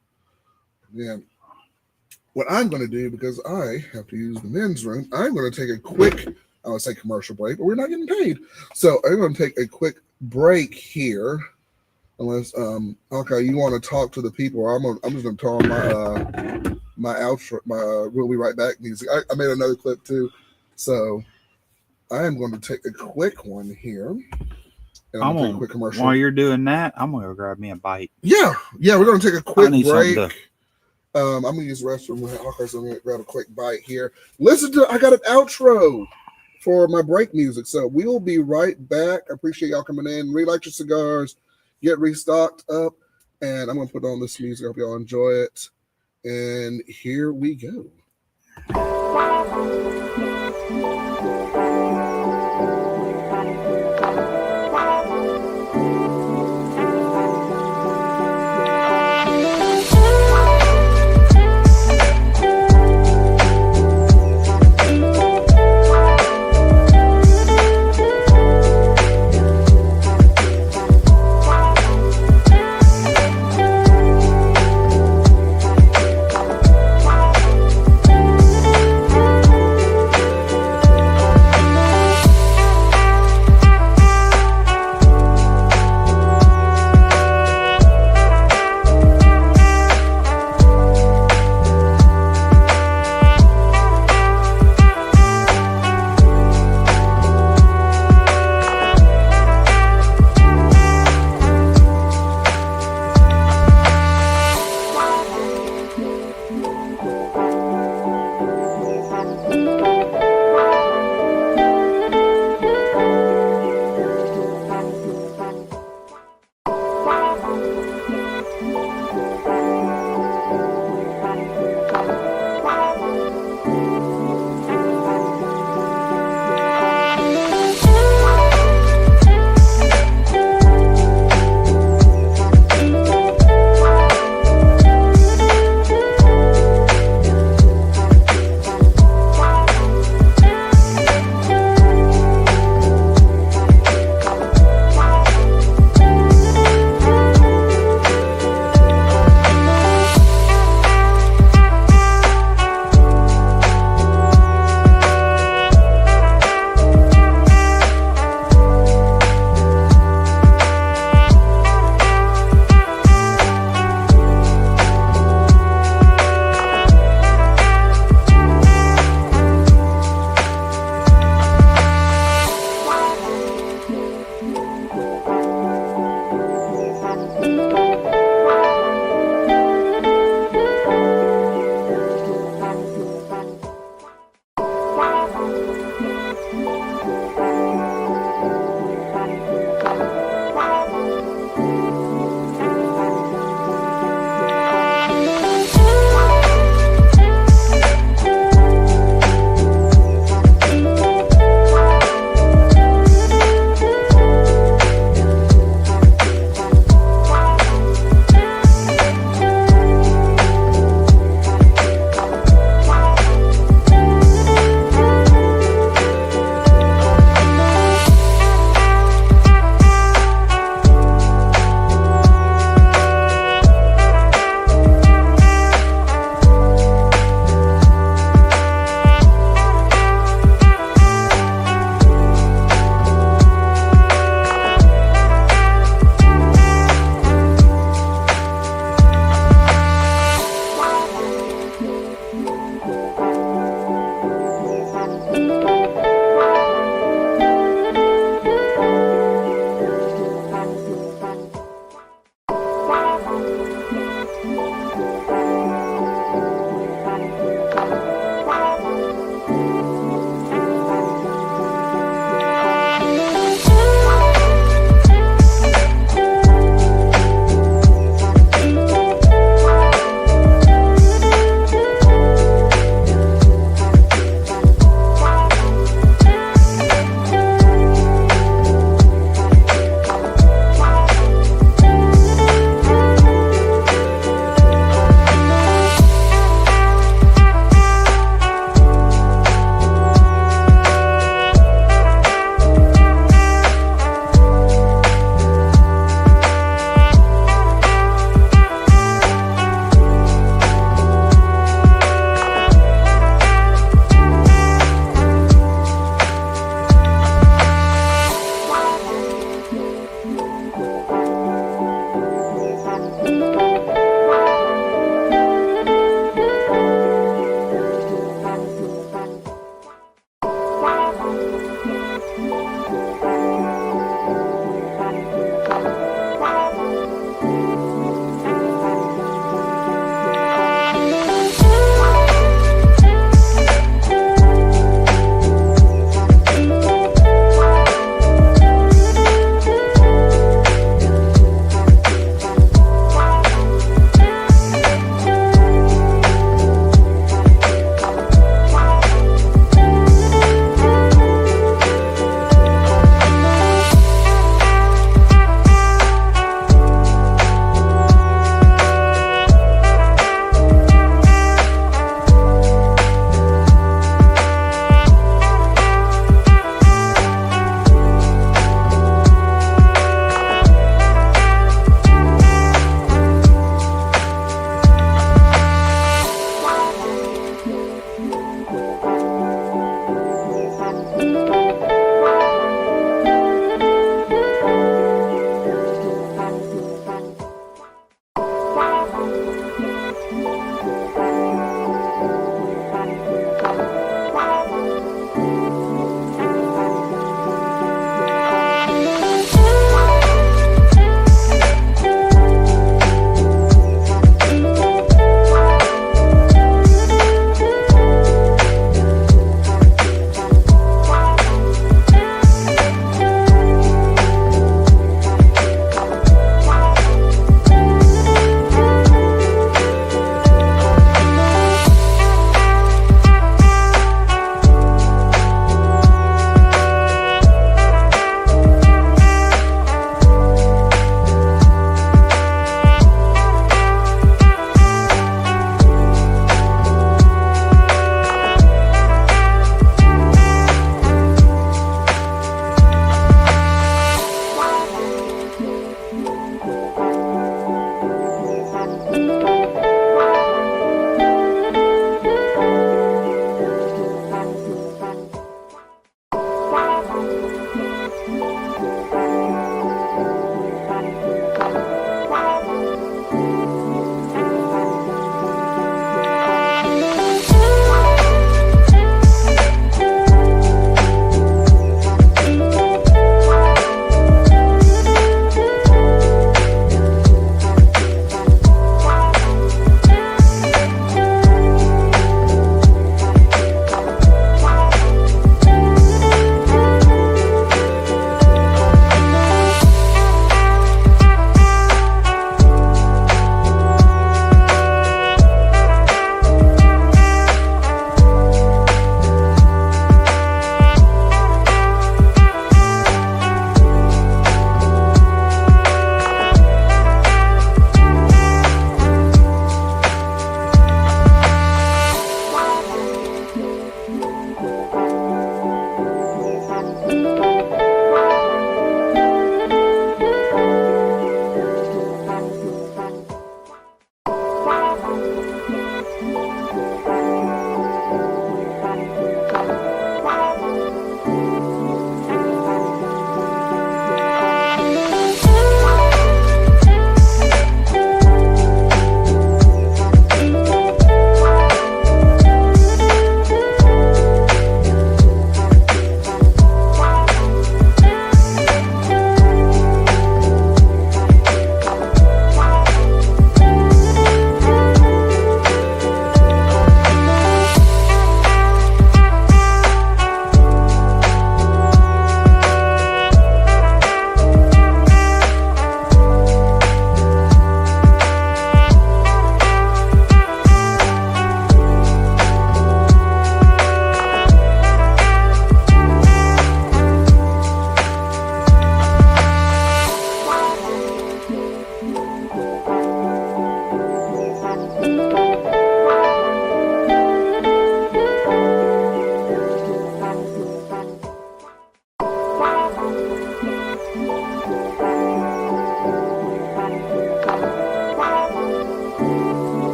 What I'm going to do, because I have to use the men's room, I'm going to take a quick, I would say commercial break, but we're not getting paid. So I'm going to take a quick break here. Unless Hawkeye, you want to talk to the people, I'm just gonna turn on my outro, my "We'll Be Right Back" music. I made another clip too, so I am going to take a quick one here. And I'm gonna take a quick commercial. While you're doing that, I'm gonna go grab me a bite. Yeah, we're gonna take a quick break. I'm gonna use the restroom. Hawkeye, so I'm gonna grab a quick bite here. I got an outro for my break music, so we'll be right back. I appreciate y'all coming in. Relight your cigars. Get restocked up, and I'm going to put on this music. I hope y'all enjoy it. And here we go.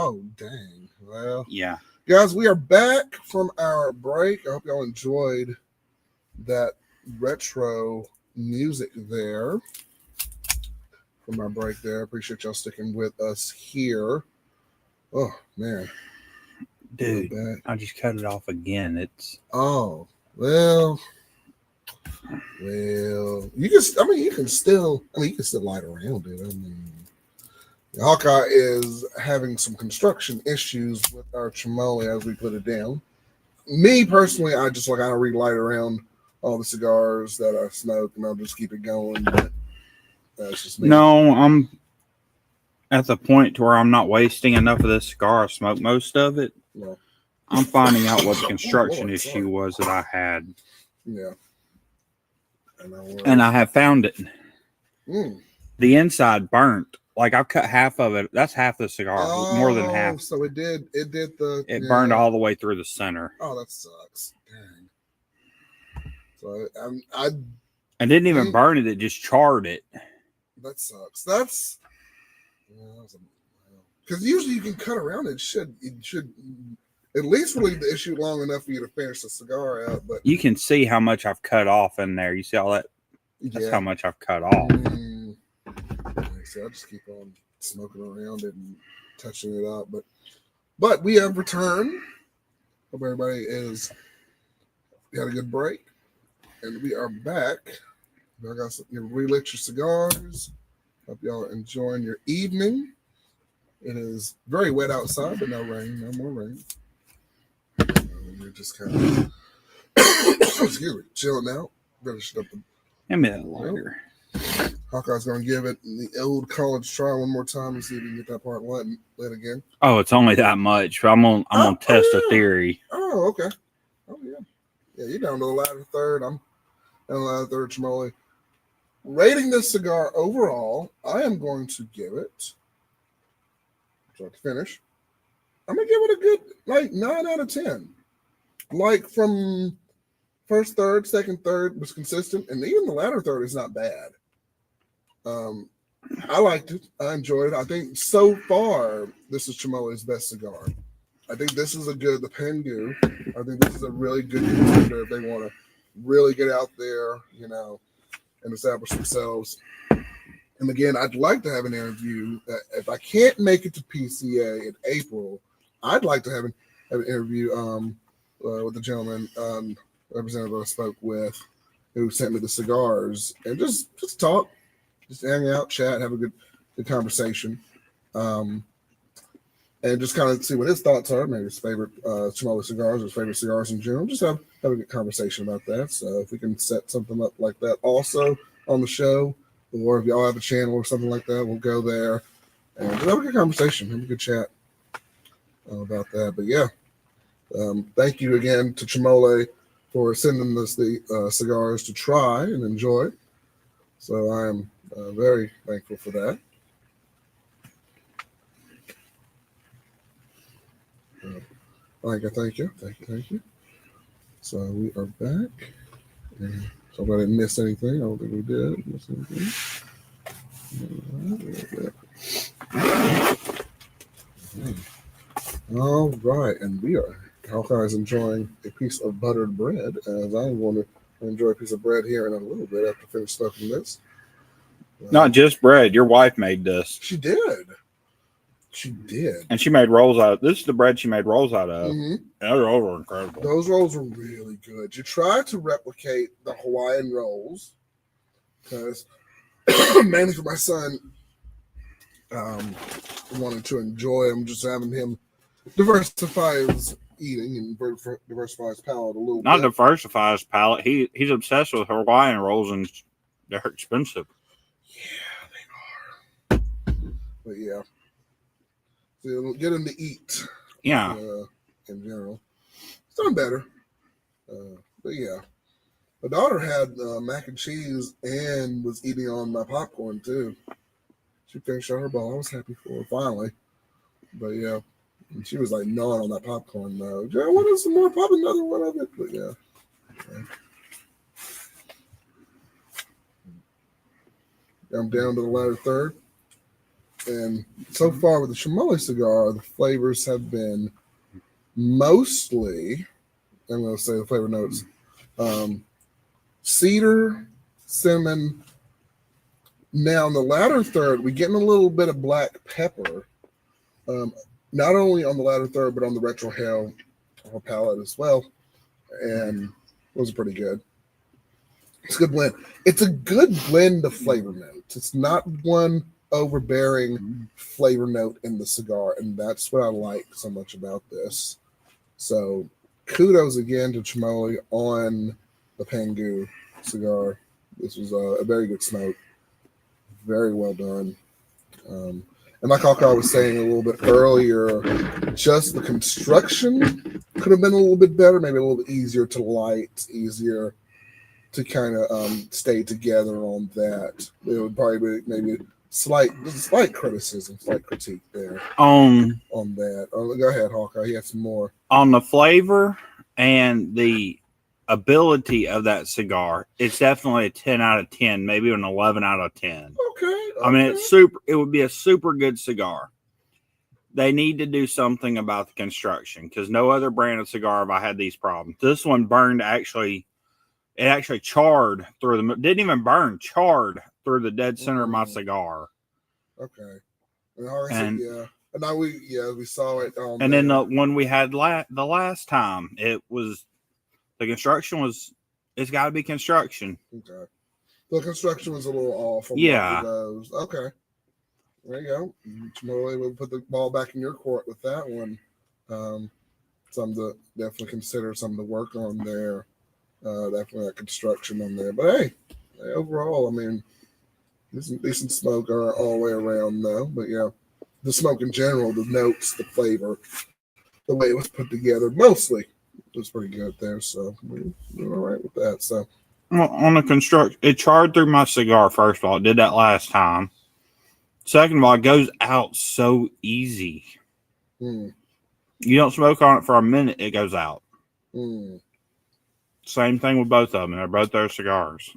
Oh, dang. Well, Yeah. guys, we are back from our break. I hope y'all enjoyed that retro music there from our break there. Appreciate y'all sticking with us here. Oh, man. Dude, We're back. I just cut it off again. It's Oh, well, you can still light around it. I mean, Hawkeye is having some construction issues with our Chimole as we put it down. Me personally, I just like I don't relight around all the cigars that I smoke, and I'll just keep it going. But that's just me. no, I'm at the point to where I'm not wasting enough of this cigar. I smoked most of it. Yeah. I'm finding out what the construction Lord, issue sorry. was that I had. Yeah. And I have found it. Mm. The inside burnt. Like I've cut half of it. That's half the cigar. More than half. So it did It burned all the way through the center. Oh, that sucks. Dang. So I didn't even burn it. It just charred it. That sucks. That's because usually you can cut around it. It should at least relieve the issue long enough for you to finish the cigar out. But you can see how much I've cut off in there. You see all that? That's how much I've cut off. So I just keep on smoking around it and touching it up. But we have returned. Hope everybody had a good break, and we are back. I got some, relit your cigars. Hope y'all are enjoying your evening. It is very wet outside, but no rain, no more rain. We're just kind of excuse me, chilling out. Finish up the. Give me that lighter. Hawkeye's going to give it the old college try one more time and see if we can get that part lit again. Oh, it's only that much. I'm gonna test a theory. Oh, okay. Oh yeah, you're down to the ladder third. I'm down to the ladder third. Chimole. Rating this cigar overall, I am going to give it. To finish, I'm gonna give it a good 9 out of 10. Like from first third, second third was consistent, and even the latter third is not bad. I liked it. I enjoyed it. I think so far this is Chimole's best cigar. I think this is the Pengu. I think this is a really good contender if they want to really get out there, and establish themselves. And again, I'd like to have an interview. If I can't make it to PCA in April, I'd like to have an interview with the gentleman representative I spoke with, who sent me the cigars, and just talk, just hang out, chat, have a good conversation, and just kind of see what his thoughts are, maybe his favorite Chimole cigars or his favorite cigars in general. Just have a good conversation about that. So if we can set something up like that also on the show, or if y'all have a channel or something like that, we'll go there and just have a good conversation, have a good chat about that. But yeah, thank you again to Chimole for sending us the cigars to try and enjoy. So I am very thankful for that. Thank you. So we are back. And so if I didn't miss anything, I don't think we did miss anything. All right, and we are. Hawkeye is enjoying a piece of buttered bread, as I'm going to enjoy a piece of bread here in a little bit after finish smoking this. Not just bread. Your wife made this. She did. And she made rolls out of this. Is the bread she made rolls out of. Mm-hmm. Those rolls were incredible. Those rolls are really good. You try to replicate the Hawaiian rolls, because mainly for my son, wanting to enjoy them, just having him diversify his eating and diversify his palate a little bit. Not diversify his palate. He's obsessed with Hawaiian rolls, and they're expensive. Yeah, they are. But yeah, so get him to eat. Yeah. In general, it's done better. But yeah, my daughter had mac and cheese and was eating on my popcorn too. She finished her bowl. I was happy for her finally. But yeah, and she was like gnawing on that popcorn though. Yeah, I wanted some more. Pop another one of it. But yeah. I'm down to the latter third. And so far with the Chimole cigar, the flavors have been mostly, I'm going to say the flavor notes, cedar, cinnamon. Now, in the latter third, we're getting a little bit of black pepper, not only on the latter third, but on the retrohale palate as well. And those are pretty good. It's a good blend. It's a good blend of flavor notes. It's not one overbearing flavor note in the cigar, and that's what I like so much about this. So kudos again to Chimole on the Pangu cigar. This was a very good smoke. Very well done. And like Hawkeye was saying a little bit earlier, just the construction could have been a little bit better, maybe a little bit easier to light, easier to kind of stay together on that. It would probably be maybe slight criticism, slight critique there on that. Go ahead, Hawkeye. He had some more. On the flavor and the ability of that cigar, it's definitely a 10 out of 10, maybe an 11 out of 10. Okay. I mean, it would be a super good cigar. They need to do something about the construction because no other brand of cigar have I had these problems. This one burned it actually charred through didn't even burn, charred through the dead center of my cigar. Okay. And yeah. And now we saw it. And then the one we had the last time, the construction was, it's got to be construction. Okay. The construction was a little off. Yeah. Those. Okay. There you go. Chimole will put the ball back in your court with that one. Something to definitely consider, something to work on there. Definitely that construction on there. But hey, overall, I mean, decent smoke all the way around though. But yeah, the smoke in general, the notes, the flavor, the way it was put together, mostly was pretty good there. So we're all right with that. So on the construction, it charred through my cigar. First of all, it did that last time. Second of all, it goes out so easy. You don't smoke on it for a minute, it goes out. Same thing with both of them. They're both their cigars.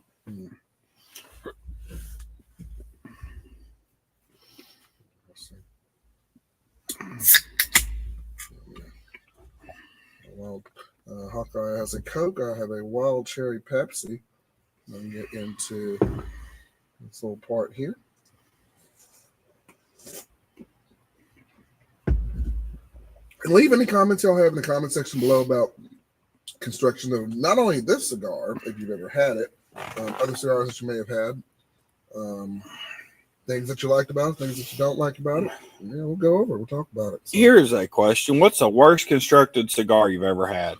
Well, Hawkeye has a Coke. I have a wild cherry Pepsi. Let me get into this little part here. And leave any comments y'all have in the comment section below about construction of not only this cigar, if you've ever had it, other cigars that you may have had, things that you liked about it, things that you don't like about it. Yeah, we'll go over. We'll talk about it. So. Here's a question: what's the worst constructed cigar you've ever had?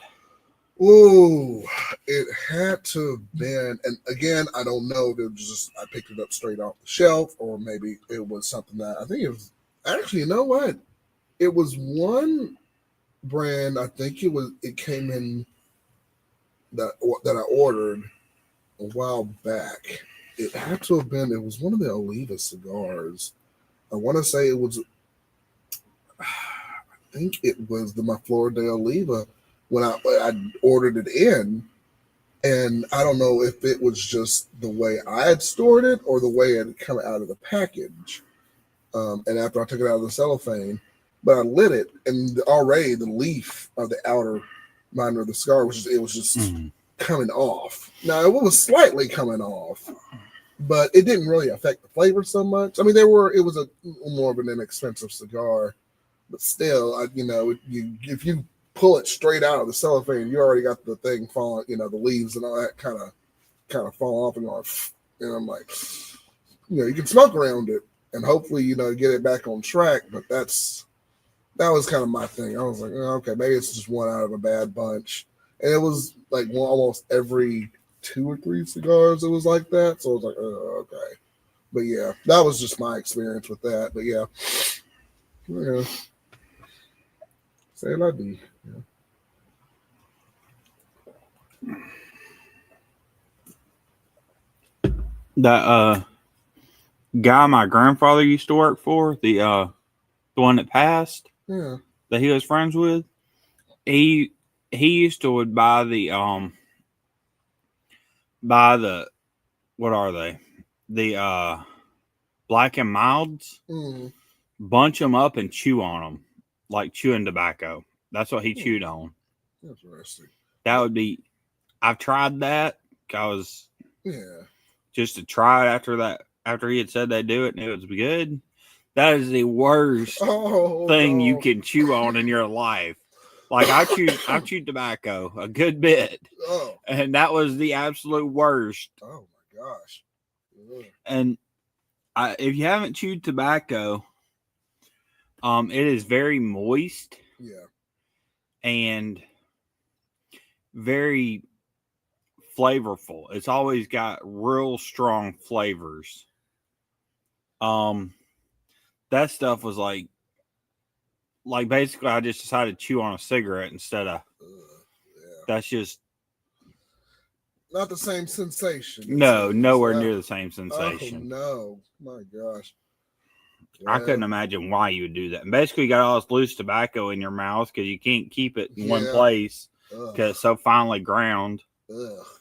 Ooh, it had to have been, and again, I don't know if it was just I picked it up straight off the shelf, or maybe it was something that I think it was. Actually, you know what? It was one brand. I think it came in that I ordered a while back. It had to have been. It was one of the Oliva cigars. I want to say it was. I think it was my Flor de Oliva when I ordered it in, and I don't know if it was just the way I had stored it or the way it had come out of the package. And after I took it out of the cellophane, but I lit it, and already the leaf of the outer minor of the cigar was just coming off. Now it was slightly coming off, but it didn't really affect the flavor so much. I mean, it was a more of an inexpensive cigar, but still, if you pull it straight out of the cellophane, you already got the thing falling, the leaves and all that kind of fall off and off. And I'm like, you can smoke around it and hopefully, get it back on track. But that was kind of my thing. I was like, okay, maybe it's just one out of a bad bunch. And it was like almost every 2 or 3 cigars it was like that. So I was like, oh, okay. But yeah, that was just my experience with that. But yeah. Say la vie. Yeah. That guy my grandfather used to work for, the one that passed, that he was friends with, he used to buy the what are they? The Black and Milds. bunch them up and chew on them, like chewing tobacco. That's what he chewed on. Interesting. That would be. I've tried that. Yeah. Just to try it after he had said they do it and it was good. That is the worst thing you can chew on in your life. Like I've chewed tobacco a good bit. Oh. And that was the absolute worst. Oh my gosh. Ugh. And if you haven't chewed tobacco, it is very moist. Yeah. And very flavorful. It's always got real strong flavors. That stuff was like basically I just decided to chew on a cigarette instead of. Yeah. That's just not the same sensation. No, nowhere near the same sensation. Oh no, my gosh. I couldn't imagine why you would do that. And basically, you got all this loose tobacco in your mouth because you can't keep it in one place because it's so finely ground.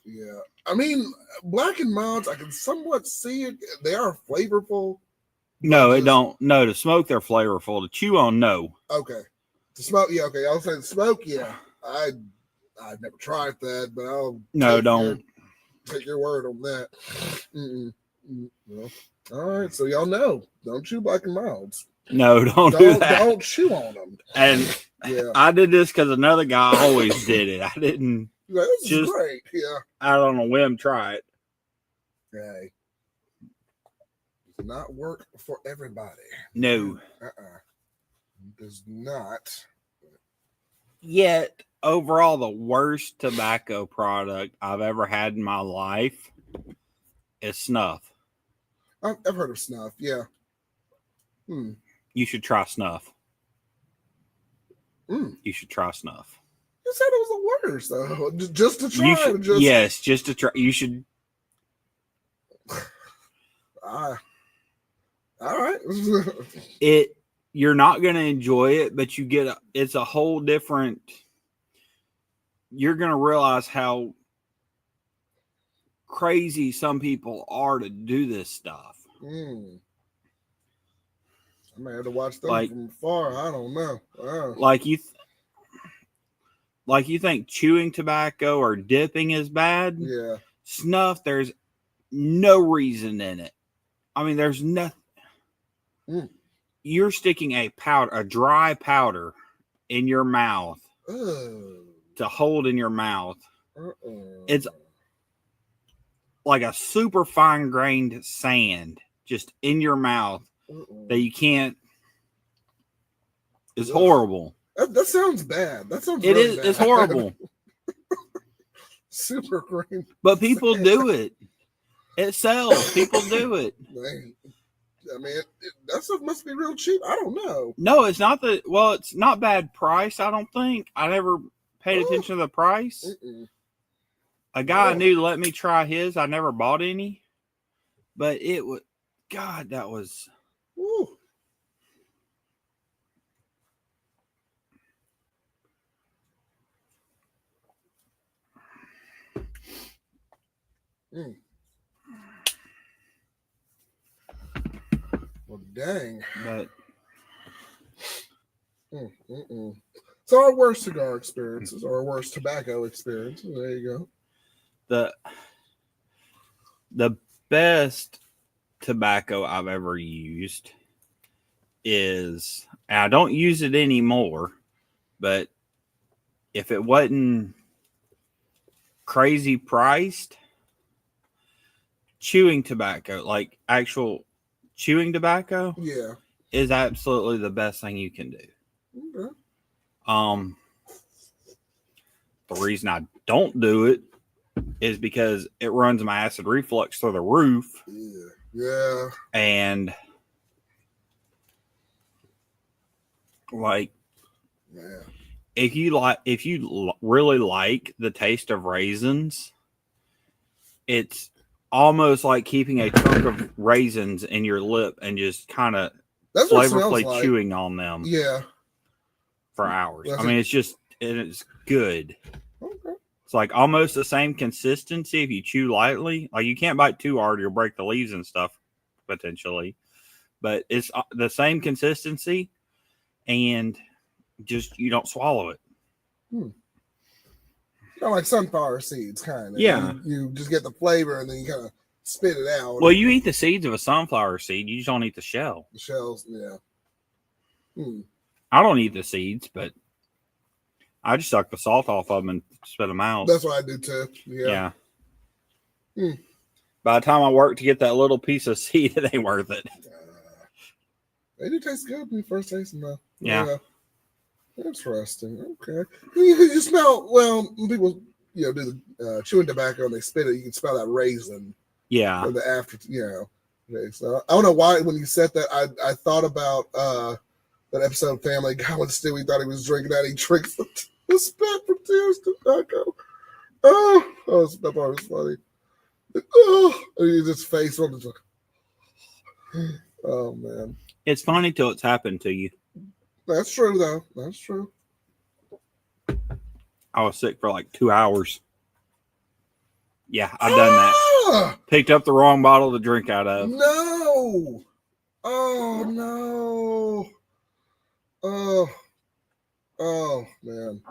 Yeah. I mean, black and milds, I can somewhat see it. They are flavorful. No, it don't. No, to smoke, they're flavorful. To chew on, no. Okay. To smoke, yeah. Okay, I'll say the smoke, yeah. I've never tried that, but don't take your word on that. Well, all right, so y'all know, don't chew black and milds. No, don't do that. Don't chew on them. And I did this because another guy always did it. I didn't. This is great. Yeah. Out on a whim, try it. Okay. Does not work for everybody. No. Does not. Yet, overall, the worst tobacco product I've ever had in my life is snuff. I've heard of snuff, yeah. You should try snuff. You should try snuff. You said it was the worst, though. Just to try. Yes, just to try. You should. All right. You're not going to enjoy it, but it's a whole different. You're going to realize how crazy some people are to do this stuff. I may have to watch them from far. I don't know. Like you think chewing tobacco or dipping is bad? Yeah. Snuff, there's no reason in it. I mean, there's nothing. You're sticking a dry powder in your mouth to hold in your mouth. It's like a super fine grained sand just in your mouth that you can't. It's horrible. That sounds bad. That sounds. It is. Bad. It's horrible. Super green. But people do it. It sells. People do it. I mean, that stuff must be real cheap. I don't know. No, it's not it's not bad price. I don't think. I never paid attention to the price. A guy I knew let me try his. I never bought any, but it was. God, that was. Woo. Well, dang. But. So our worst cigar experiences, or our worst tobacco experiences. There you go. The best tobacco I've ever used is, and I don't use it anymore, but if it wasn't crazy priced, chewing tobacco, like actual chewing tobacco, is absolutely the best thing you can do. Okay. The reason I don't do it is because it runs my acid reflux through the roof. Yeah. And if you really like the taste of raisins, it's almost like keeping a chunk of raisins in your lip and just kind of flavorfully chewing on them. Yeah. For hours. I mean, it's good. Okay. It's like almost the same consistency if you chew lightly. Like you can't bite too hard, you'll break the leaves and stuff potentially. but it's the same consistency, and just you don't swallow it. Kind of like sunflower seeds, kind of. Yeah. You just get the flavor and then you kind of spit it out. Well, you eat the seeds of a sunflower seed. You just don't eat the shell. The shells, yeah. I don't eat the seeds, but I just suck the salt off of them and spit them out. That's what I do too. Yeah. By the time I work to get that little piece of seed, it ain't worth it. They do taste good when you first taste them, though. Yeah. Interesting. Okay. You smell, well, when people, do the chewing tobacco and they spit it, you can smell that raisin. Yeah. Or the after, Okay, so I don't know why when you said that, I thought about that episode of Family Guy when Stewie thought he was drinking that. He drinks the spit from Tears tobacco. That part was funny. And his face on the. Oh man, it's funny till it's happened to you. That's true, though. That's true. I was sick for like 2 hours. Yeah, I've done that. Picked up the wrong bottle to drink out of. No. Oh no. Oh man.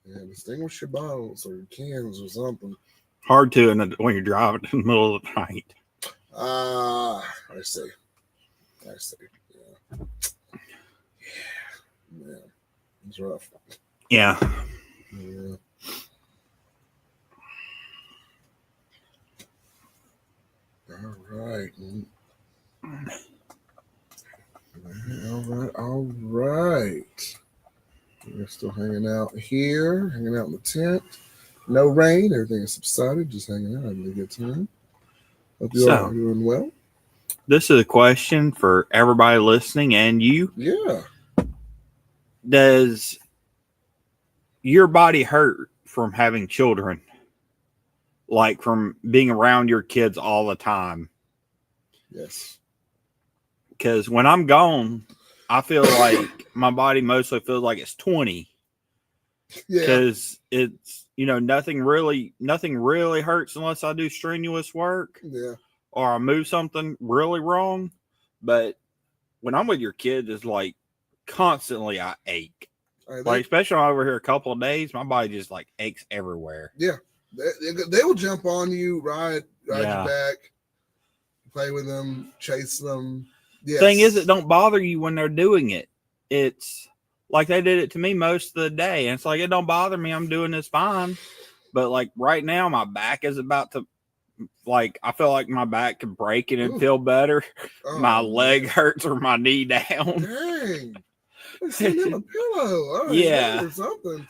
Yeah, distinguish your bottles or your cans or something. Hard to when you're driving in the middle of the night. I see. Yeah. Man, it's rough. Yeah. All right. We're still hanging out here, hanging out in the tent. No rain, everything is subsided, just hanging out, having a good time. Hope you all are doing well. This is a question for everybody listening and you. Yeah. Does your body hurt from having children? Like from being around your kids all the time? Yes. Because when I'm gone, I feel like my body mostly feels like it's 20. Yeah. Because it's, nothing really hurts unless I do strenuous work. Yeah. Or I move something really wrong. But when I'm with your kids, it's like constantly I ache. Like, especially when I'm over here a couple of days, my body just like aches everywhere. Yeah. They will jump on you, ride you back, play with them, chase them. Yes. Thing is, it don't bother you when they're doing it. It's like they did it to me most of the day. And it's like, it don't bother me. I'm doing this fine. But like right now, my back is about to, like, I feel like my back could break and it'd feel better. My leg hurts or my knee down. Dang. Send him a pillow. Yeah. Or something.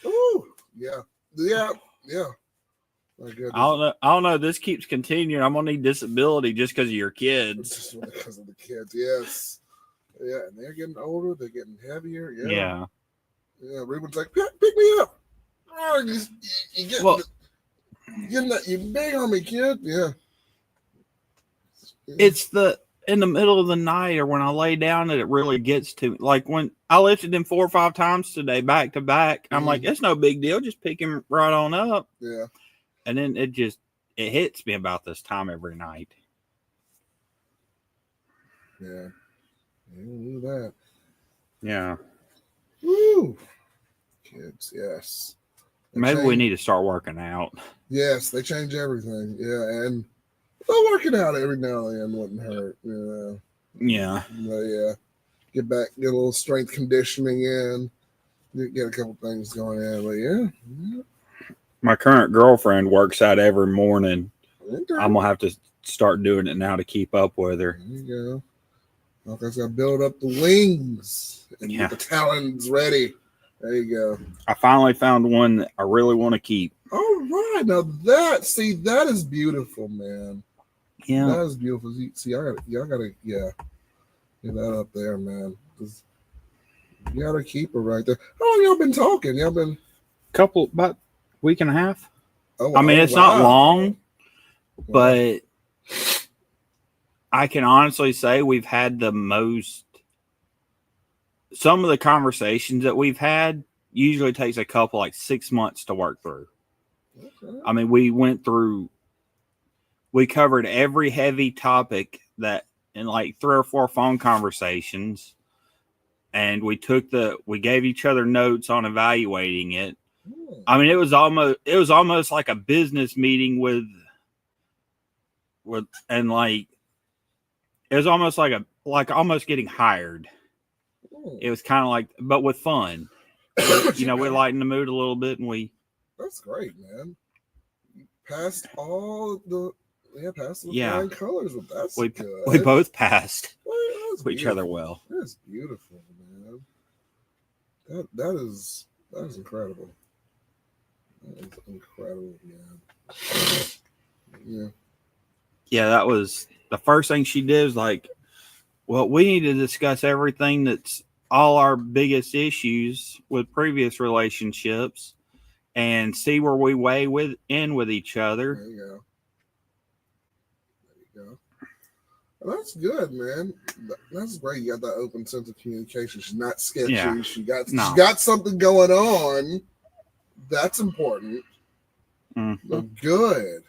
Ooh. Yeah. I don't know. This keeps continuing. I'm gonna need disability just because of your kids. Just because of the kids, yes. Yeah, and they're getting older. They're getting heavier. Yeah. Ruben's like, pick me up. Oh, you bang on me, kid. Yeah. It's in the middle of the night or when I lay down that it really gets to me. Like when I lifted him 4 or 5 times today, back to back. I'm like, it's no big deal. Just pick him right on up. Yeah. And then it hits me about this time every night. Yeah. You do that. Yeah. Woo. Kids, yes. Maybe we need to start working out. Yes, they change everything. Yeah, and working out every now and then wouldn't hurt. Yeah. Get a little strength conditioning in. Get a couple things going in. But yeah. My current girlfriend works out every morning. Okay. I'm gonna have to start doing it now to keep up with her. There you go. Hawkeye's got to build up the wings and get the talons ready. There you go. I finally found one that I really want to keep. All right. Now that is beautiful, man. Yeah. That is beautiful. See, y'all gotta get that up there, man. You gotta keep her right there. How long y'all been talking? Y'all been about week and a half. I mean, it's not long, but I can honestly say we've had the most. Some of the conversations that we've had usually takes a couple, like 6 months to work through. Okay. I mean, we covered every heavy topic that in like 3 or 4 phone conversations, and we gave each other notes on evaluating it. I mean, it was almost like a business meeting with and like it was almost like almost getting hired. It was kind of like, but with fun. We lightened the mood a little bit, and That's great, man. You passed all the flying colors, but that's good. We both passed That's each other well. That's beautiful, man. That is incredible. That is incredible, man. Yeah. Yeah, that was the first thing she did. Was like, well, we need to discuss everything that's all our biggest issues with previous relationships and see where we weigh with each other. There you go. Well, that's good, man. That's great. You got that open sense of communication. She's not sketchy. Yeah. She got something going on. That's important. Mm-hmm. Good.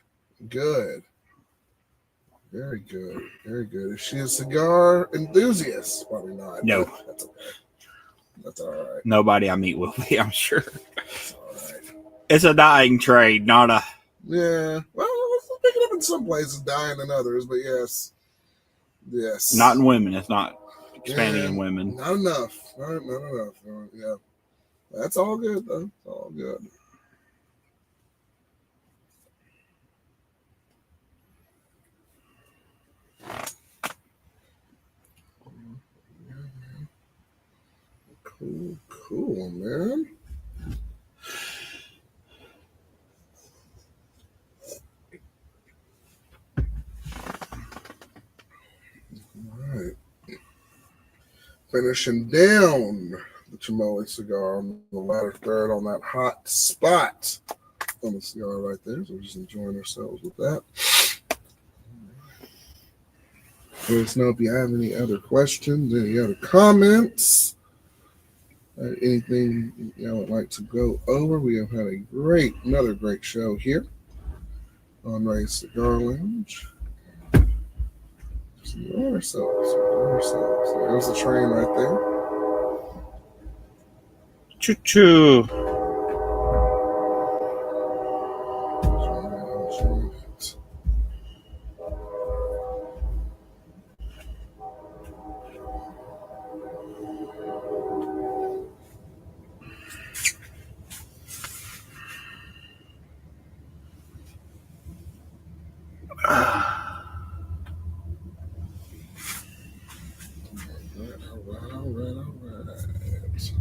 Very good. Very good. Is she a cigar enthusiast? Probably not. No. That's okay. That's all right. Nobody I meet will be, I'm sure. That's all right. It's a dying trade, not a... Yeah. Well, it's picking up in some places, dying in others, but yes. Yes. Not in women. It's not expanding in women. Not enough. Not enough. Yeah. That's all good, though. It's all good. Cool, man. All right. Finishing down the Chamoli cigar on the latter third on that hot spot on the cigar right there. So we're just enjoying ourselves with that. Let us know if you have any other questions, any other comments, anything y'all would like to go over. We have had another great show here on Ray's Cigar Lounge. Just enjoy ourselves. There's the train right there. Choo-choo. All right.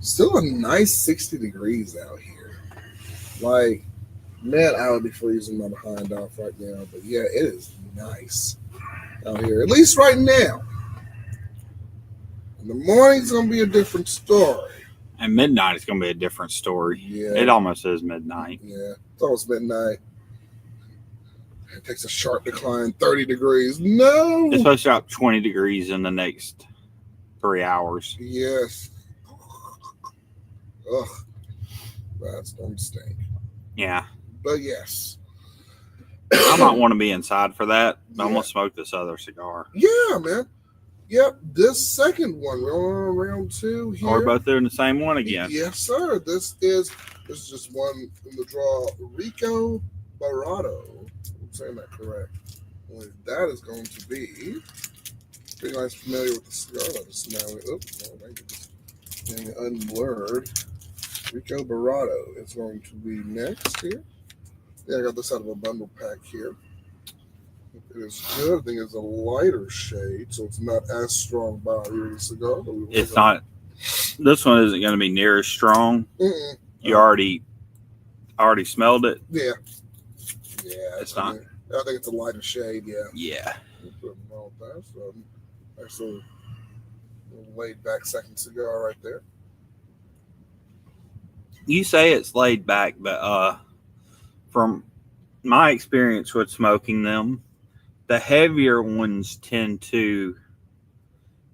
Still a nice 60 degrees out here. Like, man, I would be freezing my behind off right now. But yeah, it is nice out here. At least right now. In the morning's going to be a different story. And midnight is going to be a different story. Yeah. It almost is midnight. Yeah. It's almost midnight. It takes a sharp decline, 30 degrees. No! It's supposed to drop 20 degrees in the next 3 hours. Yes. Ugh. That's going to stink. Yeah. But yes. I might want to be inside for that. Yeah. I'm going to smoke this other cigar. Yeah, man. Yep, this second one, we're on round 2 here. We're both doing the same one again. Yes, sir. This is just one in the draw. Rico Barato. I'm saying that correct. Only that is going to be. Pretty nice, familiar with the cigar. Let us know. Oops, no, getting unblurred. Rico Barato is going to be next here. Yeah, I got this out of a bundle pack here. It is good. I think it's a lighter shade, so it's not as strong body as the cigar. It's not. This one isn't going to be near as strong. Mm-mm. You already smelled it. Yeah. Yeah. It's not. I think it's a lighter shade. Yeah. Yeah. That's a little laid back second cigar right there. You say it's laid back, but from my experience with smoking them, the heavier ones tend to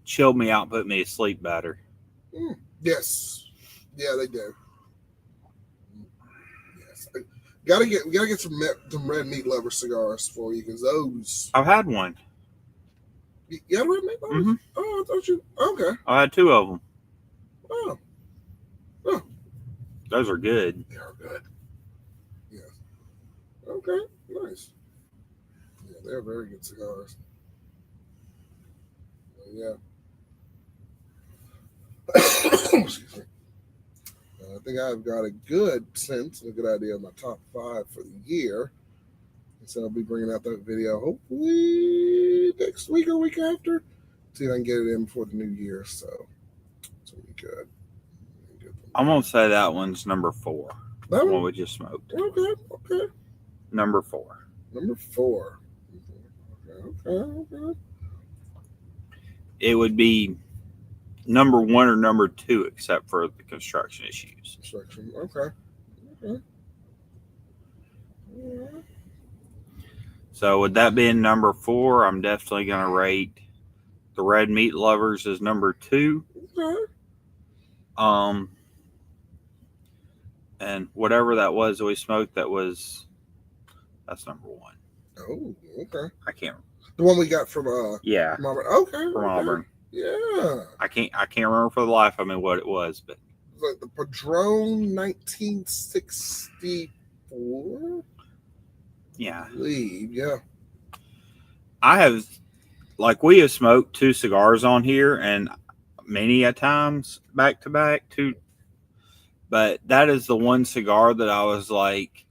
chill me out, put me to sleep better. Yes. Yeah, they do. Yes. We gotta get some red meat lover cigars for you, because those. I've had one. You have red meat lovers? Mm-hmm. Oh, I thought you. Okay. I had 2 of them. Oh. Those are good. They are good. Yeah. Okay. Nice. Yeah, they're very good cigars. Yeah. Excuse me. I think I've got a good sense and a good idea of my top 5 for the year. And so I'll be bringing out that video hopefully next week or week after. See if I can get it in before the new year. So it's going to be good. I'm going to say that one's number 4. That One one? we just smoked. Okay. Number 4. Number 4. Okay. It would be number 1 or number 2, except for the construction issues. Construction. Okay. So with that being number 4, I'm definitely going to rate the Red Meat Lovers as number 2. Okay. And whatever that was that we smoked, that's number 1. Oh, okay. I can't. The one we got from Yeah. From Auburn. Okay. From Auburn. Yeah. I can't remember for the life of me what it was, but Like the Padron 1964. yeah. I believe. Yeah. We have smoked 2 cigars on here, and many a times back to back too. But that is the one cigar that I was like,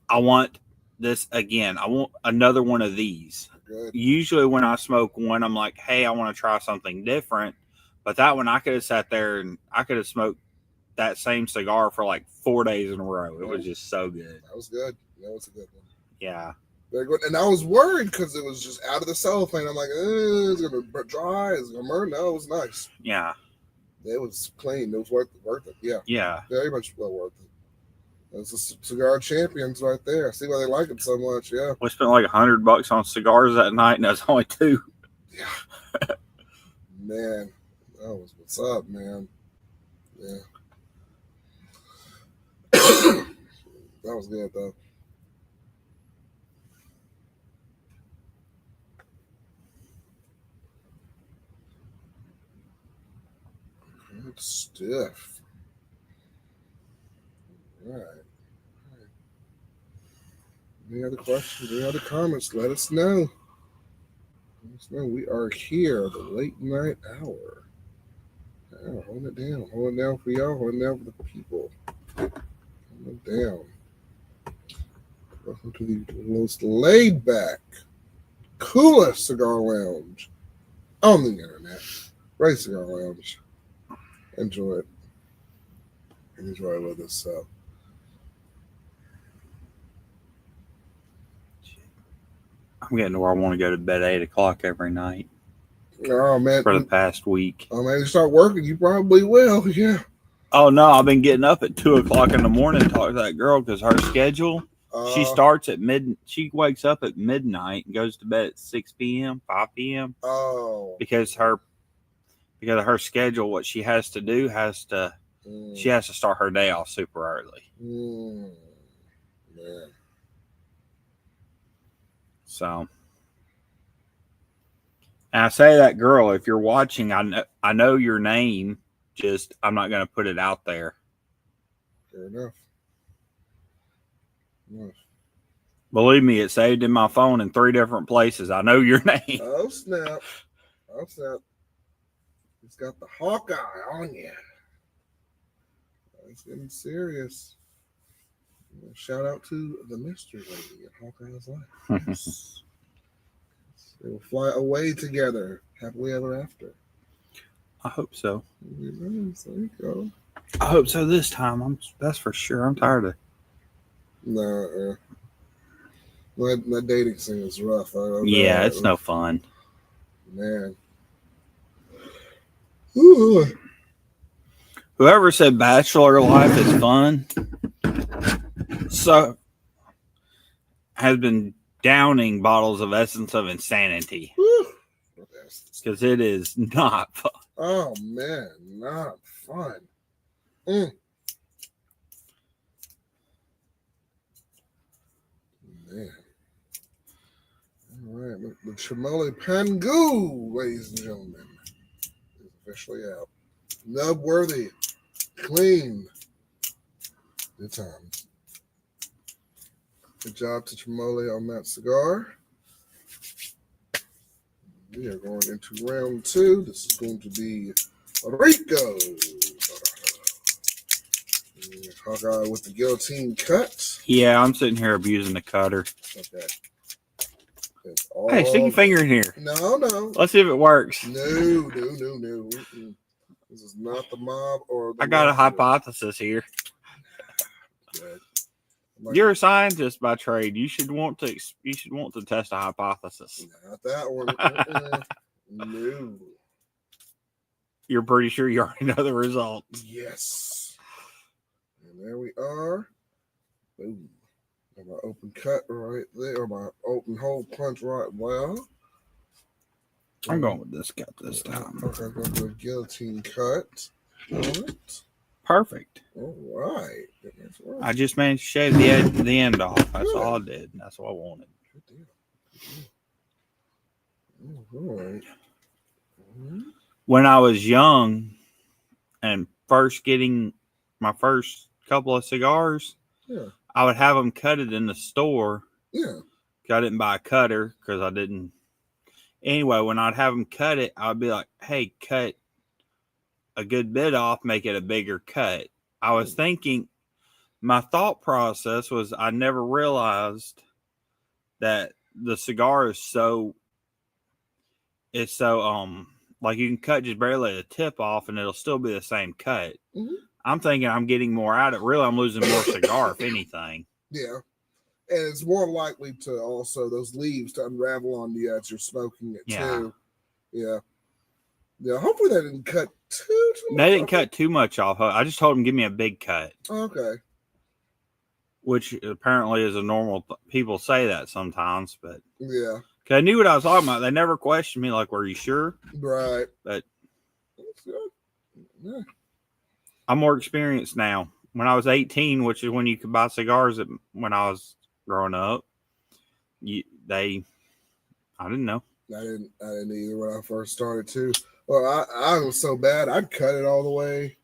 I want this again. I want another one of these. Good. Usually when I smoke one, I'm like, hey, I want to try something different. But that one, I could have sat there and I could have smoked that same cigar for like 4 days in a row. It was just so good. That was good. That was a good one. Yeah. Very good. And I was worried because it was just out of the cellophane. I'm like, it's going to dry. It's going to burn. No, it was nice. Yeah. It was clean. It was worth it. Yeah. Yeah. Very much well worth it. Those are cigar champions right there. I see why they like it so much. Yeah. We spent like $100 on cigars that night, and that was only 2. Yeah. Man, that was what's up, man. Yeah. That was good, though. Good stuff. All right. Any other questions? Any other comments? Let us know. Let us know. We are here, the late night hour. Yeah, hold it down. Hold it down for y'all. Hold it down for the people. Hold it down. Welcome to the most laid back, coolest cigar lounge on the internet. Right Cigar Lounge. Enjoy it. Enjoy it with us. So. I'm getting to where I want to go to bed at 8 o'clock every night Oh, man. for the past week. Oh, man, you start working, you probably will. Yeah. Oh, no, I've been getting up at 2 o'clock in the morning to talk to that girl because her schedule, she starts at she wakes up at midnight and goes to bed at 6 p.m., 5 p.m. Oh. Because of her schedule, what she has to do she has to start her day off super early. Man. So, and I say that girl, if you're watching, I know your name, just I'm not going to put it out there. Fair enough. Believe me, it's saved in my phone in 3 different places. I know your name. Oh, snap. It's got the Hawkeye on you. It's getting serious. Shout out to the mystery lady at Hawkeye's Life. They will fly away together, happily ever after. I hope so. Yes, there you go. I hope so this time. That's for sure. I'm tired of. Nah, that dating thing is rough. Yeah, it's no fun. Man. Ooh. Whoever said bachelor life is fun, so has been downing bottles of Essence of Insanity. Because it is not fun. Oh, man. Not fun. Man. All right. The Chimole Pangu, ladies and gentlemen, is officially out. Nub worthy. Clean. Good times. Good job to Chimole on that cigar. We are going into round 2. This is going to be Rico. Hawkeye with the guillotine cut. Yeah, I'm sitting here abusing the cutter. Okay. Hey, stick your finger in here. No. Let's see if it works. No. This is not the mob or the I got a mafia. hypothesis here. Good. You're a scientist by trade. You should want to test a hypothesis. Not that one. No. You're pretty sure you already know the result. Yes. And there we are. Boom. And my open cut right there, or my open hole punch right well. I'm going with this cut this time. Okay, I'm going to do a guillotine cut. All right. Perfect. All right. I just managed to shave the end off. That's all I did. That's what I wanted. Good deal. All right. When I was young and first getting my first couple of cigars, I would have them cutted in the store. Yeah. I didn't buy a cutter because I didn't. Anyway, when I'd have them cut it, I'd be like, hey, cut a good bit off, make it a bigger cut. I was thinking, my thought process was I never realized that the cigar is so like you can cut just barely the tip off and it'll still be the same cut. Mm-hmm. I'm thinking I'm getting more out of it. Really, I'm losing more cigar, if anything. Yeah. And it's more likely to also those leaves to unravel on you as you're smoking it too. Yeah. Yeah. Hopefully they didn't cut too much. They didn't cut too much off. I just told them give me a big cut. Okay. Which apparently is a normal. People say that sometimes, but yeah. Cause I knew what I was talking about. They never questioned me, like, "Were you sure?" Right. But that's good. Yeah. I'm more experienced now. When I was 18, which is when you could buy cigars, when I was growing up, I didn't know. I didn't either when I first started too. Well, I was so bad, I'd cut it all the way,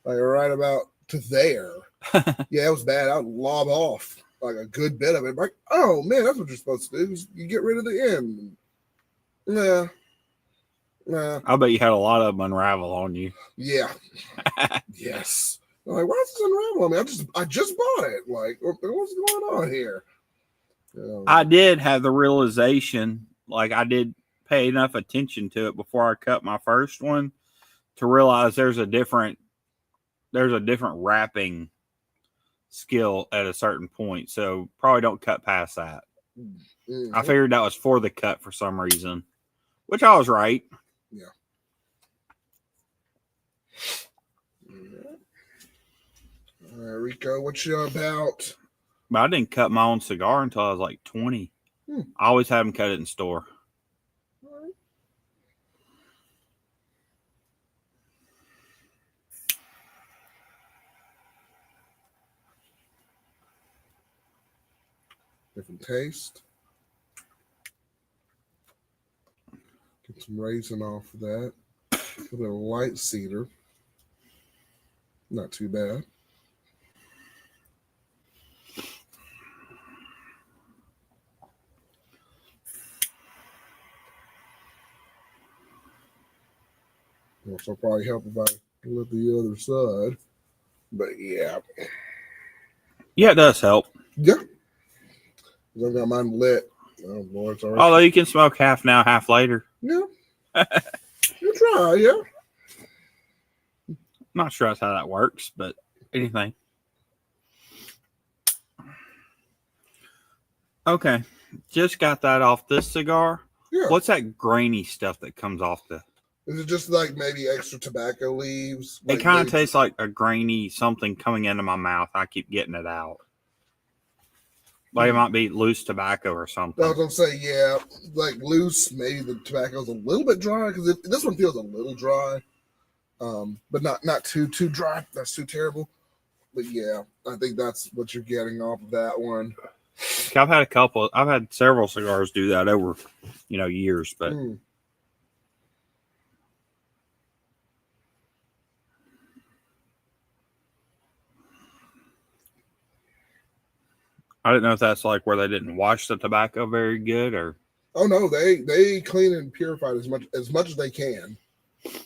like right about to there. Yeah, it was bad. I'd lob off like a good bit of it. Like, oh man, that's what you're supposed to do. Is you get rid of the end. Nah. I bet you had a lot of them unravel on you. Yeah. Yes. I'm like, why is this unravel on me? I just bought it. Like, what's going on here? I did have the realization, like I did pay enough attention to it before I cut my first one to realize there's a different wrapping skill at a certain point. So probably don't cut past that. Mm-hmm. I figured that was for the cut for some reason, which I was right. Yeah. All right, Rico, what you about? But I didn't cut my own cigar until I was like 20. I always had them cut it in store. All right. Different taste. Get some raisin off of that. A bit of light cedar. Not too bad. Also, probably help if I lit the other side. But yeah. Yeah, it does help. Yeah. I've got mine lit. Oh, boy, it's already... Although you can smoke half now, half later. Yeah. You try, yeah. Not sure that's how that works, but anything. Okay. Just got that off this cigar. Yeah. What's that grainy stuff that comes off the... Is it just like maybe extra tobacco leaves? It kind of tastes like a grainy something coming into my mouth. I keep getting it out. Like it might be loose tobacco or something. I was gonna say, yeah, like loose. Maybe the tobacco's a little bit dry because this one feels a little dry, but not too dry. That's too terrible. But yeah, I think that's what you're getting off of that one. I've had several cigars do that over, years, but I didn't know if that's like where they didn't wash the tobacco very good or. Oh no, they clean and purify it as much as they can,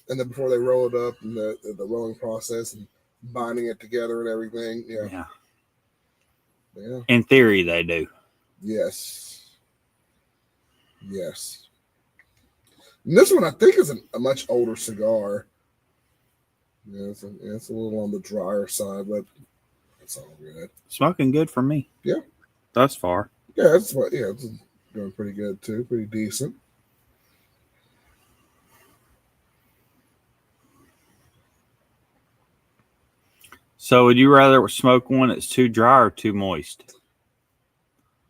and then before they roll it up and the rolling process and binding it together and everything. Yeah. In theory, they do. Yes. And this one I think is a much older cigar. Yeah, it's a little on the drier side, but it's all good. Smoking good for me. Yeah. Thus far. Yeah, it's going pretty good too. Pretty decent. So would you rather smoke one that's too dry or too moist?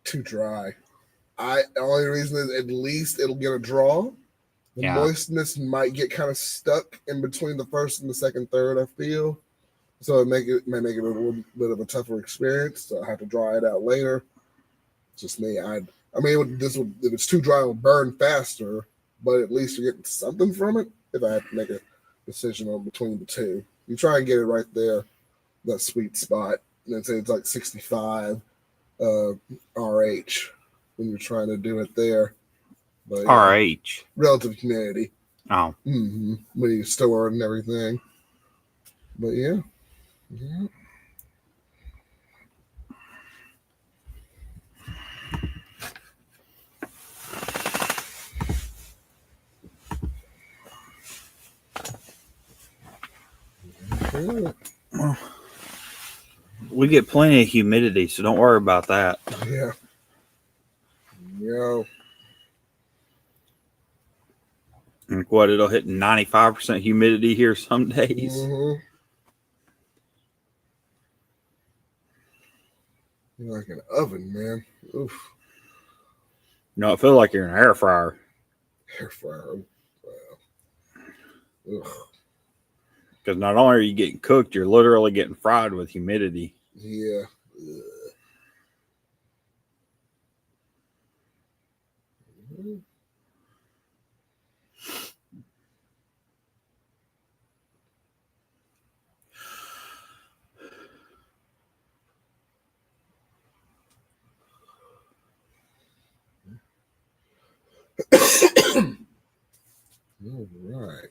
Too dry. The only reason is at least it'll get a draw. The moistness might get kind of stuck in between the first and the second third, I feel. So it may make it a little bit of a tougher experience. So I have to dry it out later. It's just me. If it's too dry, it'll burn faster, but at least you're getting something from it. If I have to make a decision on between the two, you try and get it right there, that sweet spot. And then say it's like 65 RH when you're trying to do it there. But, RH. Relative humidity. Oh. Mm-hmm. When you store it and everything. But yeah. We get plenty of humidity, so don't worry about that. Yeah. And it'll hit 95% humidity here some days. Mm-hmm. You're like an oven, man. Oof. I feel like you're in an air fryer. Air fryer. Wow. Because not only are you getting cooked, you're literally getting fried with humidity. Yeah. All right.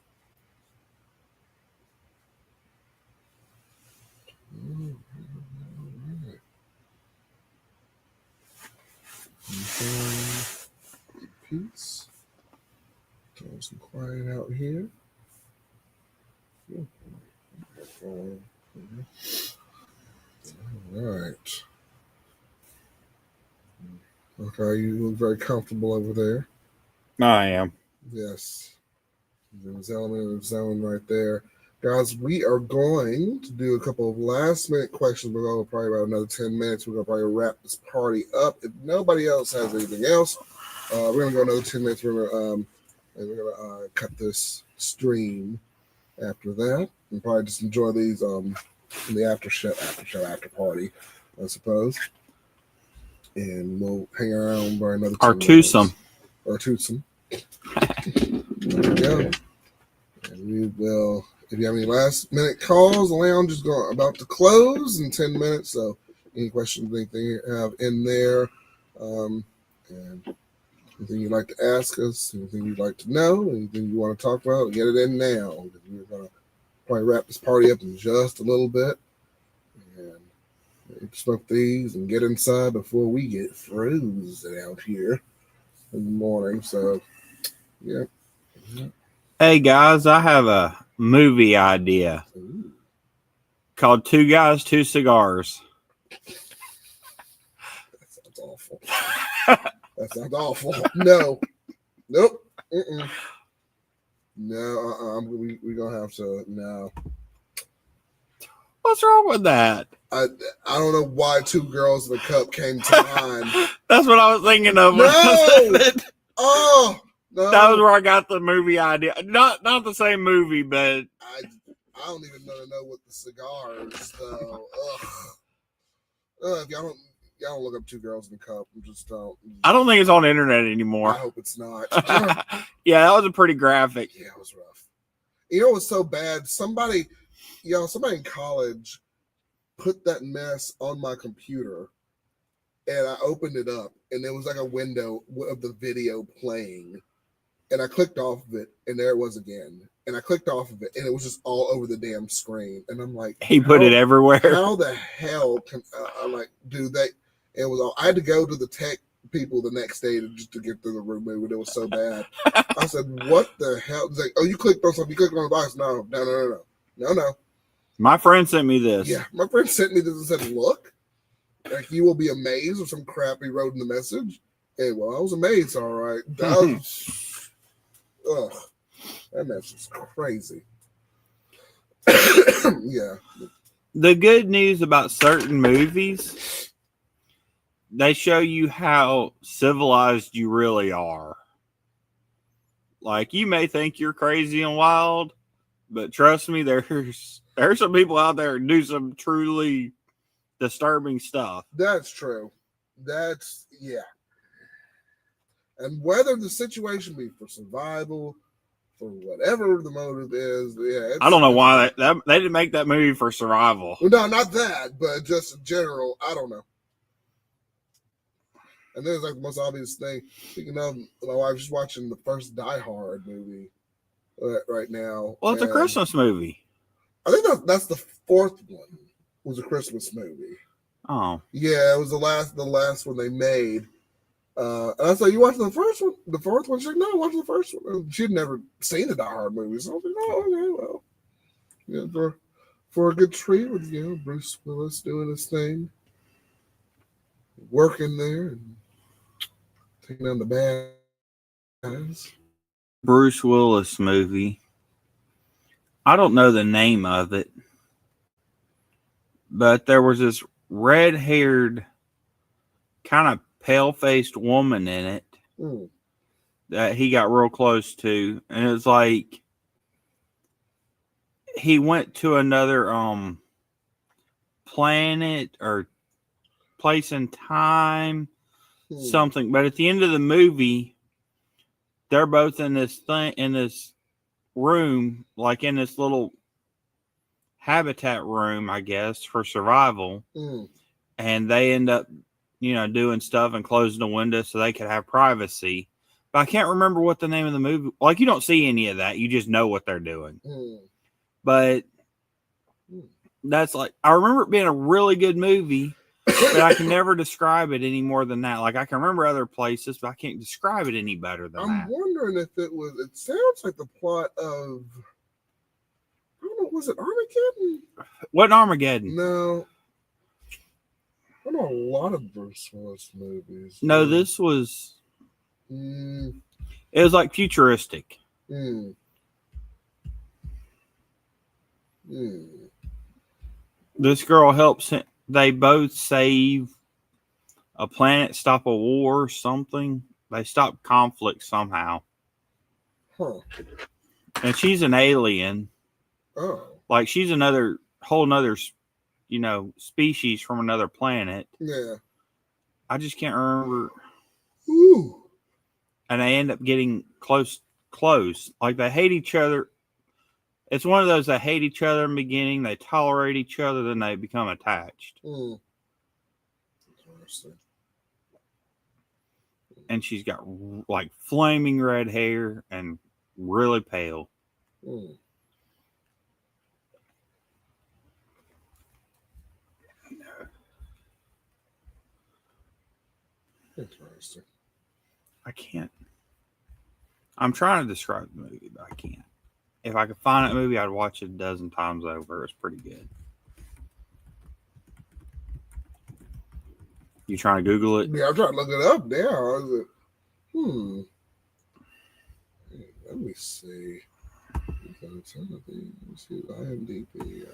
Peace. Turn some quiet out here. All right. Okay, you look very comfortable over there. I am. Yes. There's element of zone right there. Guys, we are going to do a couple of last minute questions. We're going to probably about another 10 minutes. We're going to probably wrap this party up. If nobody else has anything else, we're going to go another 10 minutes. We're going to cut this stream after that and probably just enjoy these in the after party, I suppose. And we'll hang around for another 10 Our twosome. There we go. And we will, if you have any last minute calls, the lounge is about to close in 10 minutes. So any questions, anything you have in there, and anything you'd like to ask us, anything you'd like to know, anything you want to talk about, get it in now. We're going to probably wrap this party up in just a little bit. And smoke these and get inside before we get frozen out here in the morning. So, yeah. Hey guys, I have a movie idea. Ooh. Called Two Guys, Two Cigars. That sounds awful. That sounds awful. No. Nope. Mm-mm. No, we're going to have to, no. What's wrong with that? I don't know why Two Girls in a Cup came to mind. That's what I was thinking of. When No! I said it. Oh no! That was where I got the movie idea. Not the same movie, but I don't even know what the cigars though. If y'all don't look up Two Girls in a Cup. Just don't. I don't think it's on the internet anymore. I hope it's not. Yeah, that was a pretty graphic. Yeah, it was rough. You know, it was so bad. Somebody in college put that mess on my computer, and I opened it up, and there was like a window of the video playing, and I clicked off of it, and there it was again, and I clicked off of it, and it was just all over the damn screen, and I'm like, He put it everywhere. How the hell can I'm like, dude? It was all. I had to go to the tech people the next day just to get through the remove. It was so bad. I said, "What the hell?" It's like, "Oh, you clicked on something. You clicked on the box." No. My friend sent me this. Yeah, my friend sent me this and said, "Look, like you will be amazed with some crap he wrote in the message." And well, I was amazed. All right, that mess is crazy. Yeah. The good news about certain movies, they show you how civilized you really are. Like, you may think you're crazy and wild, but trust me, there's some people out there who do some truly disturbing stuff. That's true. Yeah. And whether the situation be for survival, for whatever the motive is, yeah. I don't know why they didn't make that movie for survival. Well, no, not that, but just in general, I don't know. And then it's like the most obvious thing. Speaking of, my wife's just watching the first Die Hard movie right now. Well, it's a Christmas movie. I think that's the fourth one. Was a Christmas movie. Oh, yeah, it was the last one they made. And I was like, "You watching the first one, the fourth one?" She's like, "No, I watched the first one." She'd never seen the Die Hard movie, so I was like, "Oh, okay, well, yeah, for a good treat with Bruce Willis doing his thing, working there and taking down the bad guys." Bruce Willis movie. I don't know the name of it, but there was this red-haired, kind of pale-faced woman in it that he got real close to, and it was like he went to another planet or place in time, something. But at the end of the movie, they're both in this room, like in this little habitat room, I guess, for survival. And they end up, doing stuff and closing the window so they could have privacy. But I can't remember what the name of the movie. Like, you don't see any of that. You just know what they're doing. But that's like, I remember it being a really good movie, but I can never describe it any more than that. Like, I can remember other places, but I can't describe it any better than that. I'm wondering if it sounds like the plot of, I don't know, was it Armageddon? What Armageddon? No. I know a lot of Bruce Willis movies. No, this was, it was like futuristic. This girl helps him. They both save a planet, stop a war or something. They stop conflict somehow. And she's an alien. Like, she's whole another species from another planet. Yeah. I just can't remember. And they end up getting close. Like, they hate each other. It's one of those that hate each other in the beginning. They tolerate each other, then they become attached. And she's got like flaming red hair and really pale. Interesting. I can't. I'm trying to describe the movie, but I can't. If I could find that movie, I'd watch it a dozen times over. It's pretty good. You trying to Google it? Yeah, I'm trying to look it up now. Let me see. Let's see IMDb.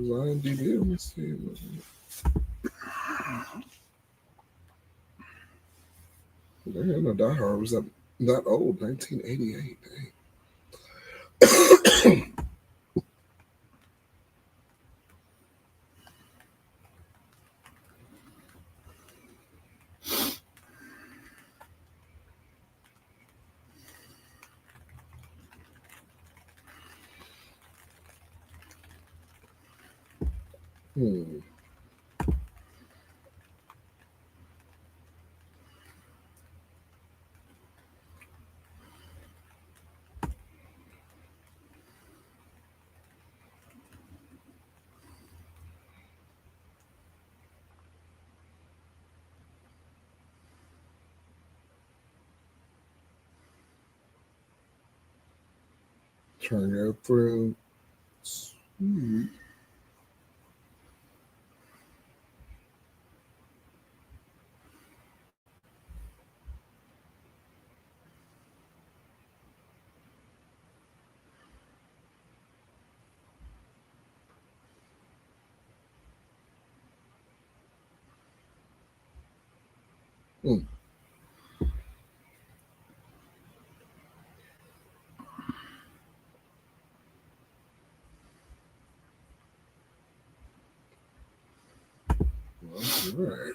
IMDb. Let me see. Damn, no, Die Hard was that old, 1988. Dang. Trying to go through. All right.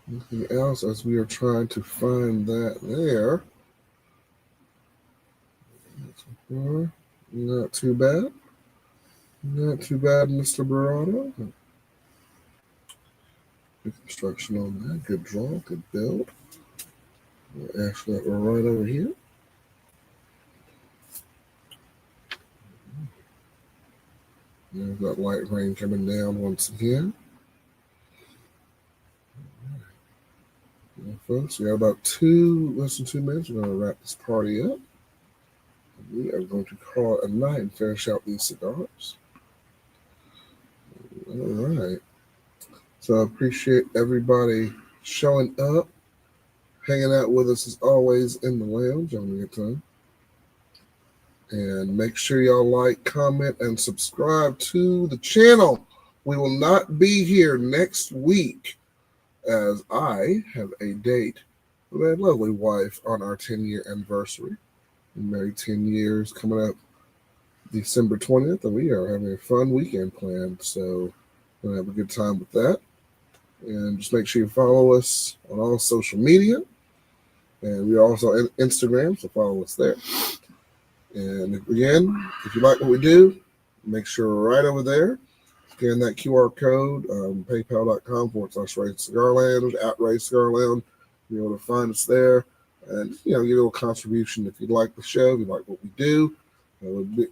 Anything else as we are trying to find that there? Not too bad. Not too bad, Mr. Barado. Good construction on that. Good draw. Good build. Actually, we're right over here. There's that light rain coming down once again. Well, folks, we got about less than 2 minutes. We're going to wrap this party up. We are going to call it a night and finish out these cigars. All right. So I appreciate everybody showing up, hanging out with us as always in the lounge. Having a good time. And make sure y'all like, comment, and subscribe to the channel. We will not be here next week as I have a date with a lovely wife on our 10-year anniversary. We're married 10 years, coming up December 20th, and we are having a fun weekend planned. So we're going to have a good time with that. And just make sure you follow us on all social media. And we're also on Instagram, so follow us there. And again, if you like what we do, make sure right over there, scan that QR code, paypal.com/Ray Cigar Lounge, @Ray Cigar Lounge. You'll be able to find us there. And, give a little contribution if you like the show, if you like what we do. It would be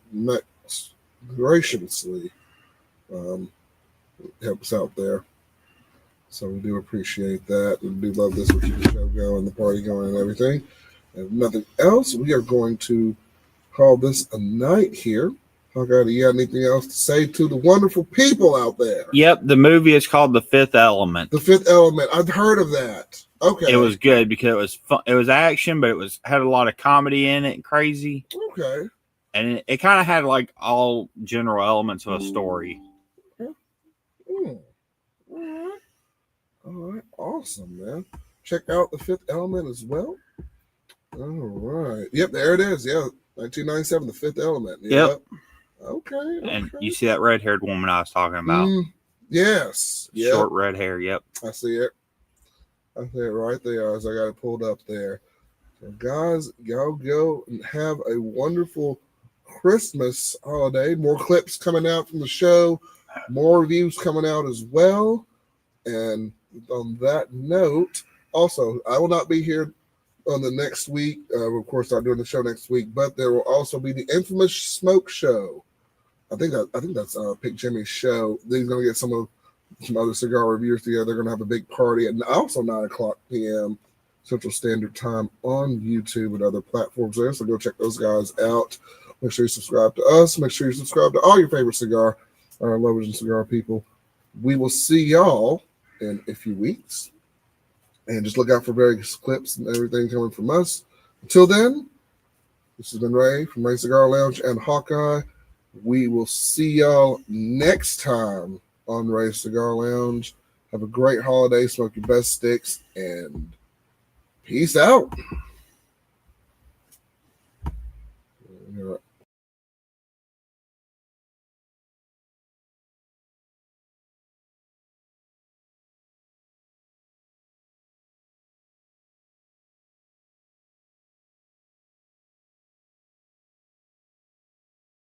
graciously help us out there. So we do appreciate that. We do love this. We keep the show going, the party going, and everything. And if nothing else, we are going to call this a night here. Hawkeye, do you have anything else to say to the wonderful people out there? Yep, the movie is called The Fifth Element. The Fifth Element. I've heard of that. Okay. It was good because it was fun. It was action, but it had a lot of comedy in it and crazy. Okay. And it kind of had like all general elements of a story. All right. Awesome, man. Check out The Fifth Element as well. All right. Yep, there it is. Yeah. 1997, The Fifth Element. Yep. Okay. And you see that red-haired woman I was talking about? Yes. Yep. Short red hair. Yep. I see it. I see it right there as I got it pulled up there. So guys, y'all go and have a wonderful Christmas holiday. More clips coming out from the show. More reviews coming out as well. And on that note, also, I will not be here on the next week. Of course, not doing the show next week, but there will also be the infamous smoke show. I think that's Pick Jimmy's show. He's gonna get some other cigar reviewers together. They're gonna have a big party at also 9:00 p.m. Central Standard Time on YouTube and other platforms there. So go check those guys out. Make sure you subscribe to us. Make sure you subscribe to all your favorite cigar lovers and cigar people. We will see y'all in a few weeks. And just look out for various clips and everything coming from us. Until then, this has been Ray from Ray Cigar Lounge and Hawkeye. We will see y'all next time on Ray Cigar Lounge. Have a great holiday, smoke your best sticks, and peace out.